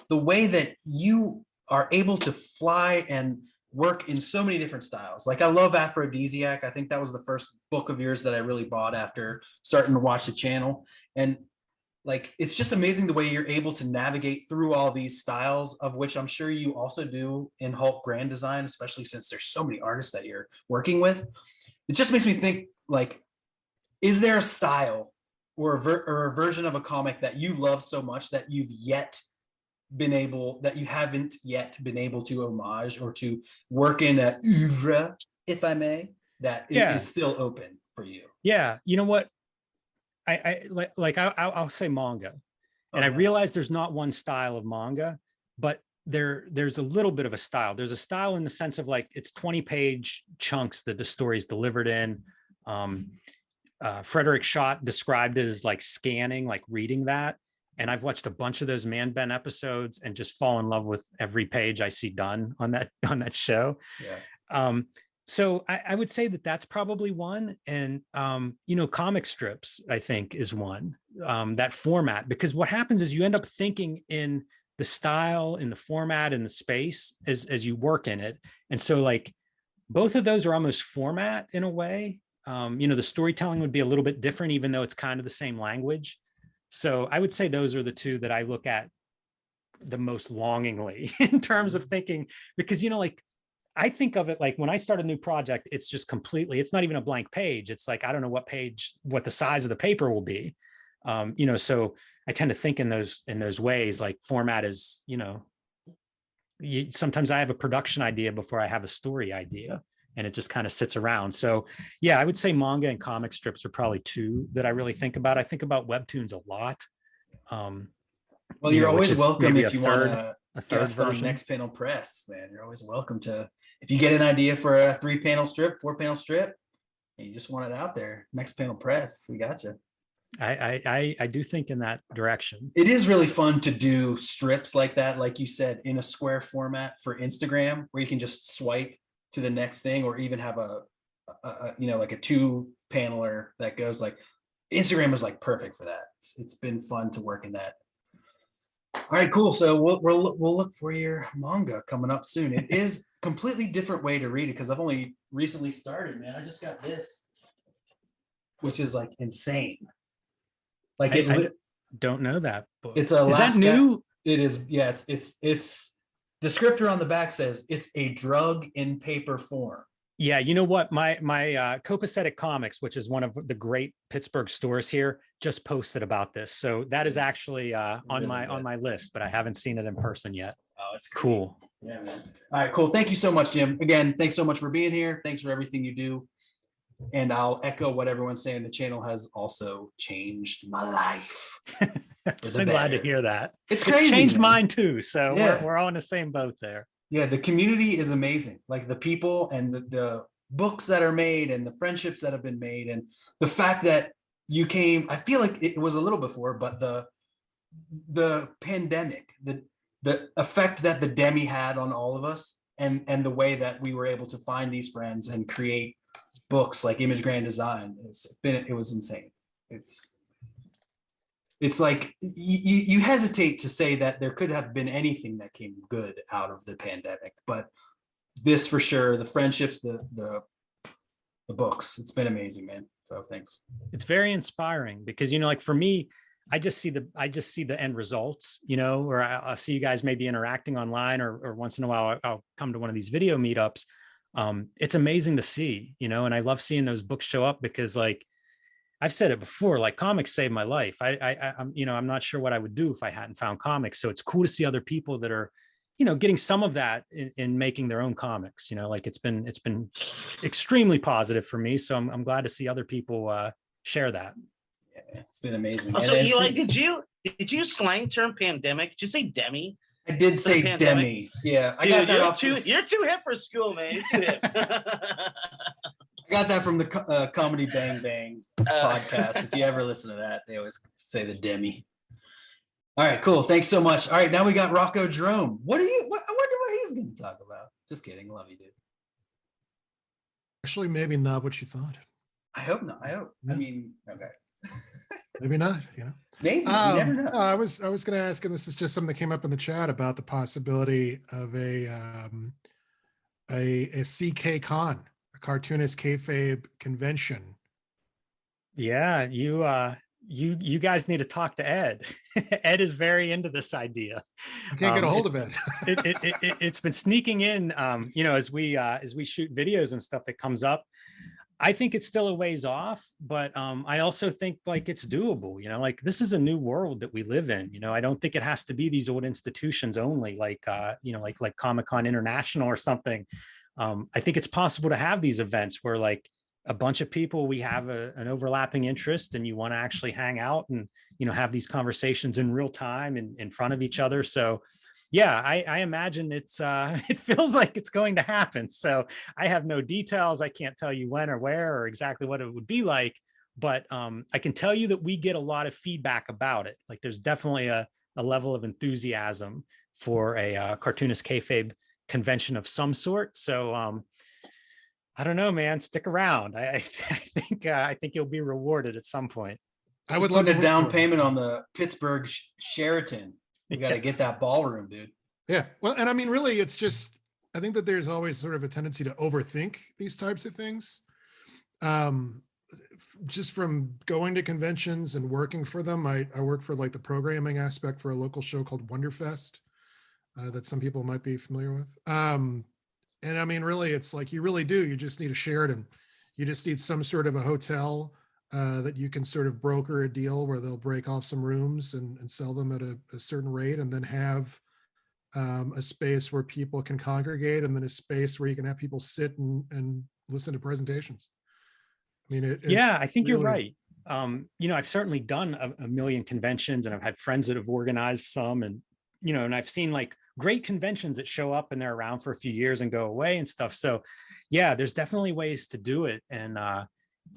the way that you are able to fly and work in so many different styles. Like I love Aphrodisiac. I think that was the first book of yours that I really bought after starting to watch the channel. And like, it's just amazing the way you're able to navigate through all these styles, of which I'm sure you also do in Hulk Grand Design, especially since there's so many artists that you're working with. It just makes me think, like, is there a style or a version of a comic that you love so much that you haven't yet been able to homage or to work in a oeuvre, if I may, that is still open for you? Yeah, you know what? I'll say manga, and I realize there's not one style of manga, but there's a little bit of a style. There's a style in the sense of like it's 20-page chunks that the story is delivered in. Frederick Schott described it as like scanning, like reading that. And I've watched a bunch of those Man Ben episodes and just fall in love with every page I see done on that show. Yeah. So I would say that that's probably one. And, you know, comic strips, I think, is one, that format, because what happens is you end up thinking in the style, in the format, in the space as you work in it. And so like both of those are almost format in a way. You know, the storytelling would be a little bit different, even though it's kind of the same language. So I would say those are the two that I look at the most longingly in terms of thinking, because, you know, like I think of it like when I start a new project, it's just completely, it's not even a blank page. It's like, I don't know what the size of the paper will be. You know, so I tend to think in those ways, like format is, you know, sometimes I have a production idea before I have a story idea. and it just kind of sits around. So yeah, I would say manga and comic strips are probably two that I really think about. I think about webtoons a lot. Well, you're always which is welcome maybe if you want to a third guest on version. Next Panel Press, man. You're always welcome to, if you get an idea for a 3-panel strip, 4-panel strip, and you just want it out there, Next Panel Press, we got you. I do think in that direction. It is really fun to do strips like that, like you said, in a square format for Instagram, where you can just swipe to the next thing, or even have a like a 2-paneler that goes like, Instagram is like perfect for that. It's been fun to work in that. All right, cool. So we'll look for your manga coming up soon. It is completely different way to read it because I've only recently started, man. I just got this, which is like insane. Like I don't know that book. It's a is that new? It is. Yeah, it's descriptor on the back says it's a drug in paper form. Yeah, you know what? My Copacetic Comics, which is one of the great Pittsburgh stores here, just posted about this. So that is actually on my list, but I haven't seen it in person yet. Oh, it's cool. Yeah, man. All right, cool. Thank you so much, Jim. Again, thanks so much for being here. Thanks for everything you do. And I'll echo what everyone's saying. The channel has also changed my life. I'm so glad to hear that. It's crazy. It's changed man. mine too. So Yeah. we're all in the same boat there. Yeah, the community is amazing. Like the people and the books that are made and the friendships that have been made, and the fact that you came, I feel like it was a little before, but the pandemic, the effect that the demi had on all of us, and the way that we were able to find these friends and create books like Image Grand Design, it was insane. It's like you hesitate to say that there could have been anything that came good out of the pandemic, but this for sure, the friendships, the books, it's been amazing, man. So thanks. It's very inspiring because, like for me, I just see the end results, or I'll see you guys maybe interacting online, or once in a while I'll come to one of these video meetups. It's amazing to see, and I love seeing those books show up because, like I've said it before, like comics saved my life. I'm not sure what I would do if I hadn't found comics. So it's cool to see other people that are, getting some of that in making their own comics. Like it's been extremely positive for me. So I'm glad to see other people share that. Yeah, it's been amazing. Also, Eli, did you slang term pandemic? Did you say demi? I did say demi. Yeah, dude, I got that you're too hip for school, man. You're too hip. I got that from the Comedy Bang Bang podcast. If you ever listen to that, they always say the demi. All right, cool. Thanks so much. All right, now we got Rocko Jerome. I wonder what he's going to talk about. Just kidding. Love you, dude. Actually, maybe not what you thought. I hope not. I Yeah. mean, okay. Maybe not, Maybe. You never know. I was going to ask, and this is just something that came up in the chat about the possibility of a CK Con, a cartoonist kayfabe convention. Yeah, you guys need to talk to Ed. Ed is very into this idea. I can't get a hold of Ed. It's been sneaking in, as we shoot videos and stuff, it comes up. I think it's still a ways off, but I also think like it's doable, like this is a new world that we live in. I don't think it has to be these old institutions only, like Comic-Con International or something. I think it's possible to have these events where like a bunch of people, we have an overlapping interest and you want to actually hang out and, have these conversations in real time in front of each other. So yeah, I imagine it feels like it's going to happen. So I have no details. I can't tell you when or where or exactly what it would be like, but I can tell you that we get a lot of feedback about it. Like there's definitely a level of enthusiasm for a cartoonist kayfabe convention of some sort. So I don't know, man, stick around. I think you'll be rewarded at some point. I would love a down payment on the Pittsburgh Sheraton. You got to get that ballroom, dude. Yeah. Well, and I mean, really, it's just, I think that there's always sort of a tendency to overthink these types of things. Just from going to conventions and working for them, I work for like the programming aspect for a local show called Wonderfest that some people might be familiar with. And I mean, really, it's like you really do. You just need a Sheraton. You just need some sort of a hotel that you can sort of broker a deal where they'll break off some rooms and sell them at a certain rate, and then have a space where people can congregate, and then a space where you can have people sit and listen to presentations. I mean, Yeah, I think you're really, right. You know, I've certainly done a million conventions, and I've had friends that have organized some, and you know, and I've seen like great conventions that show up and they're around for a few years and go away and stuff. So yeah, there's definitely ways to do it. And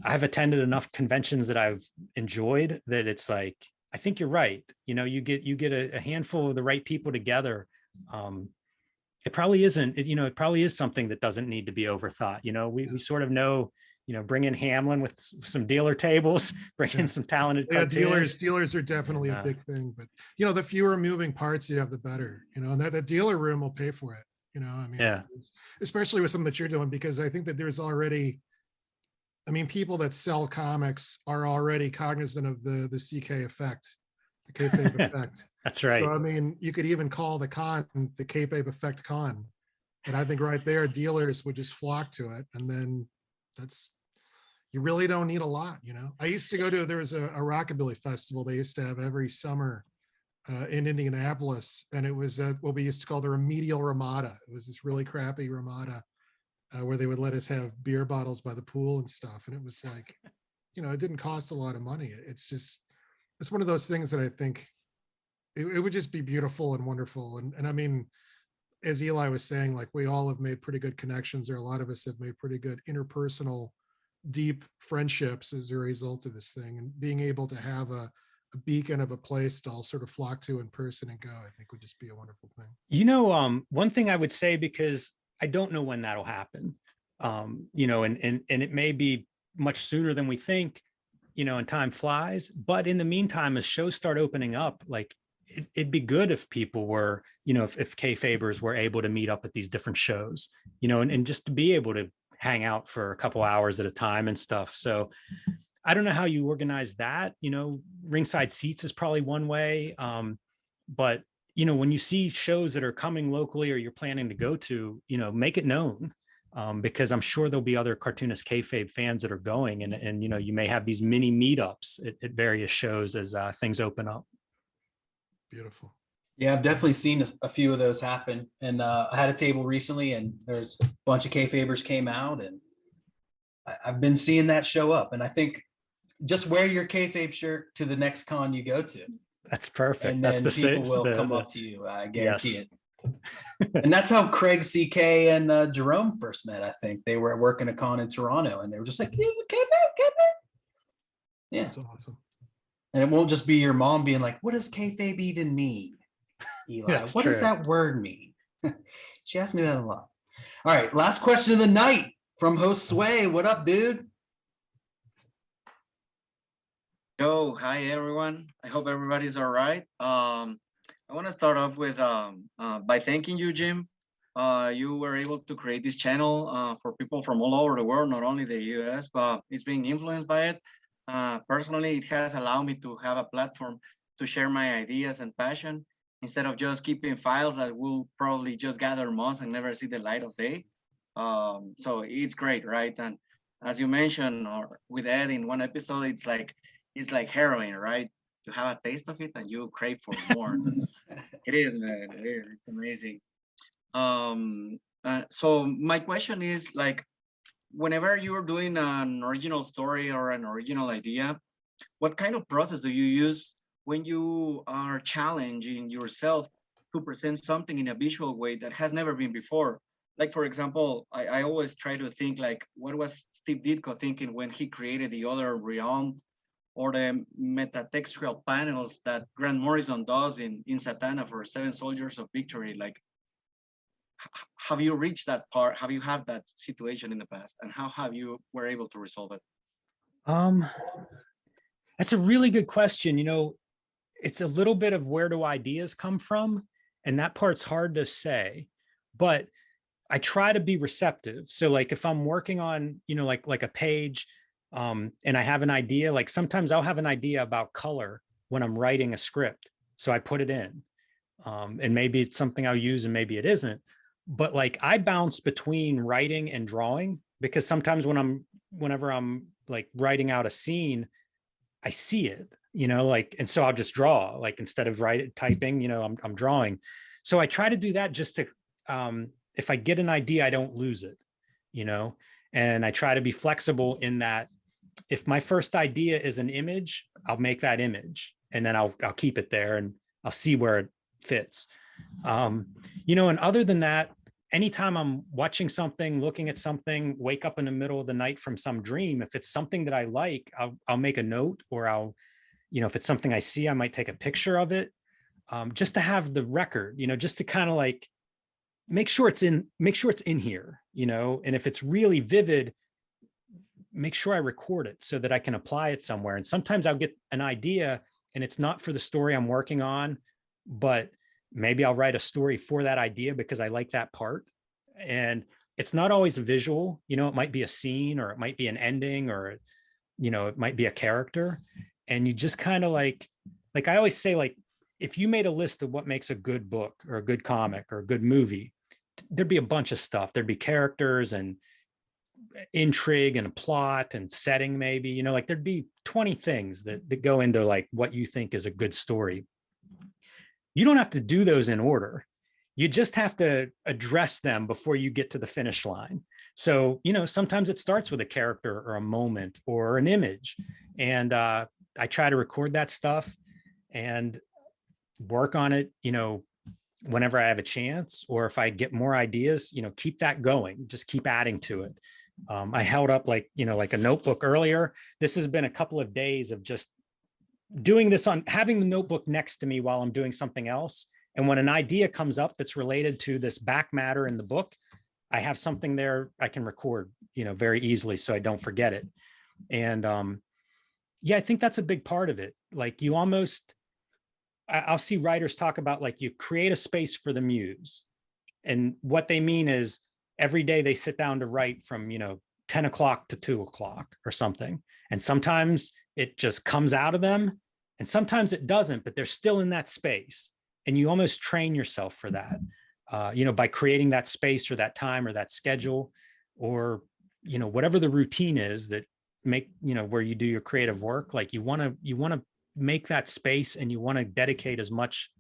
I've attended enough conventions that I've enjoyed that it's like, I think you're right. You know, you get a handful of the right people together. It probably isn't, you know, it probably is something that doesn't need to be overthought. You know, we sort of know, you know, bring in Hamlin with some dealer tables, bring in some talented yeah, cartoonists. dealers are definitely a big thing, but you know, the fewer moving parts you have, the better, you know, and that dealer room will pay for it, you know, I mean, yeah, especially with something that you're doing, because I think that there's already, I mean, people that sell comics are already cognizant of the CK effect, the kayfabe effect. That's right. So, I mean, you could even call the con the kayfabe effect con. And I think right there, dealers would just flock to it. And then that's, you really don't need a lot, you know. I used to go to, there was a rockabilly festival they used to have every summer in Indianapolis. And it was what we used to call the remedial Ramada. It was this really crappy Ramada where they would let us have beer bottles by the pool and stuff. And it was like, you know, it didn't cost a lot of money. It's just, it's one of those things that I think it would just be beautiful and wonderful. And I mean, as Eli was saying, like we all have made pretty good connections, or a lot of us have made pretty good interpersonal, deep friendships as a result of this thing. And being able to have a beacon of a place to all sort of flock to in person and go, I think would just be a wonderful thing. You know, one thing I would say, because I don't know when that'll happen, you know, and it may be much sooner than we think, you know, and time flies. But in the meantime, as shows start opening up, like it'd be good if people were, you know, if kayfabers were able to meet up at these different shows, you know, and just to be able to hang out for a couple hours at a time and stuff. So I don't know how you organize that, you know, ringside seats is probably one way. But, you know, when you see shows that are coming locally or you're planning to go to, you know, make it known. Because I'm sure there'll be other cartoonist kayfabe fans that are going, and you know, you may have these mini meetups at various shows as things open up. Beautiful. Yeah, I've definitely seen a few of those happen. And I had a table recently, and there's a bunch of kayfabers came out, and I've been seeing that show up. And I think just wear your kayfabe shirt to the next con you go to. That's perfect. And that's then the people will come up to you. I guarantee yes. it. And that's how Craig, CK, and Jerome first met. I think they were working a con in Toronto, and they were just like, yeah, kayfabe. Yeah, that's awesome. And it won't just be your mom being like, "What does kayfabe even mean, Eli? What does that word mean?" She asked me that a lot. All right, last question of the night from host Sway. What up, dude? Yo, hi everyone. I hope everybody's all right. I want to start off with by thanking you, Jim. You were able to create this channel for people from all over the world, not only the US, but it's being influenced by it. Personally, it has allowed me to have a platform to share my ideas and passion instead of just keeping files that will probably just gather months and never see the light of day. So it's great, right? And as you mentioned, or with Ed in one episode, it's like heroin, right? You have a taste of it and you crave for more. It is, man. It's amazing. So my question is, like, whenever you're doing an original story or an original idea, what kind of process do you use when you are challenging yourself to present something in a visual way that has never been before? Like, for example, I always try to think like, what was Steve Ditko thinking when he created the other realm, or the metatextual panels that Grant Morrison does in Satana for 7 Soldiers of Victory? Like, have you reached that part? Have you had that situation in the past? And how have you were able to resolve it? That's a really good question. You know, it's a little bit of where do ideas come from? And that part's hard to say, but I try to be receptive. So like if I'm working on, you know, like a page, and I have an idea, like sometimes I'll have an idea about color when I'm writing a script. So I put it in, and maybe it's something I'll use and maybe it isn't, but like I bounce between writing and drawing, because sometimes whenever I'm like writing out a scene, I see it, you know, like, and so I'll just draw, like instead of typing, you know, I'm drawing. So I try to do that just to, if I get an idea, I don't lose it, you know, and I try to be flexible in that if my first idea is an image, I'll make that image and then I'll keep it there and I'll see where it fits. You know, and other than that, anytime I'm watching something, looking at something, wake up in the middle of the night from some dream, if it's something that I like, I'll make a note, or I'll, you know, if it's something I see, I might take a picture of it, just to have the record, you know, just to kind of like make sure it's in here, you know, and if it's really vivid, make sure I record it so that I can apply it somewhere. And sometimes I'll get an idea and it's not for the story I'm working on, but maybe I'll write a story for that idea because I like that part. And it's not always a visual, you know, it might be a scene, or it might be an ending, or, you know, it might be a character. And you just kind of like I always say, like, if you made a list of what makes a good book or a good comic or a good movie, there'd be a bunch of stuff. There'd be characters and intrigue and a plot and setting, maybe, you know, like there'd be 20 things that go into like what you think is a good story. You don't have to do those in order. You just have to address them before you get to the finish line. So, you know, sometimes it starts with a character or a moment or an image. And I try to record that stuff and work on it, you know, whenever I have a chance, or if I get more ideas, you know, keep that going, just keep adding to it. I held up like, you know, like a notebook earlier. This has been a couple of days of just doing this, on having the notebook next to me while I'm doing something else. And when an idea comes up that's related to this back matter in the book, I have something there I can record, you know, very easily so I don't forget it. And yeah, I think that's a big part of it. Like you almost, I'll see writers talk about like you create a space for the muse. And what they mean is every day they sit down to write from, you know, 10 o'clock to 2 o'clock or something. And sometimes it just comes out of them and sometimes it doesn't, but they're still in that space. And you almost train yourself for that, you know, by creating that space or that time or that schedule, or, you know, whatever the routine is that make, you know, where you do your creative work. Like you want to make that space and you want to dedicate as much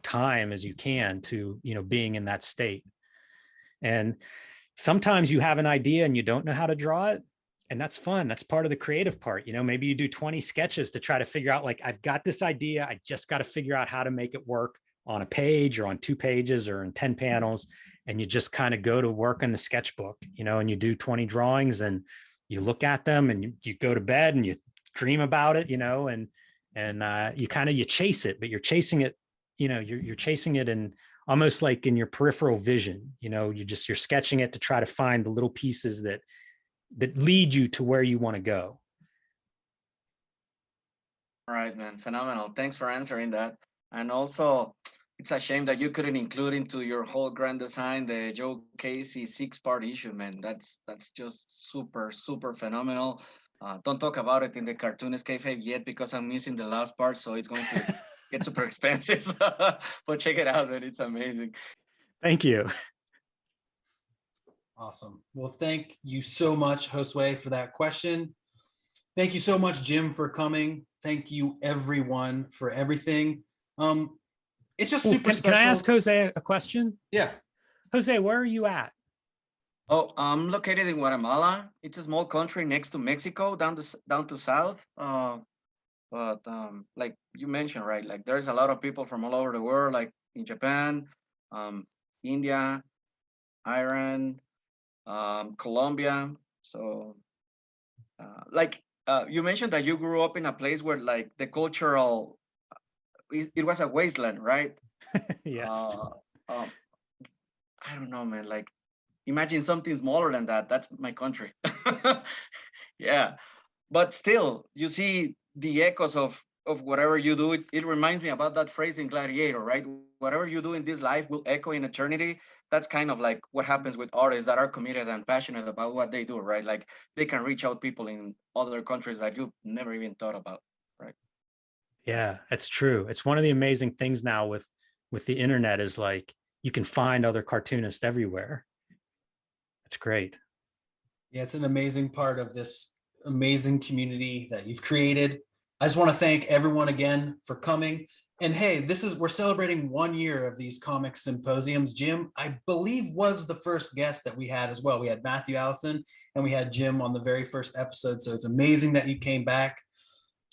time as you can to, you know, being in that state. And sometimes you have an idea and you don't know how to draw it. And that's fun. That's part of the creative part. You know, maybe you do 20 sketches to try to figure out, like, I've got this idea. I just got to figure out how to make it work on a page or on 2 pages or in 10 panels. And you just kind of go to work in the sketchbook, you know, and you do 20 drawings and you look at them and you go to bed and you dream about it, you know, and you chase it, but you're chasing it, you know, you're chasing it in almost like in your peripheral vision, you know, you're sketching it to try to find the little pieces that lead you to where you want to go. All right, man, phenomenal. Thanks for answering that. And also, it's a shame that you couldn't include into your whole grand design the Joe Casey 6-part issue, man. That's just super, super phenomenal. Don't talk about it in the Cartoonist Kayfabe yet because I'm missing the last part, so it's going to get super expensive. But check it out, man. It's amazing. Thank you. Awesome. Well, thank you so much, Josue, for that question. Thank you so much, Jim, for coming. Thank you, everyone, for everything. It's just super special. Can I ask Jose a question? Yeah. Jose, where are you at? Oh, I'm located in Guatemala. It's a small country next to Mexico, down to south. But like you mentioned, right? Like there's a lot of people from all over the world, like in Japan, India, Iran, Colombia. So, you mentioned that you grew up in a place where like the cultural, it was a wasteland, right? Yes. I don't know, man. Like, imagine something smaller than that. That's my country. Yeah, but still, you see the echoes of whatever you do. It reminds me about that phrase in Gladiator, right? Whatever you do in this life will echo in eternity. That's kind of like what happens with artists that are committed and passionate about what they do, right? Like they can reach out people in other countries that you've never even thought about, right? Yeah, that's true. It's one of the amazing things now with the internet is like you can find other cartoonists everywhere. It's great. Yeah, it's an amazing part of this amazing community that you've created. I just want to thank everyone again for coming. And hey, we're celebrating 1 year of these comic symposiums. Jim, I believe, was the first guest that we had as well. We had Matthew Allison and we had Jim on the very first episode. So it's amazing that you came back.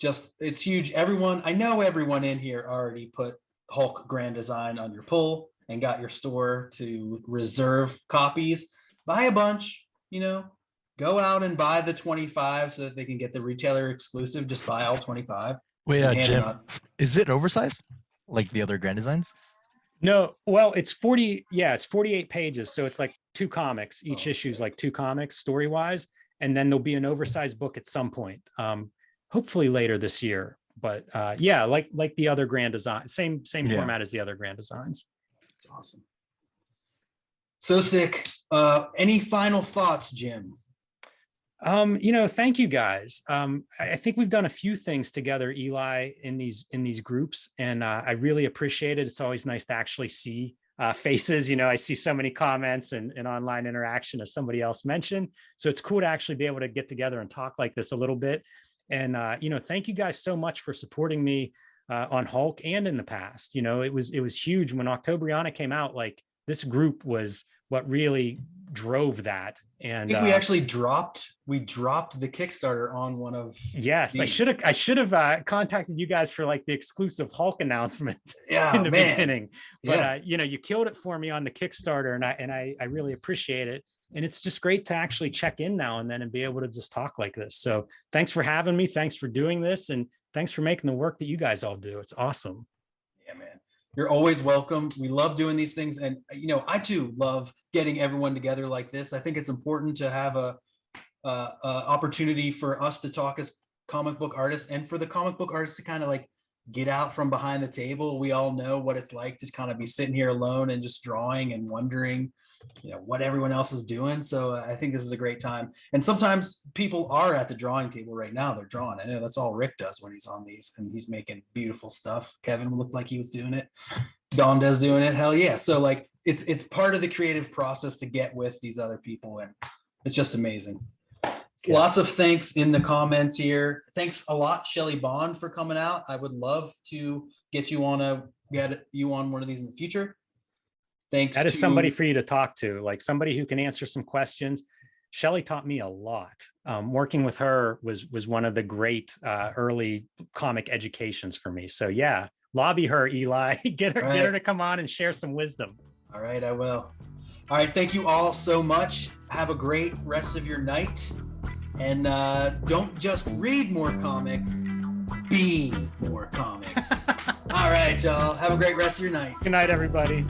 It's huge. I know everyone in here already put Hulk Grand Design on your pull and got your store to reserve copies. Buy a bunch, go out and buy the 25 so that they can get the retailer exclusive. Just buy all 25. Wait, Jim, is it oversized like the other Grand Designs? No, well, it's 48 pages. So it's like 2 comics. Each issue is like 2 comics story wise. And then there'll be an oversized book at some point, hopefully later this year. But yeah, like the other Grand Design, same format as the other Grand Designs. It's awesome. So sick. Any final thoughts, Jim? Thank you guys. I think we've done a few things together, Eli, in these groups, and I really appreciate it. It's always nice to actually see faces. I see so many comments and online interaction, as somebody else mentioned. So it's cool to actually be able to get together and talk like this a little bit. And thank you guys so much for supporting me on Hulk and in the past. It was huge when Octobriana came out. Like, this group was what really drove that. And I think we actually dropped the Kickstarter on one of these. I should have contacted you guys for like the exclusive Hulk announcement in the beginning. But you killed it for me on the Kickstarter, and I really appreciate it. And it's just great to actually check in now and then and be able to just talk like this. So thanks for having me. Thanks for doing this. And thanks for making the work that you guys all do. It's awesome. Yeah, man. You're always welcome. We love doing these things. And, I too love getting everyone together like this. I think it's important to have a opportunity for us to talk as comic book artists, and for the comic book artists to kind of like get out from behind the table. We all know what it's like to kind of be sitting here alone and just drawing and wondering, what everyone else is doing. So I think this is a great time. And sometimes people are at the drawing table right now. They're drawing. I know that's all Rick does when he's on these, and he's making beautiful stuff. Kevin looked like he was doing it. Don does doing it. Hell yeah. So like it's part of the creative process to get with these other people, and it's just amazing. Yes. Lots of thanks in the comments here. Thanks a lot, Shelly Bond, for coming out. I would love to get you on one of these in the future. Thanks. That is somebody for you to talk to, like somebody who can answer some questions. Shelly taught me a lot. Working with her was one of the great early comic educations for me. So yeah, lobby her, Eli. Get her to come on and share some wisdom. All right, I will. All right, thank you all so much. Have a great rest of your night. And don't just read more comics, be more comics. All right, y'all. Have a great rest of your night. Good night, everybody.